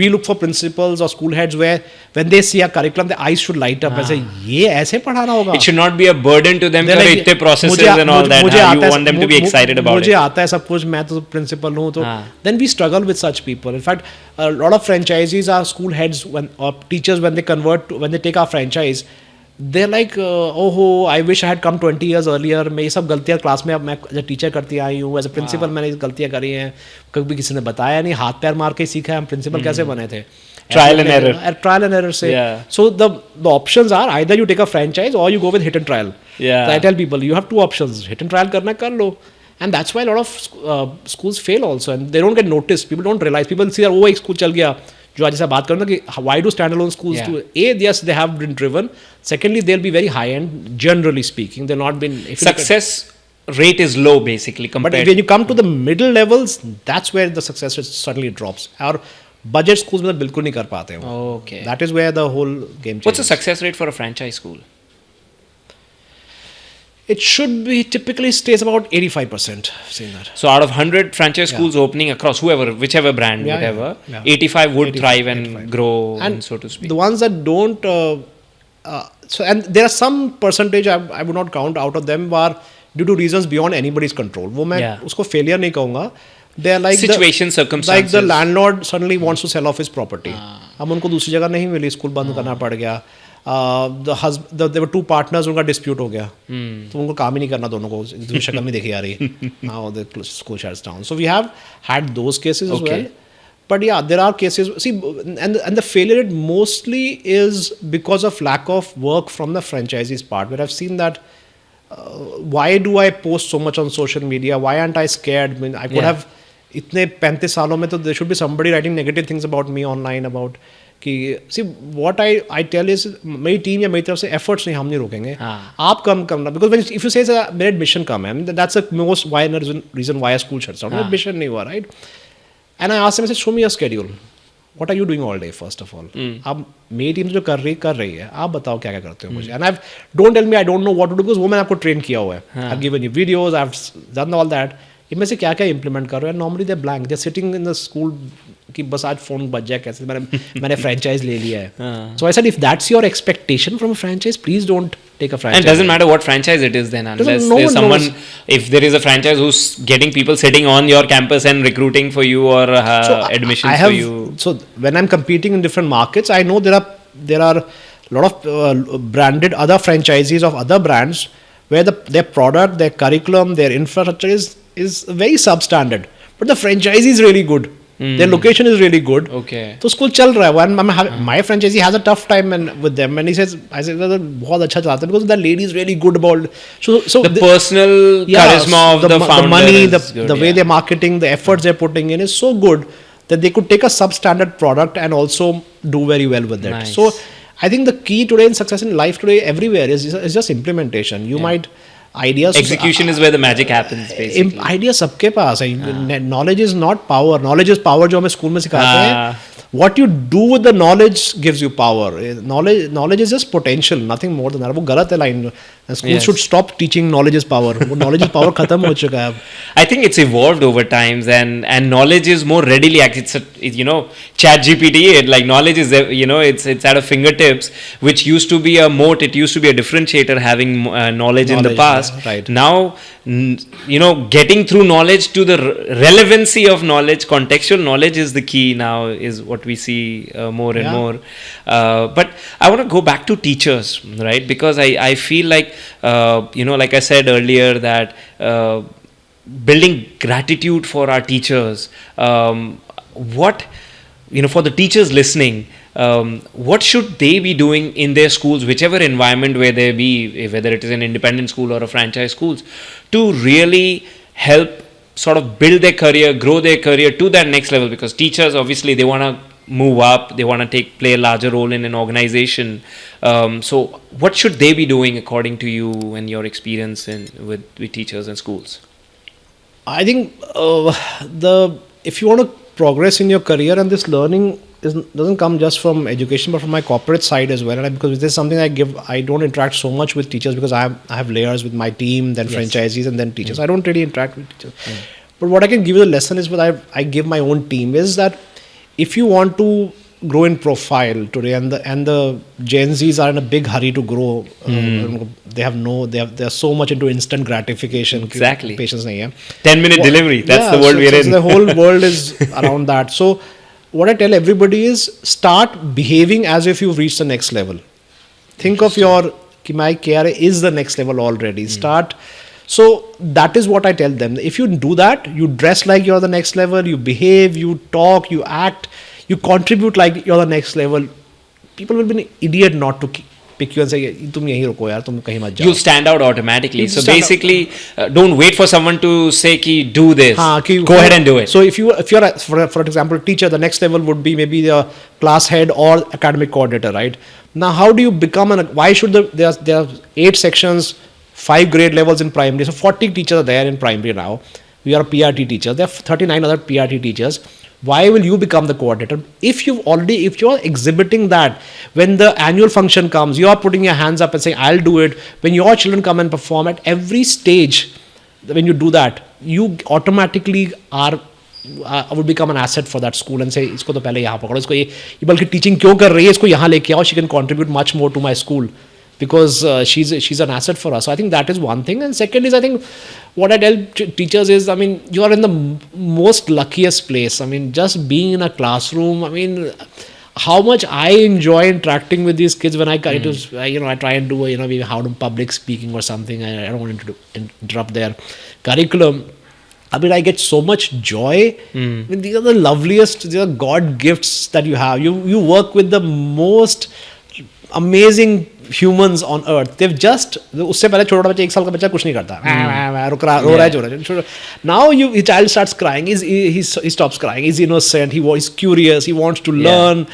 Speaker 1: We look for principals or school heads where when they see a curriculum, their eyes should light up and say, ये ऐसे पढ़ाना होगा.
Speaker 2: It should not be a burden to them.
Speaker 1: They're like,
Speaker 2: इतने processes
Speaker 1: मुझे-
Speaker 2: and all
Speaker 1: मुझे-
Speaker 2: that.
Speaker 1: मुझे
Speaker 2: You
Speaker 1: आता है-
Speaker 2: want them to be excited about
Speaker 1: मुझे
Speaker 2: it.
Speaker 1: आता है सब कुछ, मैं तो प्रिंसिपल हूँ, तो
Speaker 2: हाँ.
Speaker 1: then we struggle with such people. In fact, a lot of franchisees are school heads or teachers when they when they take our franchise. They're like, oh, I wish I had come 20 years earlier. मैं ये सब गलतियाँ class में अब मैं as teacher करती आई हूँ, as a principal मैंने ये गलतियाँ करी हैं, कभी किसी ने बताया नहीं, हाथ पैर मार के ही सीखा है. हम प्रिंसिपल कैसे बने थे?
Speaker 2: Trial and error.
Speaker 1: Trial and error से.
Speaker 2: Yeah.
Speaker 1: So the options are either you take a franchise or you go with hit and trial.
Speaker 2: Yeah.
Speaker 1: So I tell people you have two options. Hit and trial करना कर लो. And that's why a lot of schools fail also, and they don't get noticed. People don't realize. People see that oh, एक school चल गया. जो आज जैसा बात करूँ ना कि why do standalone schools
Speaker 2: Yeah.
Speaker 1: do? Yes, they have been driven. Secondly, they'll be very high end. Generally speaking, they've not been. If you look at-
Speaker 2: Success rate is low basically
Speaker 1: but
Speaker 2: compared.
Speaker 1: when you come to the middle levels, that's where the success rate suddenly drops. और budget schools में तो बिल्कुल नहीं कर पाते हैं.
Speaker 2: Okay.
Speaker 1: That is where the whole game changes.
Speaker 2: What's the success rate for a franchise school?
Speaker 1: It should be typically stays about 85%. I've seen that.
Speaker 2: So out of 100 franchise schools opening across whichever brand,
Speaker 1: Yeah,
Speaker 2: whatever,
Speaker 1: yeah.
Speaker 2: 85 would
Speaker 1: 85,
Speaker 2: thrive and
Speaker 1: 85.
Speaker 2: grow,
Speaker 1: And
Speaker 2: so to speak.
Speaker 1: the ones that don't, and there are some percentage I would not count out of them are due to reasons beyond anybody's control. वो मैं
Speaker 2: Yeah.
Speaker 1: उसको failure नहीं कहूँगा. They are like
Speaker 2: Situation, circumstances.
Speaker 1: Like the landlord suddenly wants to sell off his property. अब उनको दूसरी जगह नहीं मिली, स्कूल बंद करना पड़ गया. There were two partners, उनका dispute हो गया, तो उनको काम ही नहीं करना दोनों को, दूसरी शक्ल नहीं देखी आ रही. Now the school shuts down. So we have had those cases as
Speaker 2: Okay.
Speaker 1: well. But yeah, there are cases. See, and the failure rate mostly is because of lack of work from the franchisee's part. Where I've seen that, why do I post so much on social media? Why aren't I scared? I mean, I could
Speaker 2: Yeah.
Speaker 1: have. इतने 35 सालों में तो there should be somebody writing negative things about me online about कि see what I tell is मेरी team या मेरी तरफ से efforts नहीं, हम नहीं रोकेंगे.
Speaker 2: हाँ.
Speaker 1: आप कम करना, because when if you say मेरे admission कम है, I mean, that's the most reason why a school shuts down.
Speaker 2: हाँ.
Speaker 1: Admission नहीं हुआ, right? And I asked him, I said, show me your schedule. What are you doing all day, first of all? अब मेरी team जो कर रही है, आप बताओ क्या क्या करते हो मुझे. And don't tell me I don't know what to do, because वो मैंने आपको train किया हुआ है. I've given you videos, I've done all that. इनमें से क्या क्या implement कर रहे हो? And normally they're blank. They're sitting in the school कि बस आज फोन बज जाए कैसे, मैंने franchise ले लिया है. So I said, if that's your expectation from a franchise, please don't take a franchise.
Speaker 2: And it doesn't matter what franchise it is then, unless
Speaker 1: no
Speaker 2: there's
Speaker 1: one
Speaker 2: someone,
Speaker 1: knows.
Speaker 2: if there is a franchise who's getting people sitting on your campus and recruiting for you or admissions for you.
Speaker 1: So when I'm competing in different markets, I know there are a lot of branded other franchisees of other brands where their product, their curriculum, their infrastructure is very substandard, but the franchisee is really good. Their location is really good.
Speaker 2: Okay.
Speaker 1: तो school चल रहा है. And my franchisee has a tough time with them, and he says, I said, बहुत अच्छा चलाता है, because that lady is really good about. So
Speaker 2: The personal charisma of the founder,
Speaker 1: the money,
Speaker 2: is
Speaker 1: the
Speaker 2: good,
Speaker 1: way they're marketing, the efforts they're putting in is so good that they could take a substandard product and also do very well with it.
Speaker 2: Nice.
Speaker 1: So I think the key today in success in life today everywhere is just implementation. You might ideas.
Speaker 2: execution is where the magic happens basically.
Speaker 1: Idea सबके पास है. Knowledge is not power. Knowledge is power जो हमें school में सिखाते हैं. What you do with the knowledge gives you power. Knowledge is just potential, nothing more than that. वो गलत है line. Schools
Speaker 2: Yes.
Speaker 1: should stop teaching knowledge is power. वो knowledge is power खत्म हो चुका है.
Speaker 2: I think it's evolved over times, and knowledge is more readily chat GPT, like knowledge is it's at our fingertips, which used to be a moat, it used to be a differentiator having knowledge in the past.
Speaker 1: Yeah, right.
Speaker 2: Now getting through knowledge to the relevancy of knowledge, contextual knowledge is the key now, is what we see more and more. But I want to go back to teachers, right? Because I feel like like I said earlier, that building gratitude for our teachers, what, for the teachers listening, what should they be doing in their schools, whichever environment where they be, whether it is an independent school or a franchise schools, to really help sort of build their career, grow their career to that next level? Because teachers, obviously, they want to move up, they want to play a larger role in an organization. So what should they be doing according to you and your experience with teachers and schools?
Speaker 1: I think if you want to progress in your career, and this learning doesn't come just from education but from my corporate side as well, and because this is something I don't interact so much with teachers because I have layers with my team, then franchisees, and then teachers. I don't really interact with teachers. But what I can give you the lesson is what I give my own team is that if you want to grow in profile today, and the Gen Zs are in a big hurry to grow, they're so much into instant gratification.
Speaker 2: Exactly.
Speaker 1: Patience nahi hai.
Speaker 2: 10-minute delivery. That's the world we're in.
Speaker 1: So the whole world is around that. So what I tell everybody is start behaving as if you've reached the next level. Think of my care is the next level already. Start. So that is what I tell them. If you do that, you dress like you're the next level, you behave, you talk, you act, you contribute like you're the next level. People will be an idiot not to pick you and say, "Tum yahi ruko yaar, tum kahin mat jao."
Speaker 2: You'll stand out automatically. So basically, don't wait for someone to say, "Ki do this." Go ahead and do it.
Speaker 1: So if you're for example a teacher, the next level would be maybe the class head or academic coordinator, right? Now, how do you become why should there are 8 sections, 5 grade levels in primary, so 40 teachers are there in primary now. We are PRT teachers. There are 39 other PRT teachers. Why will you become the coordinator? If you're exhibiting that, when the annual function comes, you are putting your hands up and saying, "I'll do it." When your children come and perform at every stage, when you do that, you automatically would become an asset for that school and say, "Isko to pehle yahan pakdo, isko ye balki teaching kyun kar rahi hai, isko yahan leke aao, she can contribute much more to my school." Because she's an asset for us. So I think that is one thing. And second is, I think what I tell teachers is, I mean, you are in the most luckiest place. I mean, just being in a classroom. I mean, how much I enjoy interacting with these kids when I try and do maybe how to public speaking or something. I don't want to interrupt their curriculum. I mean, I get so much joy. I mean, these are the loveliest, these are God gifts that you have. You work with the most amazing humans on earth. They've just उससे पहले छोटा बच्चा 1 साल का बच्चा कुछ नहीं करता, रो रहा है. Now the child starts crying. He stops crying. He's innocent. He's curious. He wants to learn.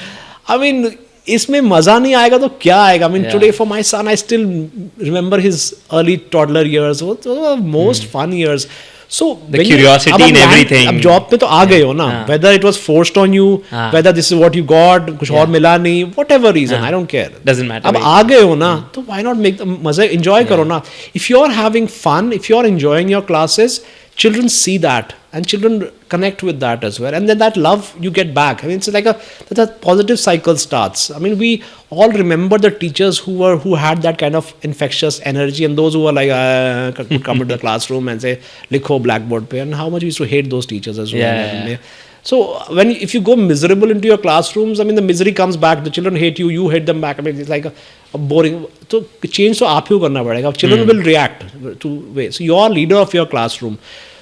Speaker 1: I mean, इसमें मजा नहीं आएगा तो क्या आएगा? I mean, today for my son, I still remember his early toddler years. Those were the most fun years. So
Speaker 2: the curiosity in everything.
Speaker 1: अब job पे तो आ गए हो ना. Whether it was forced on you, whether this is what you got, कुछ और मिला नहीं, whatever reason, I don't care.
Speaker 2: Doesn't matter.
Speaker 1: अब आ गए हो ना, तो why not make the मजा enjoy करो ना. If you're having fun, if you're enjoying your classes, children see that and children connect with that as well, and then that love you get back. I mean, it's like that positive cycle starts. I mean, we all remember the teachers who had that kind of infectious energy, and those who were like could come into the classroom and say likho blackboard pe, and how much we used to hate those teachers as well. So if you go miserable into your classrooms, I mean, the misery comes back. The children hate you, you hate them back. I mean, it's like a boring. So change तो आप ही को करना पड़ेगा. Children will react to way. So you are leader of your classroom.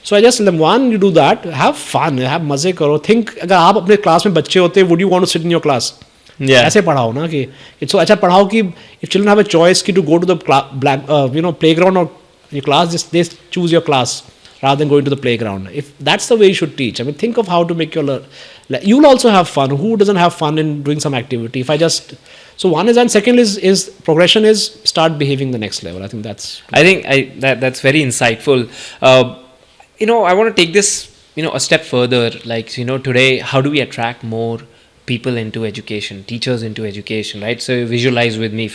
Speaker 1: So I just tell them, one, you do that, have fun, have मजे करो. Think अगर आप अपने क्लास में बच्चे होते, would you want to sit in your class? ऐसे पढ़ाओ ना कि so अच्छा पढ़ाओ कि if children have a choice कि to go to the playground or your class, they choose your class rather than going to the playground. If that's the way you should teach. I mean, think of how to make you'll also have fun. Who doesn't have fun in doing some activity? So one is, and second is progression is start behaving the next level. I think that's
Speaker 2: that's very insightful. I want to take this a step further. Like, today, how do we attract more people into education, teachers into education, right? So visualize with me,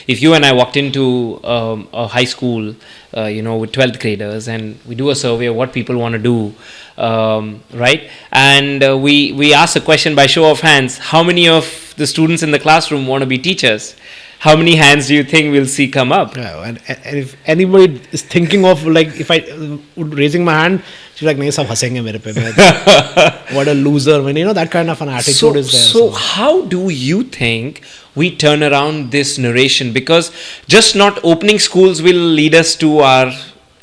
Speaker 2: if you and I walked into a high school, with 12th graders, and we do a survey of what people want to do, right? And we ask a question by show of hands: how many of the students in the classroom want to be teachers? How many hands do you think we'll see come up?
Speaker 1: Yeah, and if anybody is thinking of, like, if I raising my hand, she's like, nahi, sab hasenge mere pe. What a loser. I mean, that kind of an attitude is there.
Speaker 2: So how do you think we turn around this narration? Because just not opening schools will lead us to our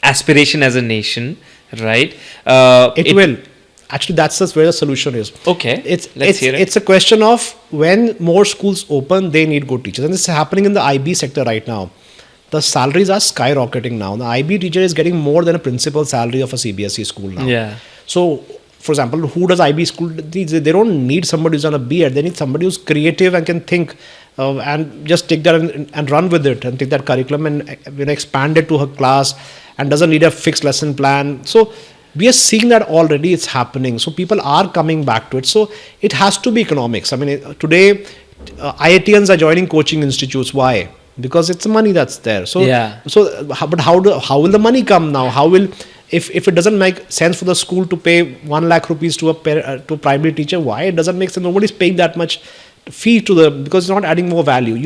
Speaker 2: aspiration as a nation, right?
Speaker 1: It will. actually that's just where the solution is.
Speaker 2: Okay, let's hear it.
Speaker 1: It's a question of when more schools open, they need good teachers, and this is happening in the IB sector right now. The salaries are skyrocketing now. The IB teacher is getting more than a principal salary of a CBSE school now.
Speaker 2: Yeah.
Speaker 1: So, for example, who does IB school? They don't need somebody who's on a B.Ed. They need somebody who's creative and can think and just take that and run with it and take that curriculum and expand it to her class and doesn't need a fixed lesson plan. So, we are seeing that already. It's happening. So, people are coming back to it. So, it has to be economics. I mean, today, IITians are joining coaching institutes. Why? Because it's the money that's there. So, but how will the money come now? How will, if it doesn't make sense for the school to pay 1 lakh rupees to a primary teacher, why? It doesn't make sense. Nobody's paying that much fee because it's not adding more value.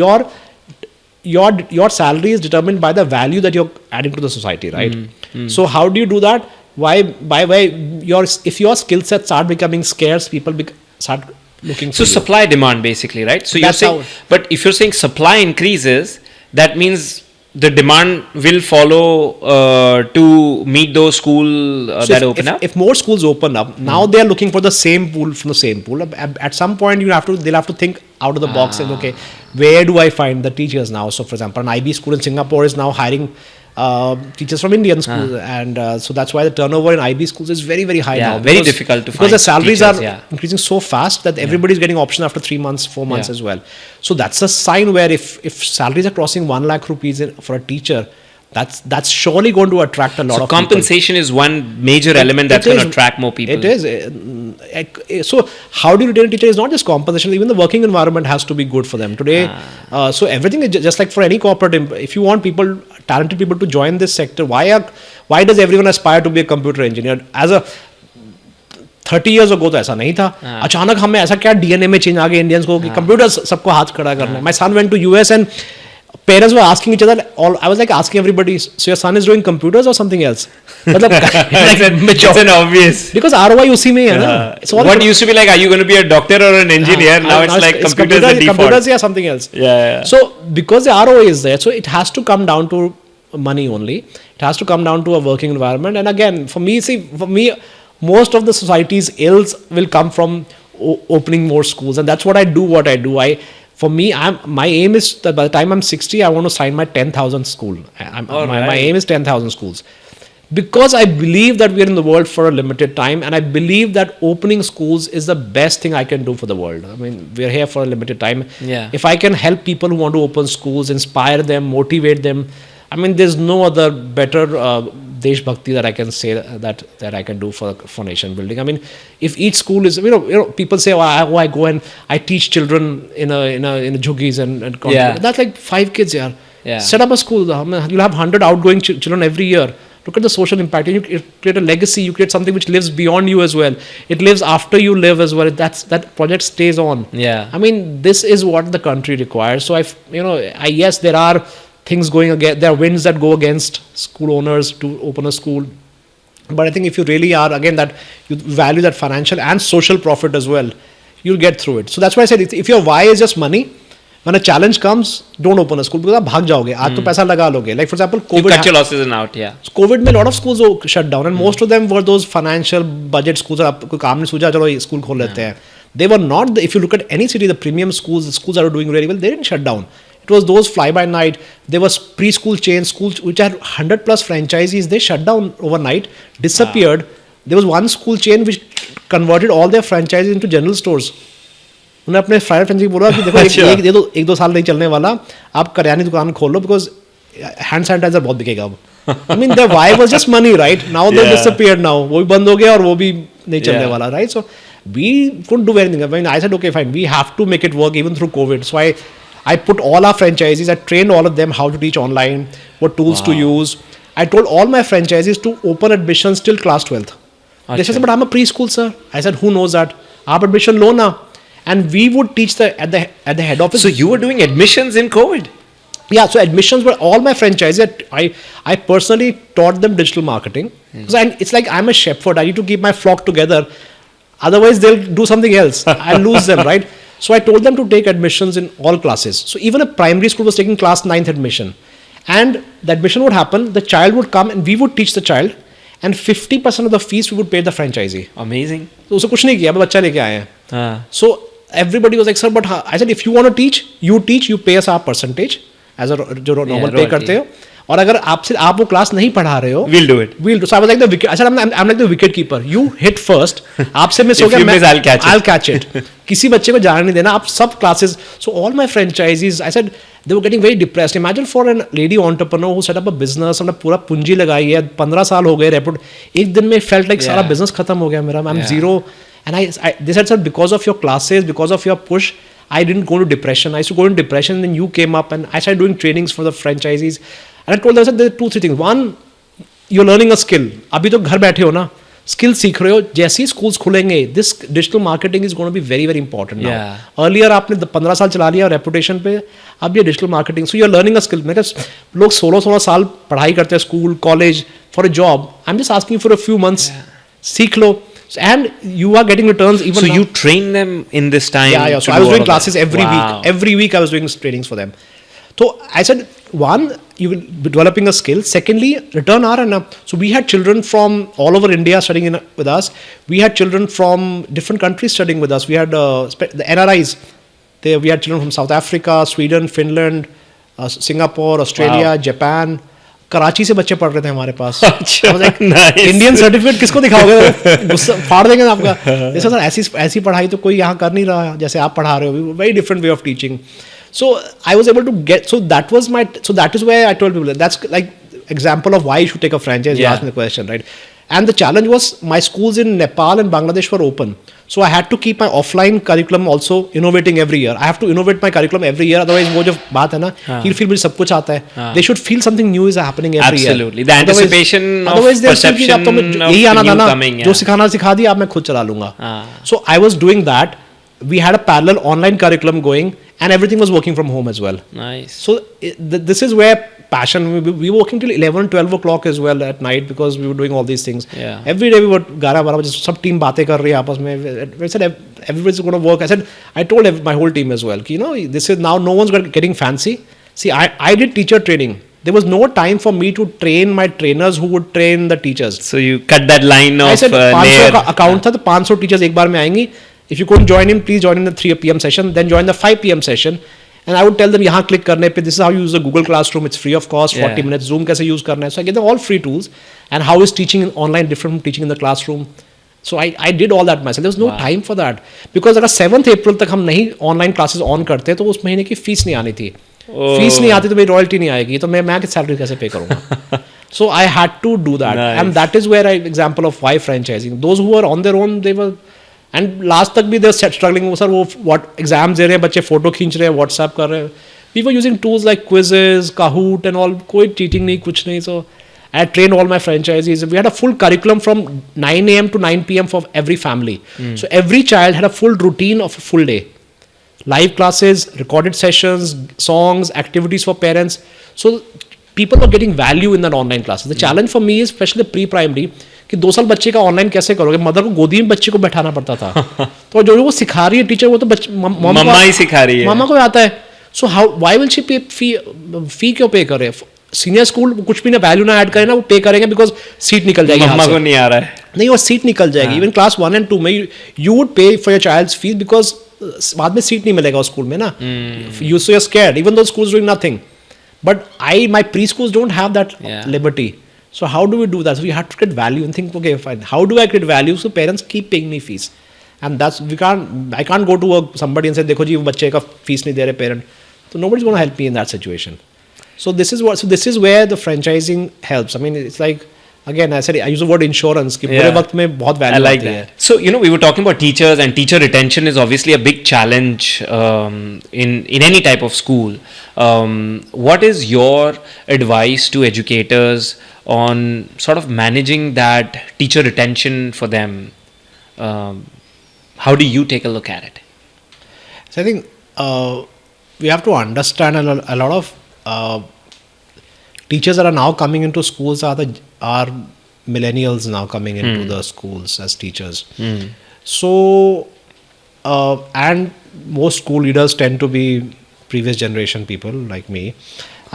Speaker 1: Your salary is determined by the value that you're adding to the society, right? So how do you do that? If your skill sets start becoming scarce, people start looking for
Speaker 2: So supply demand basically, right? So
Speaker 1: That's
Speaker 2: you're saying, but if you're saying supply increases, that means the demand will follow to meet those schools that open up.
Speaker 1: If more schools open up, now they are looking for the same pool from the same pool. At some point, they'll have to think out of the box and okay, where do I find the teachers now? So, for example, an IB school in Singapore is now hiring teachers from Indian schools, and so that's why the turnover in IB schools is very, very high now.
Speaker 2: Very difficult to find
Speaker 1: because the salaries
Speaker 2: teachers,
Speaker 1: are increasing so fast that everybody's getting option after 3 months, 4 months as well. So that's a sign where if salaries are crossing 1 lakh rupees for a teacher, that's surely going to attract a lot of
Speaker 2: compensation
Speaker 1: people.
Speaker 2: is one major element that's going to attract more people.
Speaker 1: It is. So how do you retain a teacher? It's not just compensation. Even the working environment has to be good for them. Today, so everything is just like for any corporate. If you want talented people to join this sector, why does everyone aspire to be a computer engineer? As a 30 years ago तो ऐसा नहीं था. अचानक हमें ऐसा क्या DNA में change आ गया इंडियंस को कि कंप्यूटर्स सबको हाथ खड़ा करना है. My son went to US and parents were asking each other. I was like asking everybody, so your son is doing computers or something else? मतलब
Speaker 2: it's an obvious.
Speaker 1: Because ROI उसी में है ना. So
Speaker 2: what used to be like, are you going to be a doctor or an engineer? Now it's like computers the default.
Speaker 1: Computers or something else. So because the ROI is there, so it has to come down to money only. It has to come down to a working environment. And again, for me, most of the society's ills will come from opening more schools, and that's what I do. My aim is that by the time I'm 60, I want to sign my 10,000 school. My aim is 10,000 schools. Because I believe that we're in the world for a limited time, and I believe that opening schools is the best thing I can do for the world. I mean, we're here for a limited time. If I can help people who want to open schools, inspire them, motivate them, I mean, there's no other better Desh Bhakti that I can say that I can do for nation building. I mean, if each school is, people say, I go and I teach children in a jhuggies and that's like 5 kids here. Set up a school. You'll have 100 outgoing children every year. Look at the social impact. You create a legacy. You create something which lives beyond you as well. It lives after you live as well. That project stays on. I mean, this is what the country requires. So yes, there are things going against. There are winds that go against school owners to open a school. But I think if you really are, again, that you value that financial and social profit as well, you'll get through it. So that's why I said, if your why is just money, when a challenge comes, don't open a school because आप भाग जाओगे. आज तो पैसा लगा लोगे. Like for example, COVID.
Speaker 2: You cut your losses and out,
Speaker 1: COVID में a lot of schools were shut down, and most of them were those financial budget schools. कोई काम नहीं सूझा, चलो स्कूल खोल लेते हैं. They were not. If you look at any city, the premium schools, the schools that are doing really well, they didn't shut down. It was those fly by night. There was preschool chains, schools which had 100 plus franchisees. They shut down overnight, disappeared. There was one school chain which converted all their franchises into general stores. उन्होंने अपने fried friends को बोला कि देखो एक दो साल नहीं चलने वाला, आप करियानी दुकान खोल लो बिकॉज हैंड सैनिटाइजर बहुत बिकेगा अब. I mean, the why was just money, right? Now they disappeared now. वो भी बंद हो गया और वो भी नहीं चलने वाला, right? So we couldn't do anything. I mean, I said, okay, fine, we have to make it work even through COVID. So I put all our franchisees, I trained all of them how to teach online, what tools to use. I told all my franchisees to open admissions till class 12th. They said, but I'm a preschool, sir. I said, who knows that? आप admission लो ना. And we would teach at the head office.
Speaker 2: So you were doing admissions in COVID?
Speaker 1: Yeah, so admissions were all my franchises. I personally taught them digital marketing. Because it's like I'm a shepherd. I need to keep my flock together. Otherwise, they'll do something else. I'll lose them, right? So I told them to take admissions in all classes. So even a primary school was taking class 9th admission. And the admission would happen. The child would come and we would teach the child. and 50% of the fees we would pay the franchisee.
Speaker 2: Amazing.
Speaker 1: तो उसे कुछ नहीं किया, बच्चा लेके आए हैं.
Speaker 2: Ah.
Speaker 1: So everybody was like, sir, but I said, if you want to teach, you pay us our percentage as a जो normal pay
Speaker 2: royalty.
Speaker 1: करते हो. और अगर आप वो क्लास नहीं पढ़ा रहे हो,
Speaker 2: We'll do it.
Speaker 1: So I was like the wicket. I said, I'm like the wicket keeper. You hit first. आपसे miss हो
Speaker 2: If
Speaker 1: गया,
Speaker 2: you miss, I'll catch it.
Speaker 1: किसी बच्चे को जाने नहीं देना. आप सब classes. So all my franchisees, I said, they were getting very depressed. Imagine for a lady entrepreneur who set up a business, हमने पूरा पूंजी लगाई है, 15 साल हो गए, रेपुट, एक दिन में felt like सारा business खत्म हो गया मेरा. I'm zero. And they said, sir, because of your classes, because of your push, I didn't go to depression. I used to go into depression, then you came up and I started doing trainings for the franchisees. And I told them, I said, there are 2-3 things. One, you're learning a skill. अभी तो घर बैठे हो ना, skill सीख रहे हो. जैसे ही schools खुलेंगे, this digital marketing is going to be very, very important now.
Speaker 2: Yeah.
Speaker 1: Earlier आपने 15 साल चला लिया reputation पे, अब ये digital marketing. So you're learning a skill. मैं कहा, लोग 16 साल पढ़ाई करते हैं school, college, for a job. I'm just asking for a few months. सीख लो. And you are getting returns even
Speaker 2: So
Speaker 1: now.
Speaker 2: you train them in this time?
Speaker 1: Yeah. So I was doing classes every week. Every week I was doing trainings for them. So I said, one, you will be developing a skill. Secondly, return R&M. So we had children from all over India studying with us. We had children from different countries studying with us. We had the NRIs. We had children from South Africa, Sweden, Finland, Singapore, Australia, Japan. Karachi से बच्चे पढ़ रहे थे हमारे पास. Indian certificate किसको दिखाओगे, गुस्सा फाड़ देंगे आपका. जैसे सर ऐसी पढ़ाई तो कोई यहाँ कर नहीं रहा जैसे आप पढ़ा रहे हो. Very different way of teaching. So I was able to get, so that is where I told people, that's like example of why you should take a franchise. You asked me the question, right? And the challenge was my schools in Nepal and Bangladesh were open. So I had to keep my offline curriculum also innovating every year. I have to innovate my curriculum every year. Otherwise, वो जो बात है ना, he'll feel मुझे सब कुछ आता है. They should feel something new is happening every year.
Speaker 2: Absolutely. The anticipation of perception of
Speaker 1: यही आना था ना,
Speaker 2: coming.
Speaker 1: जो सिखाना सिखा दिया, अब मैं खुद चला लूँगा. So I was doing that. We had a parallel online curriculum going and everything was working from home as well.
Speaker 2: Nice.
Speaker 1: So this is where passion, we were working till 11, 12 o'clock as well at night because we were doing all these things.
Speaker 2: Yeah.
Speaker 1: Every day we were 11-12 बजे सब team बातें कर रही है आपस में. We said everybody's going to work. I told my whole team as well, you know, this is now no one's getting fancy. See, I did teacher training. There was no time for me to train my trainers who would train the teachers.
Speaker 2: So you cut that line of
Speaker 1: I said 500
Speaker 2: layer.
Speaker 1: का account था तो 500 teachers एक बार में आएंगी. If you couldn't join in, please join in the 3 p.m. session. Then join the 5 p.m. session. And I would tell them, यहाँ click करने पे, this is how you use the Google Classroom. It's free of cost, 40 minutes. Zoom कैसे use करना है. So I get them all free tools. And how is teaching online different from teaching in the classroom? So I did all that myself. There was no time for that. Because अगर 7th April तक हम नहीं online classes on करते तो उस महीने की fees नहीं आनी थी. फीस नहीं आती तो मेरी रॉयल्टी नहीं आएगी. तो मैं सैलरी कैसे पे करूँगा? So I had to do that.
Speaker 2: Nice.
Speaker 1: And that is where example of why franchising. Those who were on their own, they were... and last तक भी दे स्ट्रगलिंग. वो सर वो एग्जाम्स दे रहे हैं, बच्चे फोटो खींच रहे हैं, व्हाट्सएप कर रहे हैं. We were using tools like quizzes, Kahoot and all. कोई चीटिंग नहीं, कुछ नहीं. So I train all my franchisees. We had a full curriculum from 9 AM to 9 PM for every family. So every child had a full routine of a full day. Live classes, recorded sessions, songs, activities for parents. So people are getting value in that online classes. The challenge for me is especially the pre-primary कि 2 साल बच्चे का online कैसे करोगे. Mother को गोदी में बच्चे को बैठाना पड़ता था. तो जो वो सिखा रही है टीचर, वो तो
Speaker 2: मम्मा ही सिखा रही है,
Speaker 1: मामा को आता है. So how why will she पे फी क्यों पे करे. सीनियर स्कूल कुछ भी ना वैल्यू ना ऐड करे ना, वो पे करेंगे बिकॉज सीट निकल जाएगी.
Speaker 2: मम्मा को नहीं आ रहा है,
Speaker 1: नहीं, वो सीट निकल जाएगी. इवन क्लास 1 and 2 में you would pay for your child's fees because बाद में सीट नहीं मिलेगा उस स्कूल में ना. You so you are scared even though schools doing nothing. But my preschools don't have that liberty. So how do we do that? So we have to create value and think, okay, fine. How do I create value so parents keep paying me fees? And that's I can't go to somebody and say, देखो जी वो बच्चे का fees नहीं दे रहे parent. So nobody's going to help me in that situation. So this is where the franchising helps. I mean, it's like, again, I use the word insurance कि बुरे वक्त में बहुत value
Speaker 2: I like that. So we were talking about teachers, and teacher retention is obviously a big challenge in any type of school. What is your advice to educators on sort of managing that teacher retention for them? How do you take a look at it?
Speaker 1: So I think we have to understand a lot of teachers that are now coming into schools are millennials now coming into the schools as teachers. So and most school leaders tend to be previous generation people like me,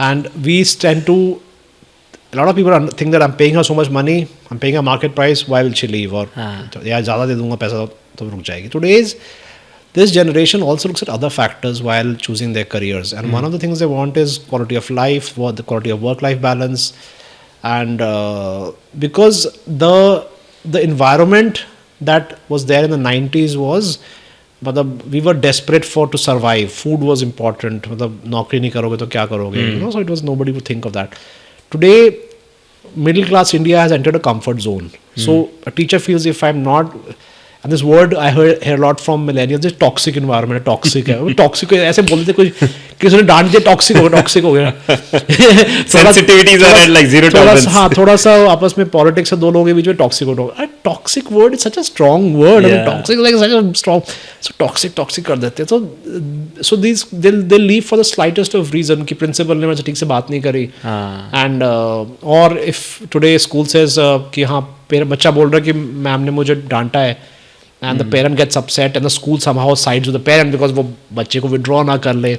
Speaker 1: and we tend to a lot of people think that I'm paying her so much money, I'm paying her market price, why will she leave? Or यार ज़्यादा दे दूँगा पैसा तो रुक जाएगी. Today's this generation also looks at other factors while choosing their careers, and one of the things they want is quality of life, the quality of work-life balance, and because the environment that was there in the 90s was, मतलब we were desperate to survive. Food was important. मतलब नौकरी नहीं करोगे तो क्या करोगे? You know, so it was nobody would think of that. Today, middle class India has entered a comfort zone. So a teacher feels if I'm not, and this word I hear a lot from millennials, this toxic environment, toxic है. Toxic ऐसे बोलते थे कोई किसी ने डांट दिया toxic हो गया.
Speaker 2: Sensitivities are at like zero tolerance.
Speaker 1: हाँ, थोड़ा सा आपस में politics है दो लोगों के बीच में toxic हो. Toxic word is such a strong word. I mean, toxic is like such a strong. So toxic कर देते हैं. So these they'll leave for the slightest of reason कि principal ने मुझसे ठीक से बात नहीं करी. And or if today school says कि हाँ बच्चा बोल रहा है कि मैम ने मुझे डांटा है. And the parent gets upset and the school somehow sides with the parent because वो बच्चे को withdraw ना कर ले.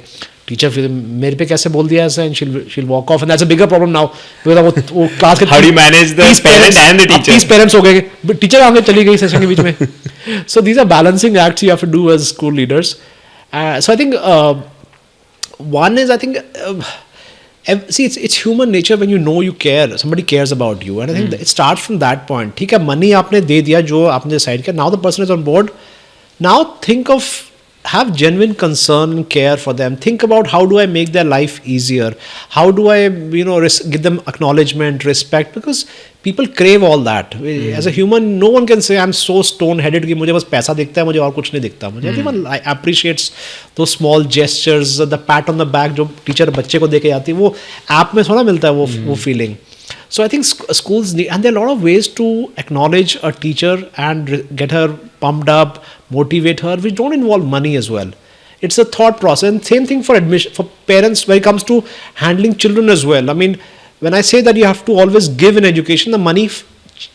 Speaker 1: Teacher फिर मेरे पे कैसे बोल दिया ऐसे, and she'll walk off, and that's a bigger problem now because वो class के
Speaker 2: how do you manage the parent and the teacher?
Speaker 1: 30 parents हो गए, teacher आगे चली गई session के बीच में. So these are balancing acts you have to do as school leaders. So I think one is see, it's human nature when you know you care, somebody cares about you, and I think it starts from that point. ठीक है, money आपने दे दिया जो आपने decide किया, now the person is on board. Now think of, have genuine concern and care for them. Think about how do I make their life easier? How do I, give them acknowledgement, respect? Because people crave all that. As a human, no one can say I'm so stone-headed कि मुझे बस पैसा दिखता है, मुझे और कुछ नहीं दिखता. मुझे everyone appreciates those small gestures, the pat on the back जो teacher बच्चे को दे के जाती है, वो app में थोड़ा मिलता है वो feeling. So I think schools need, and there are a lot of ways to acknowledge a teacher and get her pumped up, motivate her, which don't involve money as well. It's a thought process. And same thing for admission, for parents when it comes to handling children as well. I mean, when I say that you have to always give in education, the money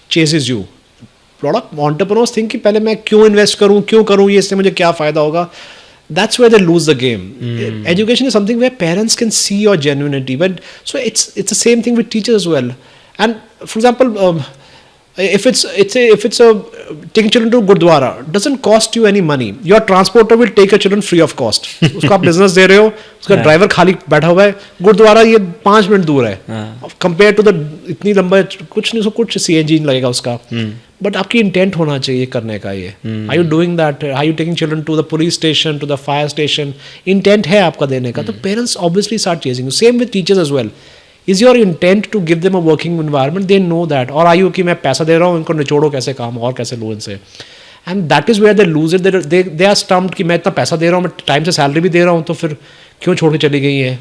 Speaker 1: chases you. A lot of entrepreneurs think कि पहले मैं क्यों invest करूँ ये इससे मुझे क्या फायदा होगा. That's where they lose the game. Education is something where parents can see your genuinity. But so it's the same thing with teachers as well. And for example, if it's taking children to Gurdwara, doesn't cost you any money. Your transporter will take your children free of cost. उसका आप business दे रहे हो, उसका driver खाली बैठा हुआ है. गुरुद्वारा ये 5 मिनट दूर है. Compared to the इतनी लंबा कुछ नहीं, कुछ CNG लगेगा उसका. But आपकी intent होना चाहिए करने का ये. Are you doing that? Are you taking children to the police station, to the fire station? Intent है आपका देने का. तो parents obviously start chasing you. Same with teachers as well. Is your intent to give them a working environment? They know that. और are you कि मैं पैसा दे रहा हूँ इनको निचोड़ो कैसे काम और कैसे लो इनसे. And that is where they lose it. They are stumped कि मैं इतना पैसा दे रहा हूँ, मैं टाइम से सैलरी भी दे रहा हूँ, तो फिर क्यों छोड़ के चली गई है.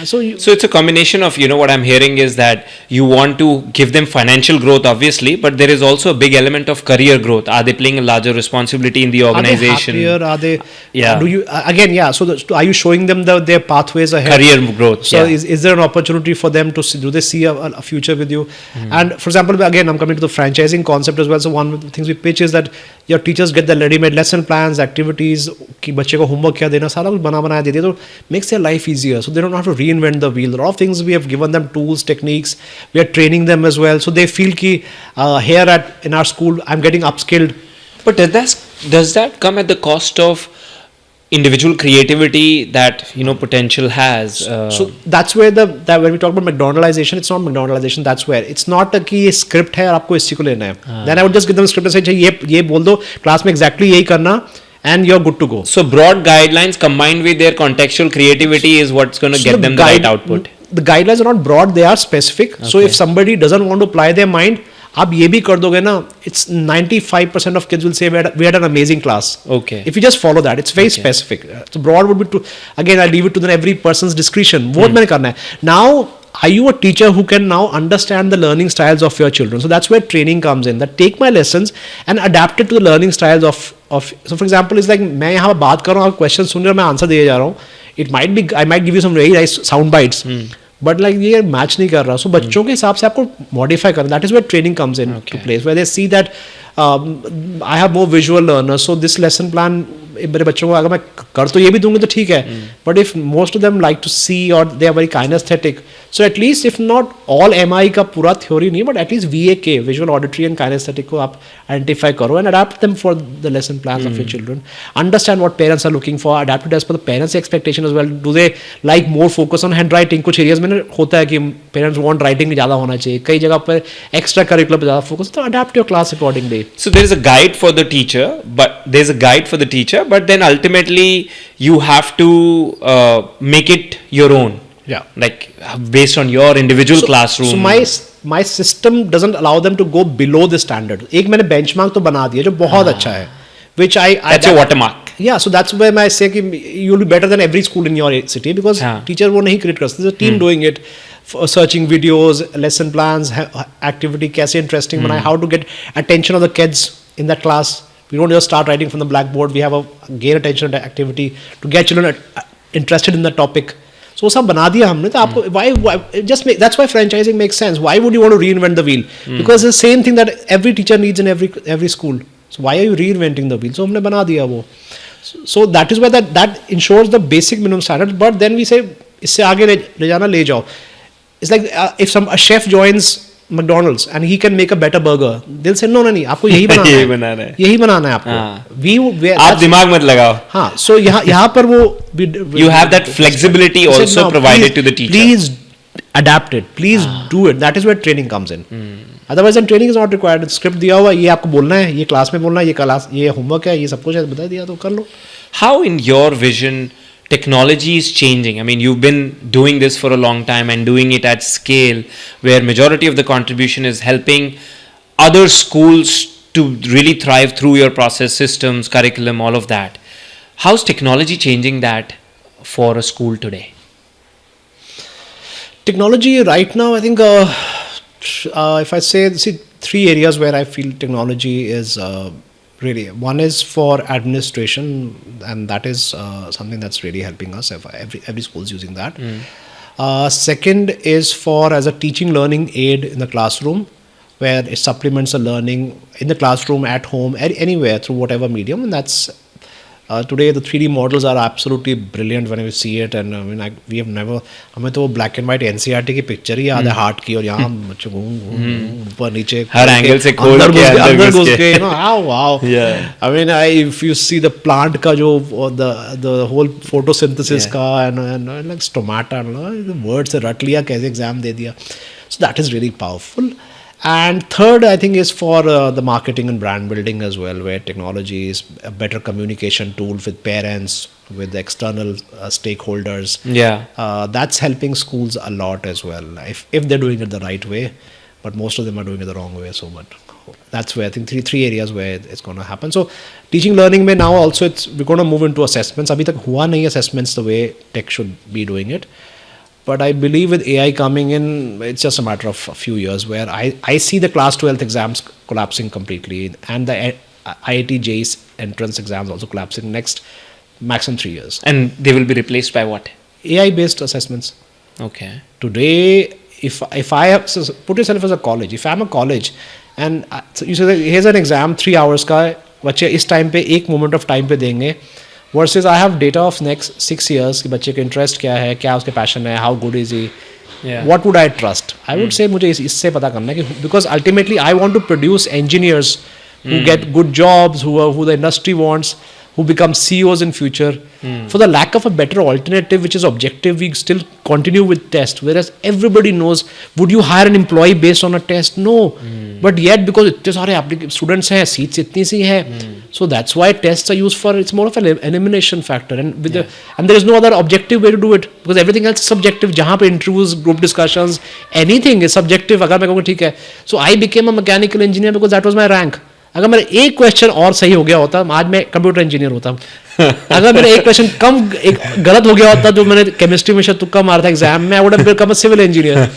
Speaker 1: So
Speaker 2: it's a combination of, what I'm hearing is that you want to give them financial growth, obviously, but there is also a big element of career growth. Are they playing a larger responsibility in the organization?
Speaker 1: Are they happier? Do you again? Yeah. So are you showing them their pathways ahead?
Speaker 2: Career growth.
Speaker 1: So is there an opportunity for them to see, do they see a future with you? And for example, again, I'm coming to the franchising concept as well. So one of the things we pitch is that your teachers get the ready-made lesson plans, activities, कि बच्चे को homework क्या देना, सारा कुछ बनाया दे दिया, तो makes their life easier. So they don't have to reinvent the wheel. A lot of things we have given them tools, techniques. We are training them as well, so they feel कि here in our school I'm getting upskilled.
Speaker 2: But does that come at the cost of individual creativity that potential has?
Speaker 1: So that's where that when we talk about McDonaldization, it's not McDonaldization. That's where it's not कि ये script है और आपको इसी को लेना है. Then I would just give them a script and say ये बोल दो class में exactly यही करना. And you're good to go.
Speaker 2: So broad guidelines combined with their contextual creativity is what's going to get them the right output.
Speaker 1: The guidelines are not broad; they are specific. Okay. So if somebody doesn't want to apply their mind, आप ये भी कर दोगे ना, it's 95% of kids will say we had an amazing class.
Speaker 2: Okay.
Speaker 1: If you just follow that, it's very specific. So broad would be again, I leave it to every person's discretion. वो मैंने करना है. Now, are you a teacher who can now understand the learning styles of your children? So that's where training comes in. That take my lessons and adapt it to the learning styles of. So for example, it's like मैं यहाँ बात कर रहा हूँ, आप question सुन रहे हो, मैं आंसर दिए जा रहा हूँ. It might be I might give you some very nice sound bites. But like ये मैच नहीं कर रहा. So बच्चों के हिसाब से आपको modify करना. That is where training comes in to place. Where they see that I have more visual learners. So this lesson plan मेरे बच्चों को अगर मैं कर तो ये भी दूंगी तो ठीक है, but if most of them like to see और they are very kinesthetic, so at least if not all MI का पूरा थ्योरी नहीं, but at least VAK, visual auditory and kinesthetic को आप आइडेंटिफाई करो and adapt them for the lesson plans of your children. Understand what parents are looking for, adapt it as per the parents expectation as well. Do they like more focus on hand writing? कुछ areas में होता है कि parents want writing ज़्यादा होना चाहिए, कई जगह पर एक्स्ट्रा करिकुलर पर ज़्यादा फोकस, तो adapt your class accordingly.
Speaker 2: So there is a guide for the teacher, but then ultimately you have to make it your own.
Speaker 1: Yeah.
Speaker 2: Like based on your individual classroom.
Speaker 1: So my system doesn't allow them to go below the standard. एक मैंने benchmark तो बना दिया जो बहुत अच्छा है, which
Speaker 2: That's a watermark.
Speaker 1: Yeah, so that's where I say कि you'll be better than every school in your city because teacher वो नहीं create कर सकते. There's a team doing it, searching videos, lesson plans, activity कैसे interesting बनाए, how to get attention of the kids in that class. We don't just start writing from the blackboard. We have a gain attention activity to get children interested in the topic. So वो सब बना दिया हमने. तो आपको why just make, that's why franchising makes sense. Why would you want to reinvent the wheel? Because it's the same thing that every teacher needs in every school. So why are you reinventing the wheel? So हमने बना दिया वो. So that is where that ensures the basic minimum standard. But then we say इससे आगे ले जाना ले जाओ. It's like if a chef joins McDonald's and he can make a better burger, they'll say no नहीं आपको यही बनाना है, यही बनाना है आपको.
Speaker 2: आप दिमाग मत लगाओ.
Speaker 1: हाँ, so यहाँ पर वो
Speaker 2: you have that flexibility also provided to the teacher.
Speaker 1: Please adapt it, please do it. That is where training comes in. Otherwise then training is not required. Script दिया हुआ ये आपको बोलना है, ये क्लास में बोलना है, ये होमवर्क है, ये सब कुछ बता दिया तो कर लो.
Speaker 2: How in your vision technology is changing? I mean, you've been doing this for a long time and doing it at scale where majority of the contribution is helping other schools to really thrive through your process, systems, curriculum, all of that. How's technology changing that for a school today?
Speaker 1: Technology right now, I think if I say, see, three areas where I feel technology is really, one is for administration, and that is something that's really helping us. Every school is using that. Second is for as a teaching learning aid in the classroom, where it supplements the learning in the classroom, at home, anywhere through whatever medium. And that's today the 3D models are absolutely brilliant when you see it. And I mean, we have never, हमें तो black and white NCERT की picture ही याद है heart की, और यहाँ बच्चों को ऊपर नीचे
Speaker 2: हर एंगल से खोल के अंदर घुस के,
Speaker 1: you know, wow. Yeah. I mean, if you see the plant का जो the whole photosynthesis का and like stomata, the words से रट लिया, कैसे exam दे दिया. So that is really powerful. And third, I think, is for the marketing and brand building as well, where technology is a better communication tool with parents, with the external stakeholders.
Speaker 2: Yeah.
Speaker 1: That's helping schools a lot as well, if they're doing it the right way. But most of them are doing it the wrong way. So, but that's where I think three areas where it's going to happen. So, teaching learning में now also we're going to move into assessments. अभी तक हुआ नहीं assessments the way tech should be doing it. But I believe with AI coming in, it's just a matter of a few years where I see the class 12th exams collapsing completely, and the IIT JEE entrance exams also collapsing next maximum 3 years.
Speaker 2: And they will be replaced by what?
Speaker 1: AI-based assessments.
Speaker 2: Okay.
Speaker 1: Today, if I have, so put yourself as a college. If I'm a college, and so you say here's an exam 3 hours का, बच्चे इस time पे एक moment of time पे देंगे, versus I have data of next 6 years कि बच्चे का इंटरेस्ट क्या है, क्या उसके पैशन है, how good is he, what would I trust? I would say मुझे इससे पता करना है कि because ultimately I want to produce engineers who get good jobs, who the industry wants, who become CEOs in future. For the lack of a better alternative which is objective, we still continue with test, whereas everybody knows, would you hire an employee based on a test? No. But yet because इतने सारे students हैं, seats इतनी सी हैं, so that's why tests are used for, it's more of an elimination factor, and and there is no other objective way to do it, because everything else is subjective. जहाँ पे interviews, group discussions, anything is subjective. अगर मैं कहूँगा ठीक है, so I became a mechanical engineer because that was my rank. अगर मेरा एक क्वेश्चन और सही हो गया होता, आज मैं कंप्यूटर इंजीनियर होता. अगर मेरा एक क्वेश्चन एक गलत हो गया होता, जो मैंने केमिस्ट्री में शायद तुक्का मारा था एग्जाम में, I would have become a civil engineer.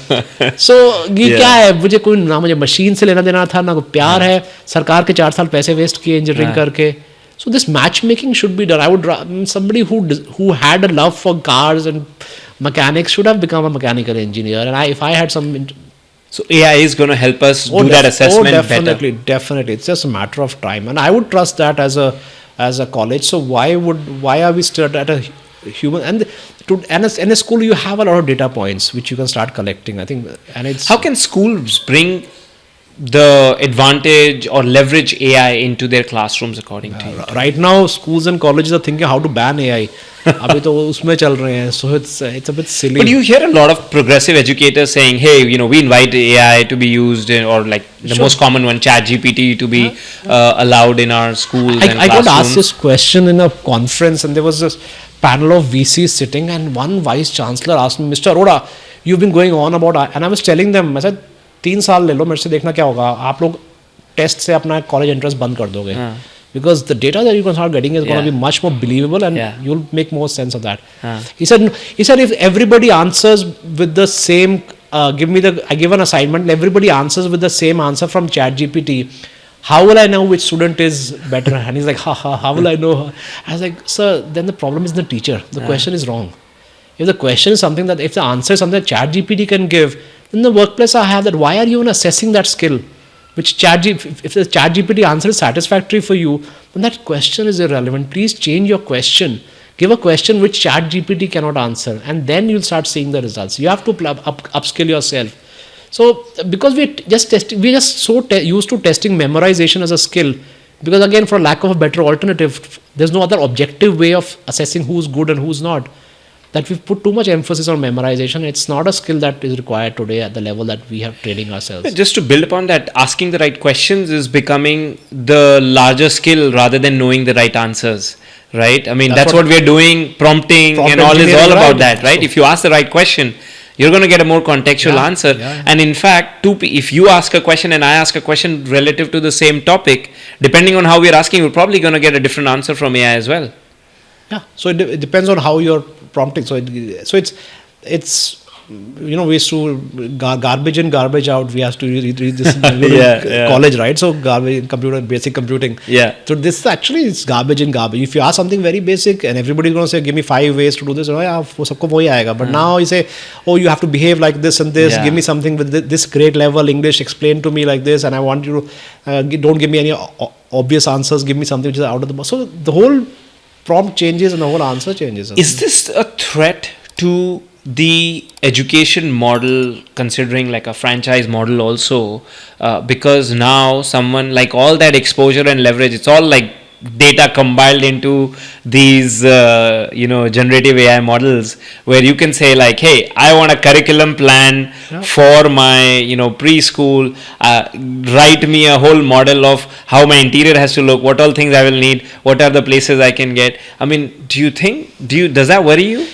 Speaker 1: So ये क्या है, मुझे कोई ना, मुझे मशीन से लेना देना था, ना कोई प्यार है. सरकार के 4 साल पैसे वेस्ट किए इंजीनियरिंग करके. So this matchmaking should be done. I would somebody who had a love for cars and mechanics should have become a mechanical engineer. And if I had some.
Speaker 2: So AI is going to help us do that assessment
Speaker 1: definitely,
Speaker 2: better.
Speaker 1: Definitely. It's just a matter of time. And I would trust that as as a college. So why are we still at a human and in a school you have a lot of data points which you can start collecting, I think, and it's
Speaker 2: How can schools bring the advantage or leverage AI into their classrooms according to you?
Speaker 1: right now schools and colleges are thinking how to ban AI. अभी तो उसमें चल रहे हैं, so it's a bit silly.
Speaker 2: But you hear a lot of progressive educators saying, hey, we invite AI to be used or like the most common one, ChatGPT, to be allowed in our schools and
Speaker 1: I got asked
Speaker 2: classrooms.
Speaker 1: this question in a conference, and there was this panel of VCs sitting, and one vice chancellor asked me, Mr. Arora, you've been going on about, and I was telling them, I said 3 साल ले लो मेरे से, देखना क्या होगा, आप लोग test से अपना कॉलेज एंट्रेंस बंद कर दोगे, because the data that you can start getting is going to be much more believable, and you'll make more sense of that. He said if everybody answers with the same I give an assignment and everybody answers with the same answer from ChatGPT, how will I know which student is better? And he's like, how will I know? I was like, sir, then the problem is the teacher. The question is wrong. If the question is something that, if the answer is something that ChatGPT can give, in the workplace I have that, why are you even assessing that skill? Which if the ChatGPT answer is satisfactory for you, then that question is irrelevant. Please change your question. Give a question which ChatGPT cannot answer, and then you'll start seeing the results. You have to upskill yourself. So because we're just so used to testing memorization as a skill, because again, for lack of a better alternative, there's no other objective way of assessing who's good and who's not, that we've put too much emphasis on memorization. It's not a skill that is required today at the level that we have training ourselves.
Speaker 2: Just to build upon that, asking the right questions is becoming the larger skill rather than knowing the right answers, right? I mean, that's what we're doing. Prompting and all is all about that, right? If you ask the right question, you're going to get a more contextual answer. And in fact, if you ask a question and I ask a question relative to the same topic, depending on how we're asking, we're probably going to get a different answer from AI as well.
Speaker 1: Yeah. So it depends on how you're prompting. So it's we used to garbage in, garbage out. We have to read this in college, right? So garbage, computer, basic computing.
Speaker 2: Yeah.
Speaker 1: So this actually is garbage in, garbage. If you ask something very basic and everybody's going to say, give me 5 ways to do this, वो सबको वही आएगा. But now you say, oh, you have to behave like this and this. Give me something with this grade level English. Explain to me like this, and I want you to don't give me any obvious answers. Give me something which is out of the box. So the whole prompt changes and the whole answer changes.
Speaker 2: Is this a threat to the education model, considering like a franchise model also? Because now someone, like, all that exposure and leverage, it's all like data compiled into these generative AI models, where you can say like, hey, I want a curriculum plan for my preschool, write me a whole model of how my interior has to look, what all things I will need, what are the places I can get. I mean, does that worry you?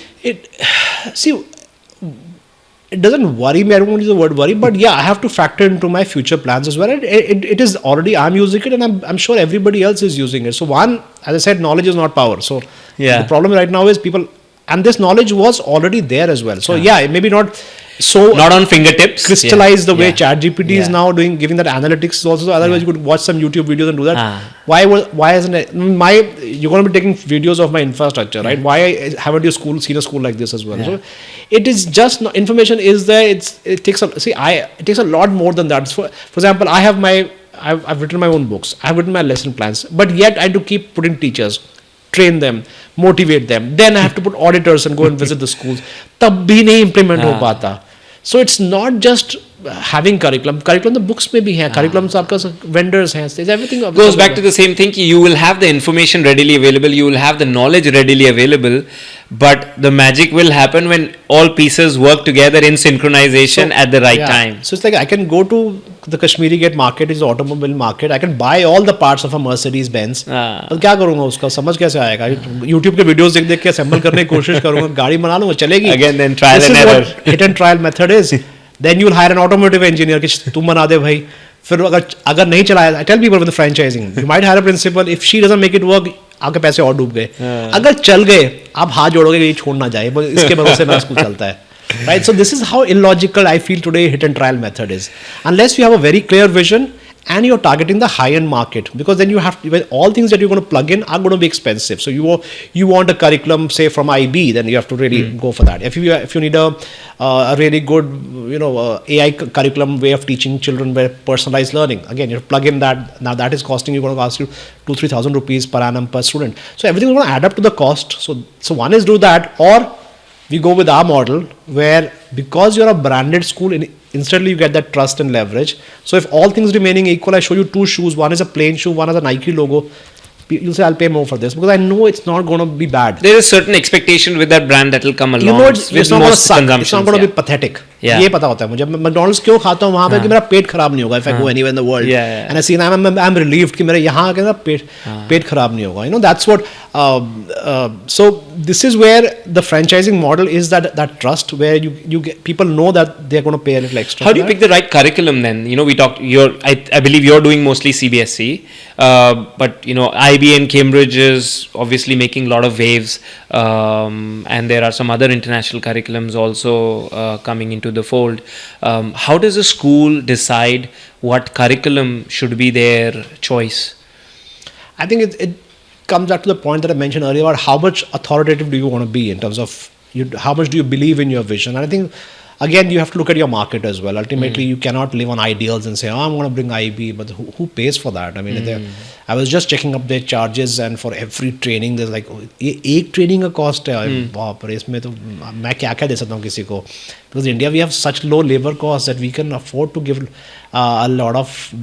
Speaker 1: It doesn't worry me. I don't want to use the word worry, but yeah, I have to factor into my future plans as well. It is already, I'm using it, and I'm sure everybody else is using it. So one, as I said, knowledge is not power. So the problem right now is people, and this knowledge was already there as well. So maybe not
Speaker 2: on fingertips,
Speaker 1: crystallized the way ChatGPT is now giving that analytics also. So otherwise, you could watch some YouTube videos and do that. Why isn't it? You're going to be taking videos of my infrastructure, right? Why haven't you seen a school like this as well? So it is just information is there. It takes a lot more than that. For example, I've written my own books. I've written my lesson plans, but yet I do keep putting teachers, train them, motivate them. Then I have to put auditors and go and visit the schools. तब भी नहीं implement हो पाता. So it's not just having curriculum. Curriculum the books में भी है. Curriculum से आपका vendors हैं. There's everything.
Speaker 2: Goes back to the same thing. You will have the information readily available. You will have the knowledge readily available. But the magic will happen when all pieces work together in synchronization at the right time.
Speaker 1: So it's like I can go to the Kashmiri Gate market, is the automobile market. I can buy all the parts of a Mercedes Benz. तो क्या करूँगा उसका? समझ कैसे आएगा? YouTube के videos देख के assemble करने की कोशिश करूँगा. गाड़ी बना लूँगा, चलेगी.
Speaker 2: Again, then trial and error.
Speaker 1: This is what hit and trial method is. Then you'll hire an automotive engineer कि तुम बना दे भाई. फिर अगर नहीं चलाया, I tell people with the franchising, you might hire a principal. If she doesn't make it work, आपके पैसे और डूब गए. अगर चल गए, आप हाथ जोड़ोगे कि ये छोड़ ना जाए. इसके भरोसे मेरा स्कूल चलता है. Right? So this is how illogical I feel today hit and trial method is. Unless you have a very clear vision and you're targeting the high-end market, because then you have to, when all things that you're going to plug in are going to be expensive. So you want a curriculum, say from IB, then you have to really go for that. If you need a really good AI curriculum way of teaching children, where personalized learning, again you plug in that. Now that is costing you, going to cost you 2,000-3,000 rupees per annum per student. So everything is going to add up to the cost. So one is do that, or we go with our model where, because you're a branded school, instantly you get that trust and leverage. So if all things remaining equal, I show you two shoes, one is a plain shoe, one has a Nike logo, you'll say I'll pay more for this, because I know it's not going to be bad.
Speaker 2: There is certain expectation with that brand that will come along.
Speaker 1: You know, it's not going to suck. It's not going to
Speaker 2: yeah.
Speaker 1: be pathetic.
Speaker 2: Yeah.
Speaker 1: ये पता होता है मुझे. मैं McDonald's क्यों खाता हूँ वहाँ पे कि मेरा पेट खराब नहीं होगा if I go anywhere in the world.
Speaker 2: Yeah.
Speaker 1: And I see I'm relieved कि मेरे यहाँ आके ना पेट खराब नहीं होगा. You know, that's what. So this is where the franchising model is, that trust where you get, people know that they're going to pay a little extra.
Speaker 2: How do you pick the right curriculum then? You know, we talked. I believe you're doing mostly CBSE, but you know, IB and Cambridge is obviously making a lot of waves, and there are some other international curriculums also coming into the fold. How does a school decide what curriculum should be their choice?
Speaker 1: I think it comes back to the point that I mentioned earlier about how much authoritative do you want to be in terms of how much do you believe in your vision. And I think, again, you have to look at your market as well. Ultimately, you cannot live on ideals and say, I'm going to bring IB, but who pays for that? I mean, I was just checking up their charges, and for every training, there's like, एक training का cost है. बाप रे, इसमें तो मैं क्या दे सकता हूँ किसी को? Because in India, we have such low labor costs that we can afford to give a lot of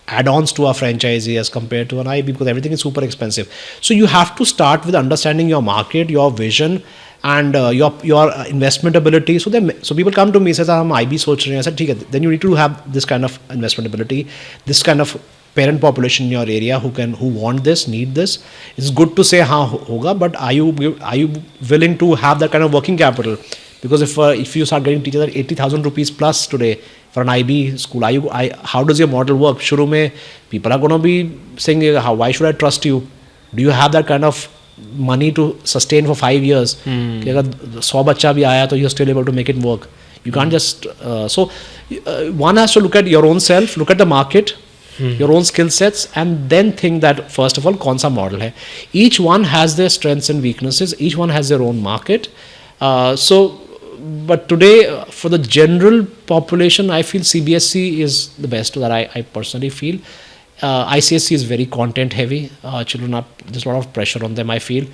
Speaker 1: add-ons to our franchisee as compared to an IB, because everything is super expensive. So you have to start with understanding your market, your vision, and your investment ability. So people come to me and says, I'm IB सोच रहे हैं. I said, ठीक है, then you need to have this kind of investment ability, this kind of parent population in your area who want this, need this. It's good to say हाँ होगा, but are you willing to have that kind of working capital? Because if you start getting teachers at 80,000 rupees plus today for an IB school, how does your model work? शुरू में people are going to be saying, why should I trust you? Do you have that kind of money to sustain for 5 years? कि अगर 100 बच्चा भी आया तो you're still able to make it work. You can't just one has to look at your own self, look at the market, your own skill sets, and then think that first of all कौन सा model है. Each one has their strengths and weaknesses. Each one has their own market. But today, for the general population, I feel CBSE is the best that I personally feel. ICSE is very content heavy. There's a lot of pressure on them, I feel.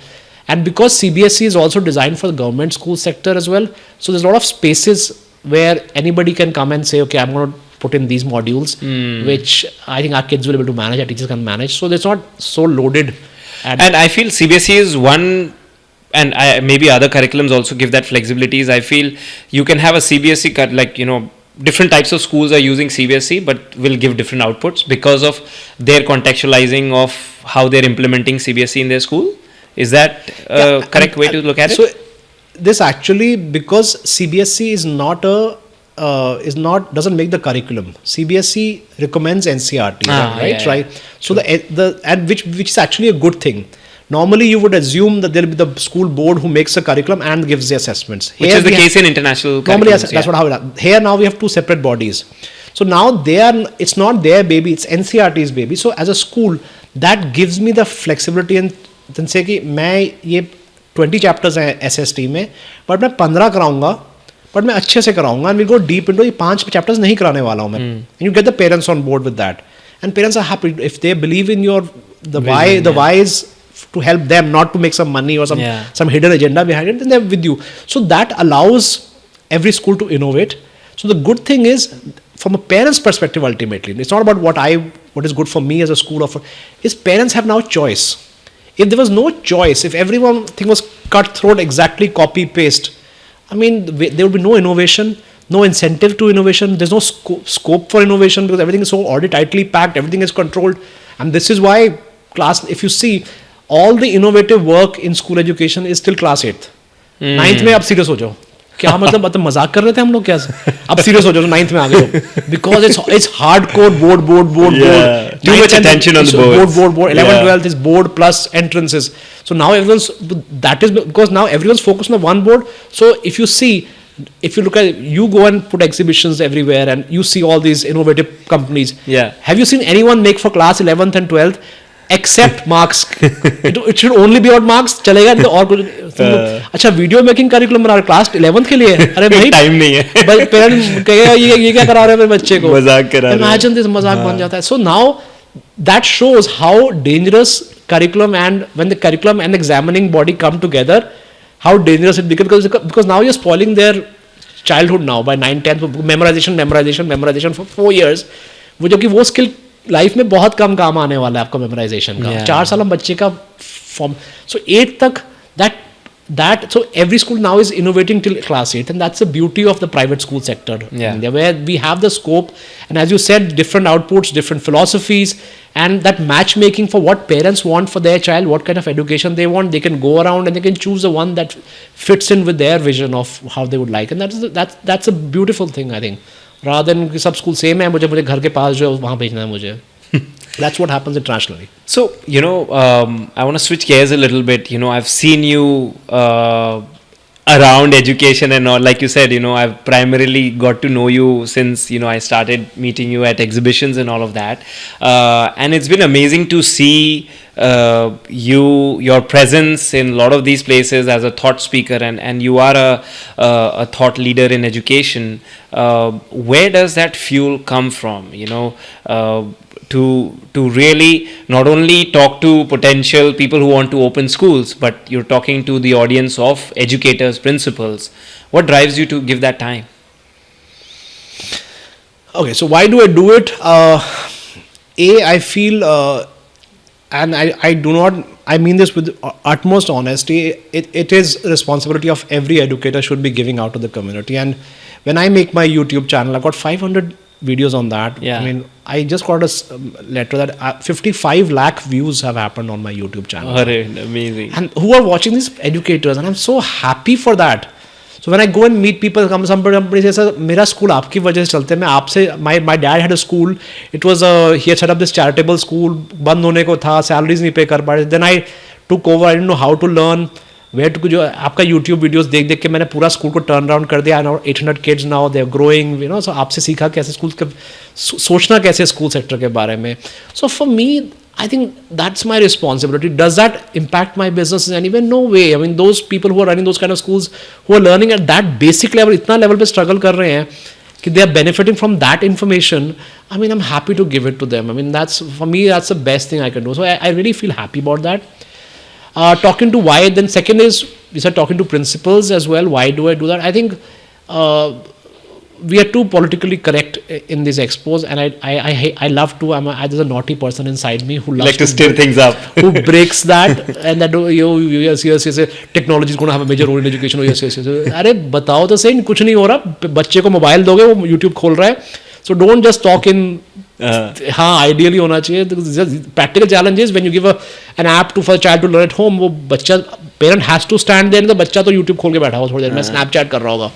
Speaker 1: And because CBSE is also designed for the government school sector as well, so there's a lot of spaces where anybody can come and say, okay, I'm going to put in these modules, which I think our kids will be able to manage, our teachers can manage. So it's not so loaded.
Speaker 2: And I feel CBSE is one, and maybe other curriculums also give that flexibilities. I feel you can have a CBSE, like, you know, different types of schools are using CBSE, but will give different outputs because of their contextualizing of how they're implementing CBSE in their school. Is that a correct way to look at it?
Speaker 1: So this actually, because CBSE is doesn't make the curriculum. CBSE recommends NCERT, right? So which is actually a good thing. Normally, you would assume that there will be the school board who makes the curriculum and gives the assessments.
Speaker 2: Which is the case in international curriculums.
Speaker 1: Normally, that's how it happens. Here now we have two separate bodies. So now it's not their baby, it's NCERT's baby. So as a school, that gives me the flexibility and then say कि मैं ये 20 chapters हैं SST में, but मैं 15 कराऊंगा, but मैं अच्छे से कराऊंगा, and we'll go deep into ये 5 chapters नहीं कराने वाला हूँ मैं. And you get the parents on board with that, and parents are happy if they believe in the why is to help them, not to make some money or some hidden agenda behind it, then they're with you. So that allows every school to innovate. So the good thing is, from a parent's perspective, ultimately, it's not about what is good for me as a school, is parents have now choice. If there was no choice, if everything was cutthroat, exactly copy paste, I mean, there would be no innovation, no incentive to innovation. There's no scope for innovation because everything is so already tightly packed, everything is controlled. And this is why if you see, all the innovative work in school education is still class 8th. 9th में आप serious हो जाओ. क्या मतलब मजाक कर रहे थे हम लोग क्या? अब serious हो जाओ, 9th में आ गए हो. Because it's hardcore board.
Speaker 2: Too much attention on the boards.
Speaker 1: Board. 11th, 12th is board plus entrances. So now that is because now everyone's focused on the one board. So if you see, if you look at, you go and put exhibitions everywhere and you see all these innovative companies.
Speaker 2: Yeah.
Speaker 1: Have you seen anyone make for class 11th and 12th except marks? it should only be about marks. चलेगा नहीं तो और कुछ. अच्छा video making curriculum बना रहे class 11th के लिए. अरे भाई
Speaker 2: टाइम नहीं है.
Speaker 1: पेरेंट्स कहेगा ये क्या करा रहे हैं मेरे बच्चे को.
Speaker 2: मजाक करा रहे हैं.
Speaker 1: Imagine this, मजाक बन जाता है. So now that shows how dangerous curriculum, and when the curriculum and examining body come together, how dangerous it becomes, because now you're spoiling their childhood now by 9, 10 memorization for 4 years, वो जो कि वो skill life में बहुत कम काम आने वाला है आपका मेमोराइजेशन का. 4 साल हम बच्चे का फॉर्म. सो 8 तक that so every school now is innovating till class 8, and that's the beauty of the private school sector in India, where we have the scope, and as you said, different outputs, different philosophies, and that matchmaking for what parents want for their child, what kind of education they want, they can go around and they can choose the one that fits in with their vision of how they would like. And that's a beautiful thing, I think, rather than सब school same है, मुझे घर के पास जो है वहाँ भेजना है मुझे. That's what happens internationally.
Speaker 2: So, I want to switch gears a little bit. I've seen you around education and all. Like you said, I've primarily got to know you since, I started meeting you at exhibitions and all of that. And it's been amazing to see your presence in a lot of these places as a thought speaker, and you are a thought leader in education. Where does that fuel come from? To really not only talk to potential people who want to open schools, but you're talking to the audience of educators, principals. What drives you to give that time?
Speaker 1: Okay, so why do I do it? I feel, and I do not, I mean this with utmost honesty, it is responsibility of every educator should be giving out to the community. And when I make my YouTube channel, I've got 500 videos on that.
Speaker 2: Yeah.
Speaker 1: I mean, I just got a letter that 55 lakh views have happened on my YouTube channel.
Speaker 2: Amazing.
Speaker 1: And who are watching these educators, and I'm so happy for that. So when I go and meet people, somebody says, "Sir, मेरा school आपकी वजह से चलते हैं, मैं आपसे, my dad had a school, it was he had set up this charitable school, बंद होने को था, salaries नहीं pay कर पा रहे. Then I took over, I didn't know how to learn, where to जो आपका YouTube videos देख के मैंने पूरा स्कूल को टर्न अराउंड कर दिया. Now 800 kids now, they are growing, so आपसे सीखा कैसे स्कूल के सोचना कैसे स्कूल सेक्टर के बारे में. So for me, I think that's my responsibility. Does that impact my business in any way? No way. I mean, those people who are running those kind of schools, who are learning at that basic level, इतना level पे struggle कर रहे हैं कि they are benefiting from that information. I mean, I'm happy to give it to them. I mean, for me, that's the best thing I can do. So I really feel happy about that. Talking to why, then second is, you said talking to principals as well. Why do I do that? I think we are too politically correct in these expos, and I love to. There's a naughty person inside me who loves
Speaker 2: like to stir things up,
Speaker 1: who breaks that, and that yes, technology is going to have a major role in education. Oh, yes. अरे बताओ तो सही, कुछ नहीं हो रहा. बच्चे को मोबाइल दोगे, वो YouTube खोल रहा है. So don't just talk in. हाँ, ideally होना चाहिए. Practical challenge is when you give an app for a child to learn at home, वो बच्चा, parent has to stand there, तो बच्चा तो YouTube खोल के बैठा हो थोड़ी देर में Snapchat कर रहा होगा.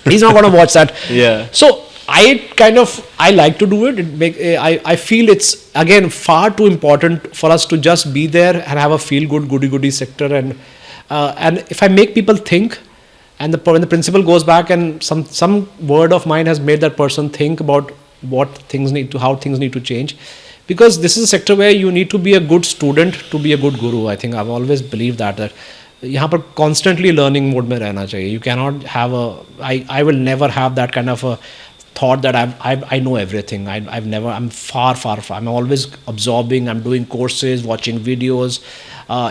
Speaker 1: He's not going to watch that.
Speaker 2: Yeah.
Speaker 1: So I like to do it. I feel it's again far too important for us to just be there and have a feel good goody sector, and if I make people think, and when the principal goes back and some word of mine has made that person think about how things need to change, because this is a sector where you need to be a good student to be a good guru. I think I've always believed that यहाँ पर constantly learning mode में रहना चाहिए. You cannot have I will never have that kind of a thought that I know everything. I'm far. I'm always absorbing. I'm doing courses, watching videos.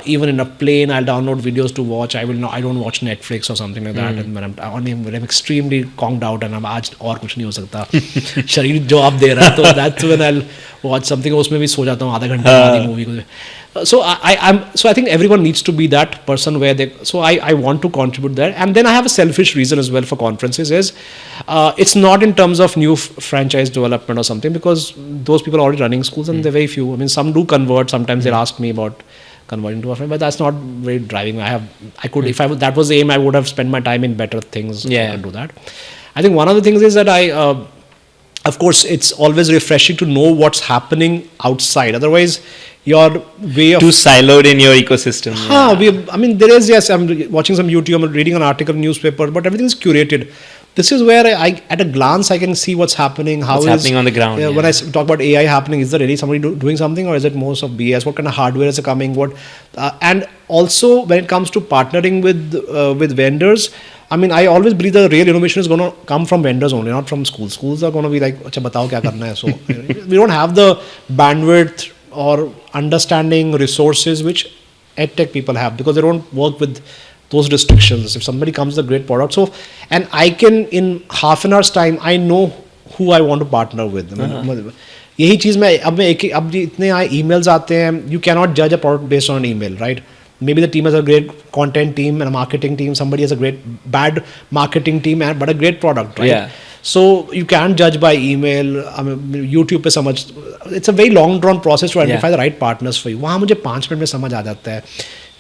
Speaker 1: Even in a plane, I'll download videos to watch. I don't watch Netflix or something like that. And when I'm extremely conked out and I'm आज और कुछ नहीं हो सकता. शरीर जवाब दे रहा है, तो that's when I'll watch something. उसमें भी सो जाता हूँ आधा घंटा बाद मूवी को. So I think everyone needs to be that person where I want to contribute there. And then I have a selfish reason as well for conferences is it's not in terms of new franchise development or something, because those people are already running schools and they're very few. I mean, some do convert. Sometimes they'll ask me about converting to a friend, but that's not very driving. If that was the aim, I would have spent my time in better things.
Speaker 2: Yeah.
Speaker 1: To do that. I think one of the things is that of course, it's always refreshing to know what's happening outside. Otherwise, your way of
Speaker 2: Too siloed in your ecosystem.
Speaker 1: I mean, there is, yes, I'm watching some YouTube, I'm reading an article in newspaper, but everything is curated. This is where I at a glance, I can see what's happening.
Speaker 2: What's happening on the ground, yeah.
Speaker 1: When I talk about AI happening, is there really somebody doing something, or is it most of BS? What kind of hardware is coming? And also when it comes to partnering with vendors, I mean, I always believe the real innovation is going to come from vendors only, not from schools. Schools are going to be like, "Acha, batao kya karna hai?" So we don't have the bandwidth or understanding resources which edtech people have, because they don't work with those restrictions. If somebody comes with a great product, so, and I can in half an hour's time, I know who I want to partner with. यही चीज़ मैं अब इतने emails आते हैं, you cannot judge a product based on an email, right? Maybe the team has a great content team and a marketing team. Somebody has a bad marketing team but a great product, right?
Speaker 2: Yeah.
Speaker 1: So you can't judge by email. I mean, YouTube पे समझ, it's a very long drawn process to identify the right partners for you. वहाँ मुझे 5 minute में समझ आ जाता है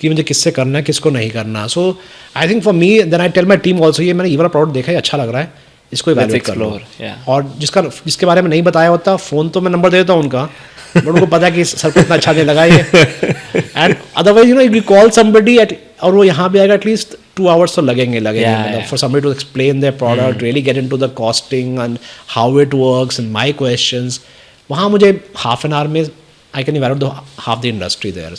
Speaker 1: कि मुझे किससे करना है, किसको नहीं करना. So I think for me, then I tell my team also, ये मैंने ये वाला प्रोडक्ट देखा है, अच्छा लग रहा है, इसको evaluate कर लो. और जिसके बारे में नहीं बताया होता, फ़ोन तो मैं नंबर दे देता हूँ उनका, बट उनको पता है कि सर को इतना अच्छा नहीं लगा ये. And otherwise you call somebody और वो यहाँ पे आएगा, एटलीस्ट 2 hours तो लगेंगे for somebody to explain their product, really get into the costing and how it works and my questions. वहाँ मुझे हाफ एन आवर में I can evaluate half the industry there.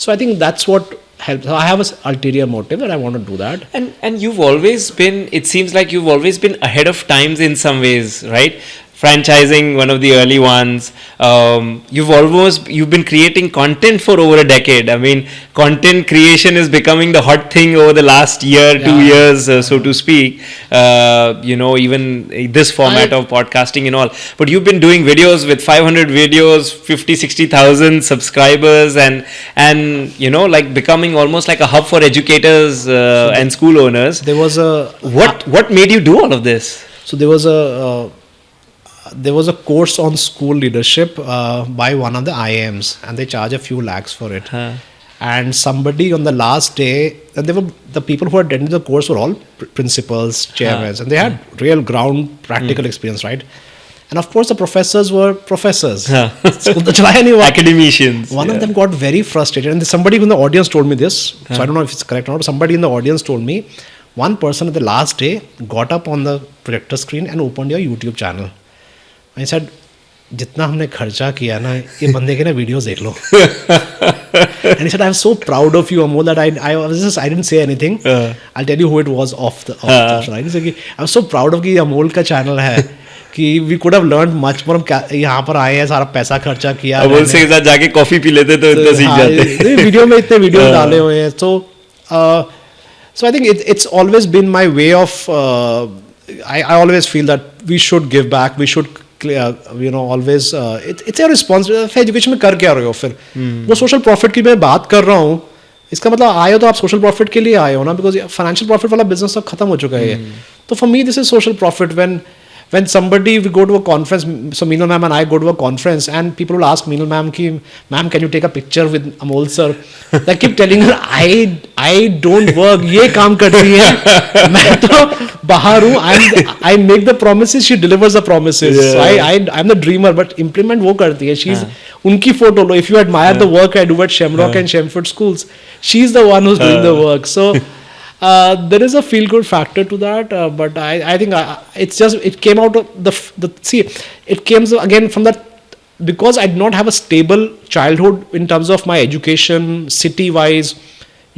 Speaker 1: So I think that's what helps. I have an ulterior motive and I want to do that.
Speaker 2: And you've always been, it seems like you've always been ahead of times in some ways, right? Franchising, one of the early ones. You've been creating content for over a decade. I mean, content creation is becoming the hot thing over the last year, 2 years, so to speak. Even this format of podcasting and all. But you've been doing videos with 500 videos, 50-60,000 subscribers, and like becoming almost like a hub for educators and school owners.
Speaker 1: There was
Speaker 2: what made you do all of this?
Speaker 1: So there was a course on school leadership by one of the IIMs, and they charge a few lakhs for it. And somebody on the last day, and the people who attended the course were all principals, chairmen, and they had real ground practical experience, right? And of course, the professors were professors.
Speaker 2: Academicians.
Speaker 1: One of them got very frustrated, and somebody in the audience told me this. So I don't know if it's correct or not, but somebody in the audience told me, one person at the last day got up on the projector screen and opened your YouTube channel. I said, जितना हमने खर्चा किया ना, ये बंदे के ना videos देख लो. And he said, I'm so proud of you, Amol, that I didn't say anything. I'll tell you who it was off the right. He said, I'm so proud of कि अमोल का चैनल है कि we could have learned much more. हम यहाँ पर आए हैं, सारा पैसा खर्चा किया.
Speaker 2: अमोल से साथ जाके कॉफी पी लेते तो इतना सीख जाते.
Speaker 1: वीडियो में इतने वीडियो डाले हुए हैं. So I think it's always been my way of. I always feel that we should give back. We should. Always it's a responsibility. Education में कर क्या रहे हो फिर? वो सोशल प्रॉफिट की मैं बात कर रहा हूँ, इसका मतलब आए हो तो आप सोशल प्रॉफिट के लिए आए हो ना, बिकॉज फाइनेंशियल प्रॉफिट वाला बिजनेस सब खत्म हो चुका है. तो for me this is social profit. When somebody, we go to a conference, so Meenal ma'am and I go to a conference, and people will ask Meenal ma'am, ma'am, can you take a picture with Amol sir? I keep telling her, I don't work, ये काम करती है, मैं तो बाहर हूँ. I make the promises, she delivers the promises. Yeah. So I'm the dreamer, but implement वो करती है. She's उनकी photo low. If you admire the work I do at Shamrock and Shamford schools, she's the one who's doing the work. So. There is a feel-good factor to that, but I think it came out of it came again from that, because I did not have a stable childhood in terms of my education, city-wise.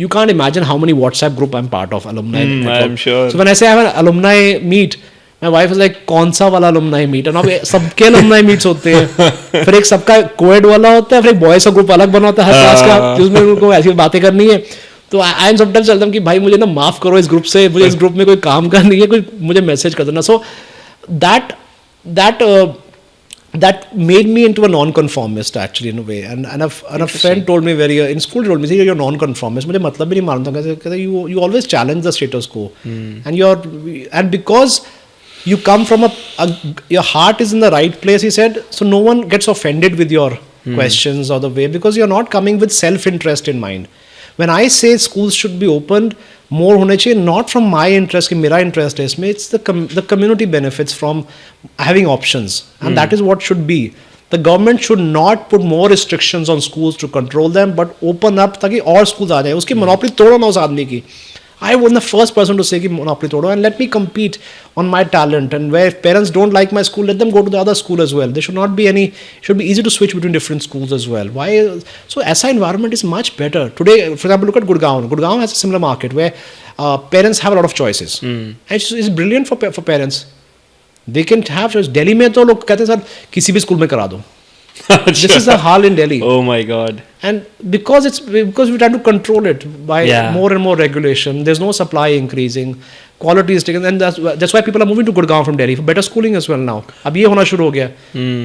Speaker 1: You can't imagine how many WhatsApp group I'm part of, alumni.
Speaker 2: I'm sure.
Speaker 1: So when I say I have an alumni meet, my wife is like, कौन सा वाला alumni meet? And अब सबके alumni meets होते हैं. फिर एक सबका co-ed वाला होता है, फिर एक boys का group अलग बना होता है हर क्लास का, जिसमें उनको ऐसी बातें करनी है. तो आई एम समटाइम्स चलता हूँ कि भाई मुझे ना माफ़ करो इस ग्रुप से, मुझे इस ग्रुप में कोई काम का नहीं है, कोई मुझे मैसेज कर देना. सो that made me into a non-conformist actually in a way, and a friend told me in school told me, see, you're non-conformist. मुझे मतलब भी नहीं मालूम था, कहते you always challenge the status quo, and because you come from your heart is in the right place, he said, so no one gets offended with your questions or the way, because you're not coming with self-interest in mind. When I say schools should be opened, more होने चाहिए, not from my interest कि मेरा interest है इसमें, it's the community benefits from having options, and that is what should be. The government should not put more restrictions on schools to control them, but open up ताकि और schools आ जाए. उसकी monopoly तोड़ो ना उस आदमी की. I was the first person to say कि monopoly तोड़ो and let me compete on my talent, and where if parents don't like my school, let them go to the other school as well. There should not be any, should be easy to switch between different schools as well. Why? So ऐसा environment is much better. Today, for example, look at Gurgaon. Gurgaon has a similar market where parents have a lot of choices. And it's brilliant for parents. They can have choice. Delhi में तो लोग कहते हैं sir किसी भी school में करा दो. This is the hal in Delhi.
Speaker 2: Oh my God.
Speaker 1: And because we try to control it by more and more regulation, there's no supply increasing, quality is taken, and that's why people are moving to Gurgaon from Delhi for better schooling as well now. अब ये होना शुरू हो गया.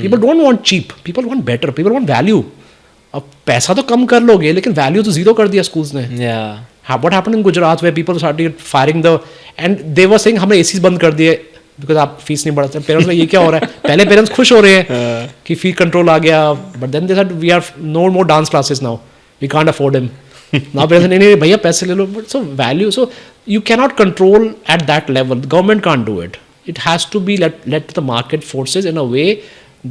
Speaker 1: People don't want cheap, people want better, people want value. अब पैसा तो कम कर लोगे, लेकिन value तो zero कर दिया schools ने.
Speaker 2: Yeah.
Speaker 1: What happened in Gujarat where people started firing and they were saying हमने ACs बंद कर दिए because आप फीस नहीं बढ़ाते. पेरेंट्स में ये क्या हो रहा है? पहले पेरेंट्स खुश हो रहे हैं कि फी कंट्रोल आ गया, but then they said we are no more dance classes now, we can't afford him. Now parents नहीं भैया पैसे ले लो. But so value, so you can not control at that level. Government can't do it. It has to be let the market forces in a way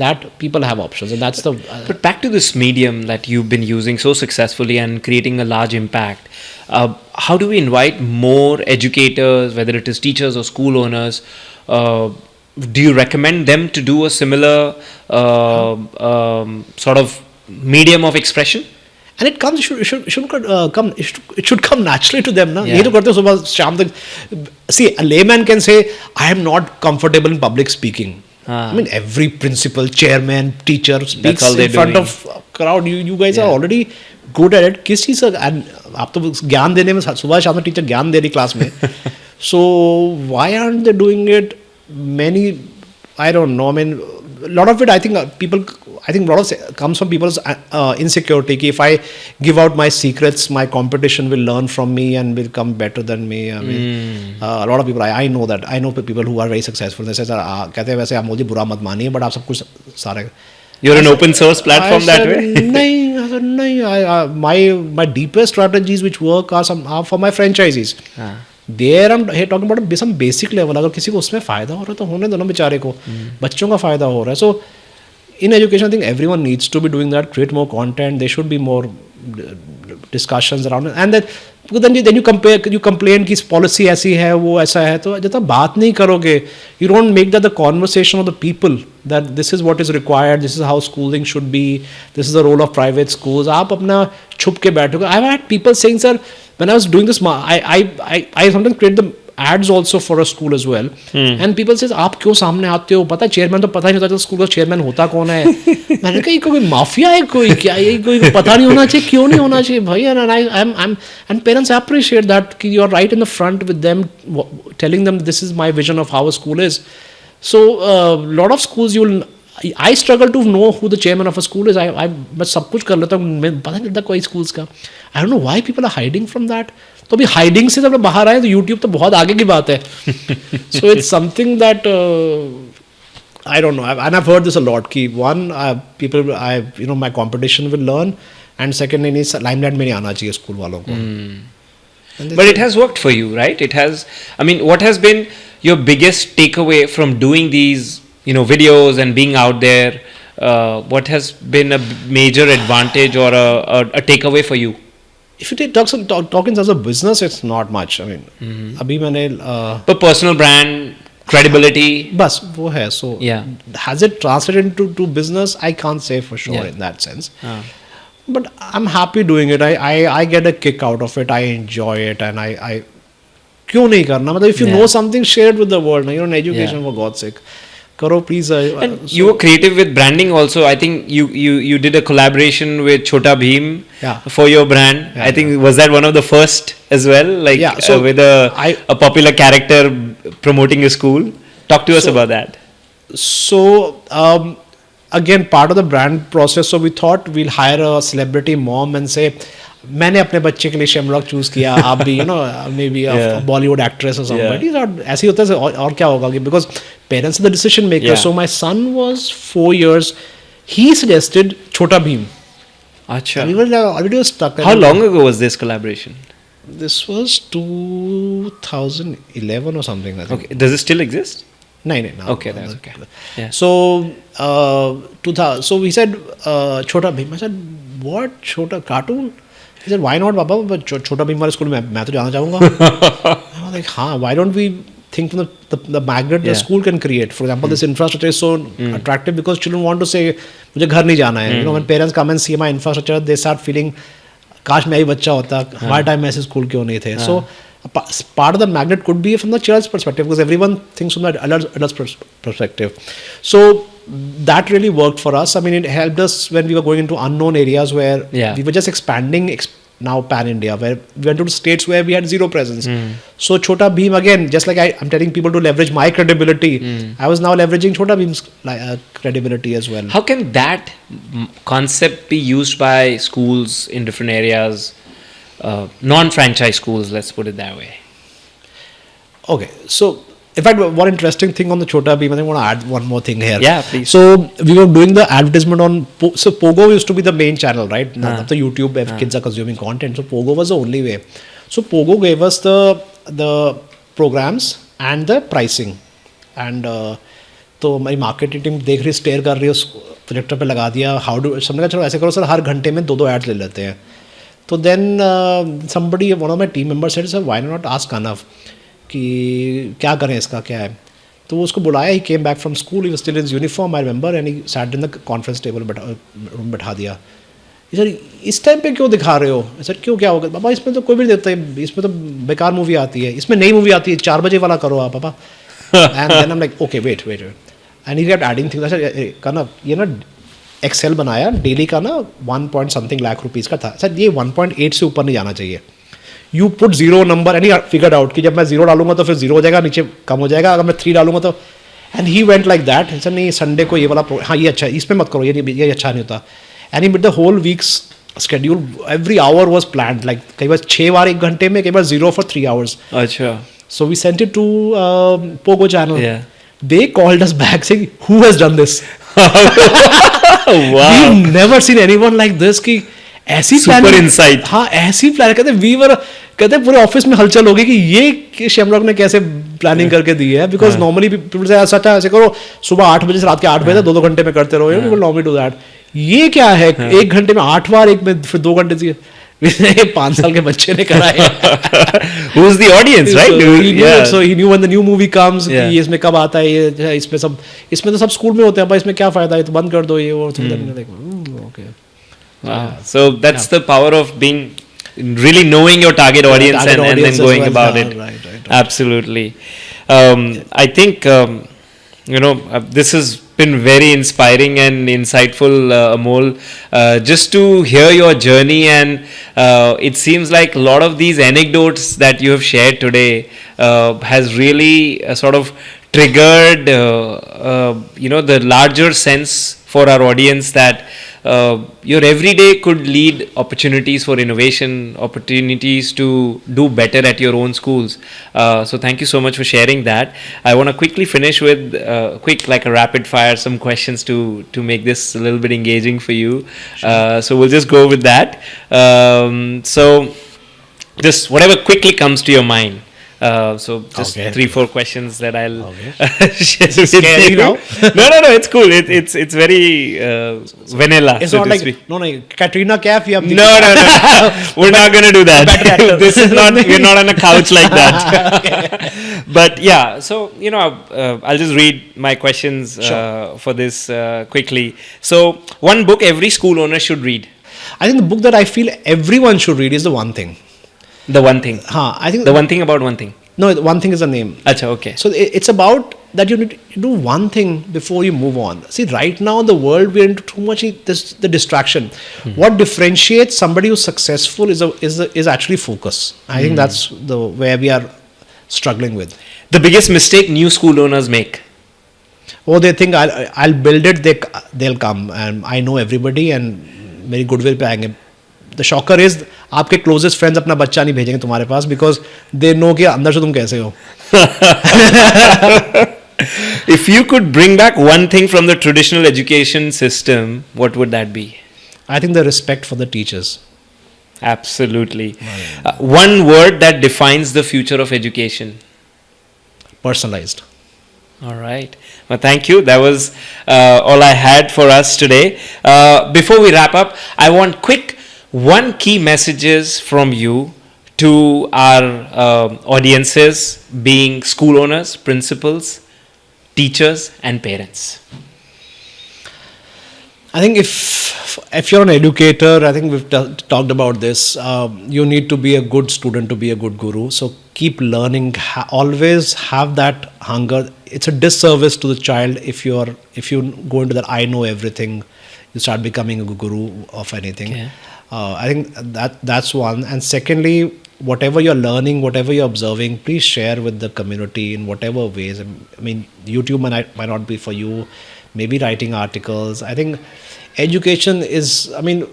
Speaker 1: that people have options, and that's the.
Speaker 2: But back to this medium that you've been using so successfully and creating a large impact. How do we invite more educators, whether it is teachers or school owners? Do you recommend them to do a similar sort of medium of expression?
Speaker 1: And it comes, it should come naturally to them. Na? ये तो करते हो सुबह शाम तक. See, a layman can say, I am not comfortable in public speaking. I mean, every principal, chairman, teacher speaks in front of crowd. You guys are already good at it. किस चीज़ का आप तो ज्ञान देने में सुबह शाम टीचर ज्ञान दे रही क्लास में. So why aren't they doing it? Many, I don't know. I mean, a lot of it, I think a lot of comes from people's insecurity. If I give out my secrets, my competition will learn from me and will become better than me. I mean, a lot of people, I know that. I know people who are very successful. They say, "Sir, कहते हैं वैसे आप मुझे बुरा मत मानिए, but आप सब कुछ सारे."
Speaker 2: You're an open source platform that way.
Speaker 1: नहीं, my deepest strategies which work are for my franchisees. There I'm talking about some basic level. अगर किसी को उसमें फ़ायदा हो रहा है तो होने दो ना बेचारे को. बच्चों का फ़ायदा हो रहा है. So in education, I think everyone needs to be doing that. Create more content. There should be more discussions around it. And then you compare, you complain कि policy ऐसी है, वो ऐसा है. तो जब तक बात नहीं करोगे, you don't make that the conversation of the people that this is what is required. This is how schooling should be. This is the role of private schools. आप अपना छुप के बैठोगे. I've had people saying, sir, when I was doing this, I sometimes create the ads also for a school as well. And people says, आप क्यों सामने आते हो? पता है चेयरमैन तो पता ही नहीं होता स्कूल का चेयरमैन होता कौन है. मैंने कहा ये कोई माफिया है कोई क्या, ये कोई पता नहीं होना चाहिए, क्यों नहीं होना चाहिए भाई. And parents appreciate that कि you are right in the front with them, telling them this is my vision of how a school is. So lot of schools I struggle to know who the chairman of a school is. I बस सब कुछ कर लेता हूँ, मैं पता नहीं लगता कोई schools का. I don't know why people are hiding from that. तो अभी हाइडिंग से जब बाहर आए तो यूट्यूब तो बहुत आगे की बात है. So it's something that I don't know, and I have heard this a lot कि one people my competition will learn, and second in limelight में नहीं आना चाहिए स्कूल वालों को.
Speaker 2: But it has worked for you, right? It has. I mean, what has been your biggest takeaway from doing these, videos and being out there? What has been a major advantage or a takeaway for you?
Speaker 1: If you talking as a business, it's not much. I mean, अभी मैंने
Speaker 2: but personal brand, credibility,
Speaker 1: बस वो है. So has it translated into business? I can't say for sure in that sense. But I'm happy doing it. I get a kick out of it. I enjoy it, and I क्यों नहीं करना? मतलब if you know something, share it with the world. You're in education, for God's sake. करो please.
Speaker 2: And you were creative with branding also. I think you did a collaboration with Chhota Bheem for your brand. I think was that one of the first as well, like so with a popular character promoting a school. Talk to us about that.
Speaker 1: So again, part of the brand process. So we thought we'll hire a celebrity mom and say, मैंने अपने बच्चे के लिए शेमलॉक choose किया, आप भी may be Bollywood actress और somebody. ऐसे ही होता है. और क्या होगा कि because parents the decision maker. So my son was 4 years. He suggested छोटा भीम.
Speaker 2: अच्छा.
Speaker 1: We were already stuck.
Speaker 2: How long ago was this collaboration?
Speaker 1: This was 2011 or something, I think.
Speaker 2: Okay. Does it still exist?
Speaker 1: No.
Speaker 2: Okay, that's okay. Yeah.
Speaker 1: So, 2000. So we said, Chota Bhim. I said, what Chota cartoon? He said, why not, Baba? But Chota Bhim वाले school में मैं तो जाना चाहूँगा. I was like, हाँ. Why don't we think from the magnet the school can create? For example, this infrastructure is so attractive because children want to say, मुझे घर नहीं जाना है. You know, when parents come and see my infrastructure, they start feeling, काश मैं ही बच्चा होता. हमारे टाइम में ऐसे स्कूल क्यों नहीं थे? So part of the magnet could be from the child's perspective because everyone thinks from the adult's perspective. So that really worked for us. I mean, it helped us when we were going into unknown areas where we were just expanding now pan India, where we went to states where we had zero presence. So Chota Bheem, again, just like I'm telling people to leverage my credibility, I was now leveraging Chota Bheem's credibility as well.
Speaker 2: How can that concept be used by schools in different areas? Non-franchise schools, let's put it that way.
Speaker 1: Okay, so in fact, one interesting thing on the Chota Bheem, I want to add one more thing here.
Speaker 2: Yeah, please.
Speaker 1: So we were doing the advertisement on, so Pogo used to be the main channel, right? Now the YouTube, kids are consuming content. So Pogo was the only way. So Pogo gave us the programs and the pricing. And तो हमारी marketing team देख रही, stair कर रही है, उस projector पे लगा दिया. हाउ डू, सबने कहा चलो ऐसे करो सर, हर घंटे में 2 एड्स ले लेते हैं. तो then somebody, one of my team members said, sir, why not ask Kanav कि क्या करें इसका, क्या है. तो वो उसको बुलाया. He came back from school, he was still in his uniform, I remember, and he sat in the conference table, room बैठा दिया. सर इस टाइम पे क्यों दिखा रहे हो? सर क्यों, क्या होगा? पापा इसमें तो कोई भी नहीं देता है, इसमें तो बेकार मूवी आती है, इसमें नई मूवी आती है, 4 बजे वाला करो आप पापा. And then I'm like, okay, wait. And he kept adding things. Sir Kanav, ये ना एक्सेल बनाया डेली का ना 1 point something lakh रुपीज़ का था. सर ये 1.8 से ऊपर नहीं जाना चाहिए. You put 0 number and he figured out कि जब मैं 0 डालूंगा तो फिर 0 हो जाएगा, नीचे कम हो जाएगा. अगर मैं 3 डालूंगा तो, and he went like that. Sir नहीं, संडे को ये वाला हाँ ये अच्छा, इसमें मत करो, ये अच्छा नहीं होता. And he made the whole week's schedule. Every hour was planned. Like कई बार 6 बार 1 घंटे में, कई बार 0 for 3 hours.
Speaker 2: अच्छा.
Speaker 1: So we sent it to Pogo channel.
Speaker 2: Yeah.
Speaker 1: They called us back saying, who has done this?
Speaker 2: Wow.
Speaker 1: We've never seen anyone like this कि ऐसी
Speaker 2: Super insight.
Speaker 1: हाँ ऐसी plan कहते पूरे ऑफिस में हलचल होगी कि ये शेमरॉक ने कैसे प्लानिंग करके दी है. बिकॉज नॉर्मली पीपल से ऐसे करो, सुबह 8 बजे से रात के 8 बजे तक 2 घंटे में करते रहो. People normally do that. ये क्या है, 1 घंटे में 8 बार, एक में फिर 2 घंटे से 5 साल के बच्चे ने करा है.
Speaker 2: Who's the audience, right?
Speaker 1: So he knew when the new movie comes, कि ये इसमें कब आता है, ये इसमें तो सब स्कूल में होते हैं, भाई इसमें क्या फायदा है, तो बंद कर दो ये. और okay.
Speaker 2: So that's the power of being really knowing your target audience, and then going about it.
Speaker 1: Right.
Speaker 2: Absolutely. I think this has been very inspiring and insightful, Amol. Just to hear your journey, and it seems like a lot of these anecdotes that you have shared today has really sort of triggered the larger sense for our audience that your everyday could lead opportunities for innovation, opportunities to do better at your own schools. So thank you so much for sharing that. I want to quickly finish with like a rapid fire, some questions to make this a little bit engaging for you. Sure. So we'll just go with that. So just whatever quickly comes to your mind. So just 3-4 questions that I'll share with you.
Speaker 1: Now?
Speaker 2: No, it's cool. It's very vanilla.
Speaker 1: It's
Speaker 2: so
Speaker 1: not like no Katrina Kaif.
Speaker 2: No. We're not gonna do that. This is not. We're not on a couch like that. But yeah, so I'll just read my questions for this quickly. So one book every school owner should read.
Speaker 1: I think the book that I feel everyone should read is The One Thing.
Speaker 2: The One Thing.
Speaker 1: I think
Speaker 2: the one thing about one thing.
Speaker 1: No, the One Thing is the name.
Speaker 2: Acha, okay.
Speaker 1: So it's about that you need to do one thing before you move on. See, right now in the world we're into too much the distraction. What differentiates somebody who's successful is actually focus. I think that's where we are struggling with.
Speaker 2: The biggest mistake new school owners make.
Speaker 1: Oh, they think I'll build it. They'll come and I know everybody and मेरी goodwill पे आएंगे. The shocker is आपके closest friends अपना बच्चा नहीं भेजेंगे तुम्हारे पास because they know कि अंदर से तुम कैसे हो.
Speaker 2: If you could bring back one thing from the traditional education system, what would that be?
Speaker 1: I think the respect for the teachers.
Speaker 2: Absolutely. One word that defines the future of education.
Speaker 1: Personalized.
Speaker 2: All right. Well, thank you. That was all I had for us today. Before we wrap up, I want quick one key messages from you to our audiences, being school owners, principals, teachers, and parents.
Speaker 1: I think if you're an educator, I think we've talked about this. You need to be a good student to be a good guru. So keep learning. Always have that hunger. It's a disservice to the child if you go into that I know everything. You start becoming a guru of anything.
Speaker 2: Okay.
Speaker 1: I think that's one. And secondly, whatever you're learning, whatever you're observing, please share with the community in whatever ways. I mean, YouTube might not be for you. Maybe writing articles. I think education is, I mean,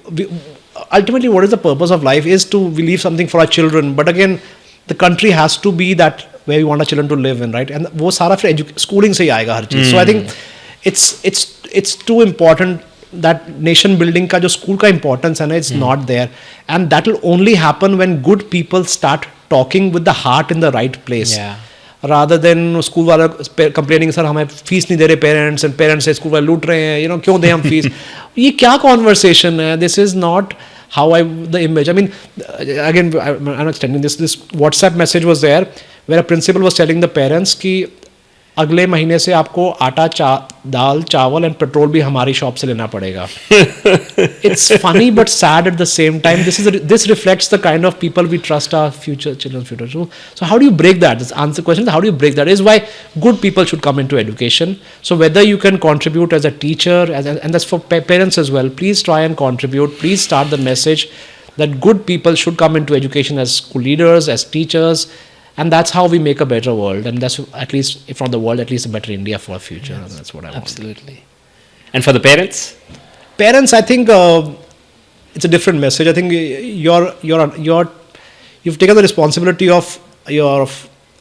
Speaker 1: ultimately what is the purpose of life is to leave something for our children. But again, the country has to be that where we want our children to live in, right? And वो सारा फिर schooling से ही आएगा हर चीज़. So I think it's too important that nation building का जो school का importance है ना, it's not there. And that will only happen when good people start talking with the heart in the right place.
Speaker 2: Yeah.
Speaker 1: Rather than school वाला complaining sir हमें fees नहीं दे रहे parents and parents से school वाले लूट रहे हैं, क्यों दें हम फीस. ये क्या conversation है? This is not how the image. I mean, again, I'm extending this WhatsApp message was there where a principal was telling the parents कि अगले महीने से आपको आटा दाल चावल एंड पेट्रोल भी हमारी शॉप से लेना पड़ेगा. It's funny but sad at the same time. This reflects the kind of people we trust our children's future. So how do you break that? This answer question, how do you break that is why good people should come into education. So whether you can contribute as a teacher, and that's for parents as well, please try and contribute. Please start the message that good people should come into education as school leaders, as teachers. And that's how we make a better world. And that's, at least, if not the world, at least a better India for our future. Yes, and that's what I want.
Speaker 2: Absolutely. And for the parents?
Speaker 1: Parents, I think it's a different message. I think you've taken the responsibility of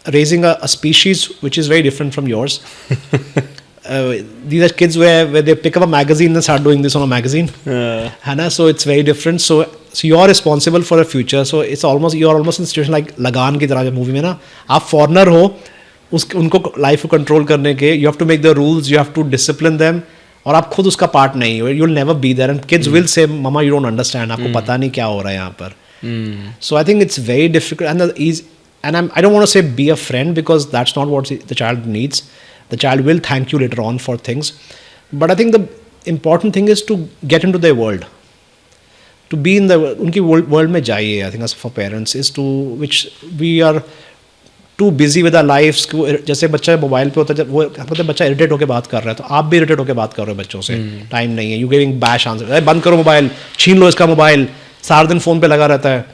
Speaker 1: raising a species which is very different from yours. These are kids where they pick up a magazine and start doing this on a magazine. So it's very different. So you're responsible for the future. So it's almost, you're almost in a situation like Lagan की तरह movie में ना, आप foreigner हो, उनको life को control करने के, you have to make the rules, you have to discipline them, और आप खुद उसका part नहीं हो, you'll never be there, and kids will say, Mama, you don't understand, आपको पता नहीं क्या हो रहा है यहाँ पर. So I think it's very difficult, and I don't want to say be a friend, because that's not what the child needs. The child will thank you later on for things. But I think the important thing is to get into their world. To be in उनकी world में जाइए. I think as for parents is which we are too busy with our lives. जैसे बच्चा mobile पे होता है, वो कहते हैं बच्चा इरिटेट होकर बात कर रहा है, तो आप भी इरिटेट होकर बात कर रहे हो बच्चों से. टाइम नहीं है, यू गिविंग बैश आंसर, बंद करो मोबाइल, छीन लो इसका मोबाइल, सारा दिन फोन पे लगा रहता है.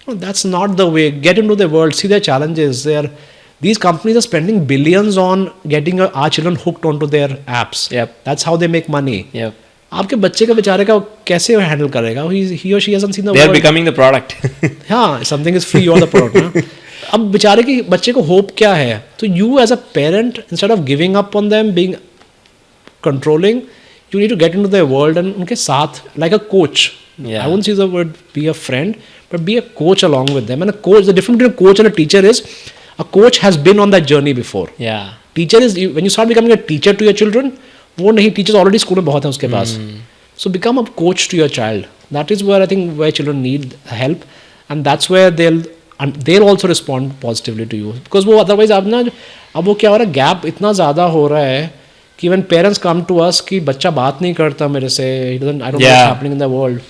Speaker 1: That's not the way. Get into the world, see their challenges. These companies are spending billions on getting our children hooked onto their apps.
Speaker 2: Yep.
Speaker 1: That's how they make money.
Speaker 2: Yep.
Speaker 1: आपके बच्चे का बेचारे का कैसे handle करेगा? He or she hasn't seen the world.
Speaker 2: They are becoming the product.
Speaker 1: हाँ, something is free, you're the product. ना? अब बेचारे के बच्चे को hope क्या है? तो you as a parent, instead of giving up on them, being controlling, you need to get into their world and उनके साथ, like a coach.
Speaker 2: Yeah.
Speaker 1: I wouldn't use the word be a friend, but be a coach along with them. And a coach, the difference between a coach and a teacher is, a coach has been on that journey before.
Speaker 2: Yeah.
Speaker 1: Teacher is, when you start becoming a teacher to your children, वो नहीं, teachers already school में बहुत हैं उसके पास. So become a coach to your child. That is where I think where children need help, and that's where they'll also respond positively to you. Because वो otherwise अब वो क्या हो रहा है, gap इतना ज़्यादा हो रहा है कि when parents come to us कि बच्चा बात नहीं करता मेरे से, I don't know what's happening in the world.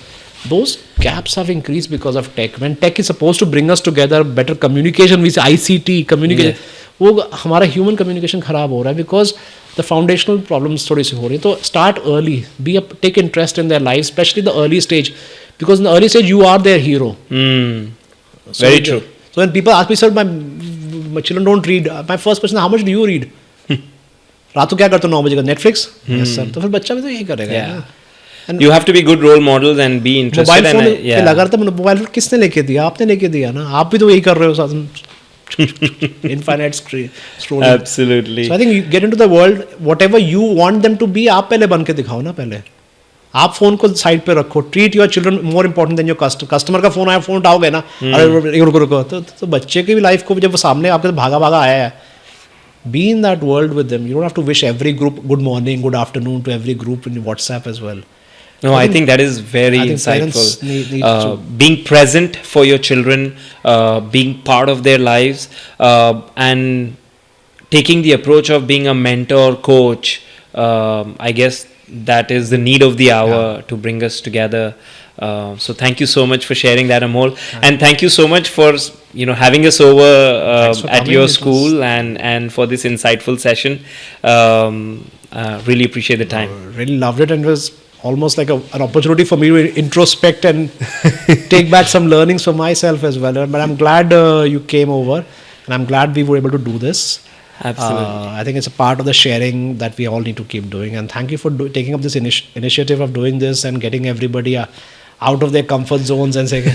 Speaker 1: Those gaps have increased because of tech. When tech is supposed to bring us together, better communication, we say ICT communication, वो हमारा human communication खराब हो रहा है because the foundational problems थोड़ी सी हो रही है. तो start early, take interest in their lives, especially the early stage, because in the early stage you are their hero. So
Speaker 2: Very true.
Speaker 1: So when people ask me, sir, my children don't read, my first question is, how much do you read? रात को क्या करते हो 9 बजे का? Netflix? Yes sir. तो फिर बच्चा भी तो यही करेगा.
Speaker 2: And you have to be good role models and be interested.
Speaker 1: Mobile phone पे लगा रहता है, मोबाइल फोन किसने लेके दिया? आपने लेके दिया ना, आप भी तो यही कर रहे हो साथ. Infinite scrolling.
Speaker 2: Absolutely.
Speaker 1: So I think you get into the world, whatever you want them to be, आप पहले बन के दिखाओ ना पहले. आप फोन को साइड पे रखो. Treat your children more important than your customer का फोन आया, फोन उठाओगे ना, अरे रुको रुको, तो बच्चे की भी लाइफ को जब वो सामने आपके भागा भागा आया है, be in that world with them. You don't have to wish every group good morning, good afternoon to every group in WhatsApp as well.
Speaker 2: No, I think that is very insightful.
Speaker 1: Need to
Speaker 2: being present for your children, being part of their lives, and taking the approach of being a mentor, coach. I guess that is the need of the hour to bring us together. So thank you so much for sharing that, Amol, and thank you so much for having us over
Speaker 1: for
Speaker 2: at
Speaker 1: coming.
Speaker 2: your
Speaker 1: It was-
Speaker 2: school and for this insightful session. Really appreciate the time.
Speaker 1: really loved it, and it was almost like an opportunity for me to introspect and take back some learnings for myself as well. But I'm glad you came over, and I'm glad we were able to do this.
Speaker 2: Absolutely.
Speaker 1: I think it's a part of the sharing that we all need to keep doing. And thank you for taking up this initiative of doing this and getting everybody out of their comfort zones and saying,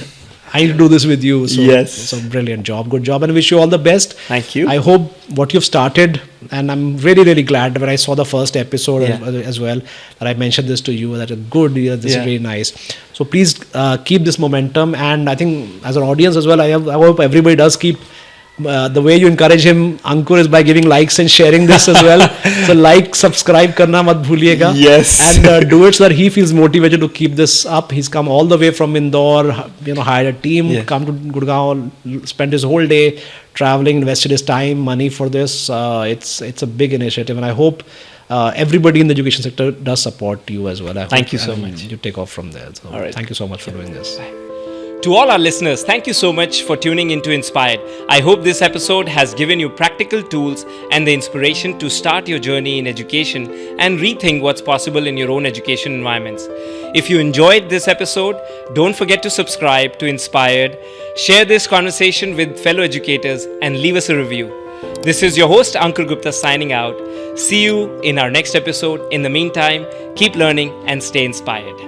Speaker 1: I need to do this with you. So,
Speaker 2: Yes.
Speaker 1: So brilliant job. Good job. And wish you all the best.
Speaker 2: Thank you.
Speaker 1: I hope what you've started, and I'm really, really glad when I saw the first episode as well, that I mentioned this to you, that good, this is really nice. So please keep this momentum. And I think as an audience as well, I hope everybody does keep the way you encourage him, Ankur, is by giving likes and sharing this as well. So like, subscribe karna mat bhuliega.
Speaker 2: Yes.
Speaker 1: And do it so that he feels motivated to keep this up. He's come all the way from Indore, hired a team, come to Gurgaon, spent his whole day traveling, invested his time, money for this. It's a big initiative, and I hope everybody in the education sector does support you as well.
Speaker 2: Thank you so much.
Speaker 1: You take off from there. So
Speaker 2: All right.
Speaker 1: Thank you so much for doing this.
Speaker 2: To all our listeners, thank you so much for tuning into Inspired. I hope this episode has given you practical tools and the inspiration to start your journey in education and rethink what's possible in your own education environments. If you enjoyed this episode, don't forget to subscribe to Inspired, share this conversation with fellow educators, and leave us a review. This is your host, Ankur Gupta, signing out. See you in our next episode. In the meantime, keep learning and stay inspired.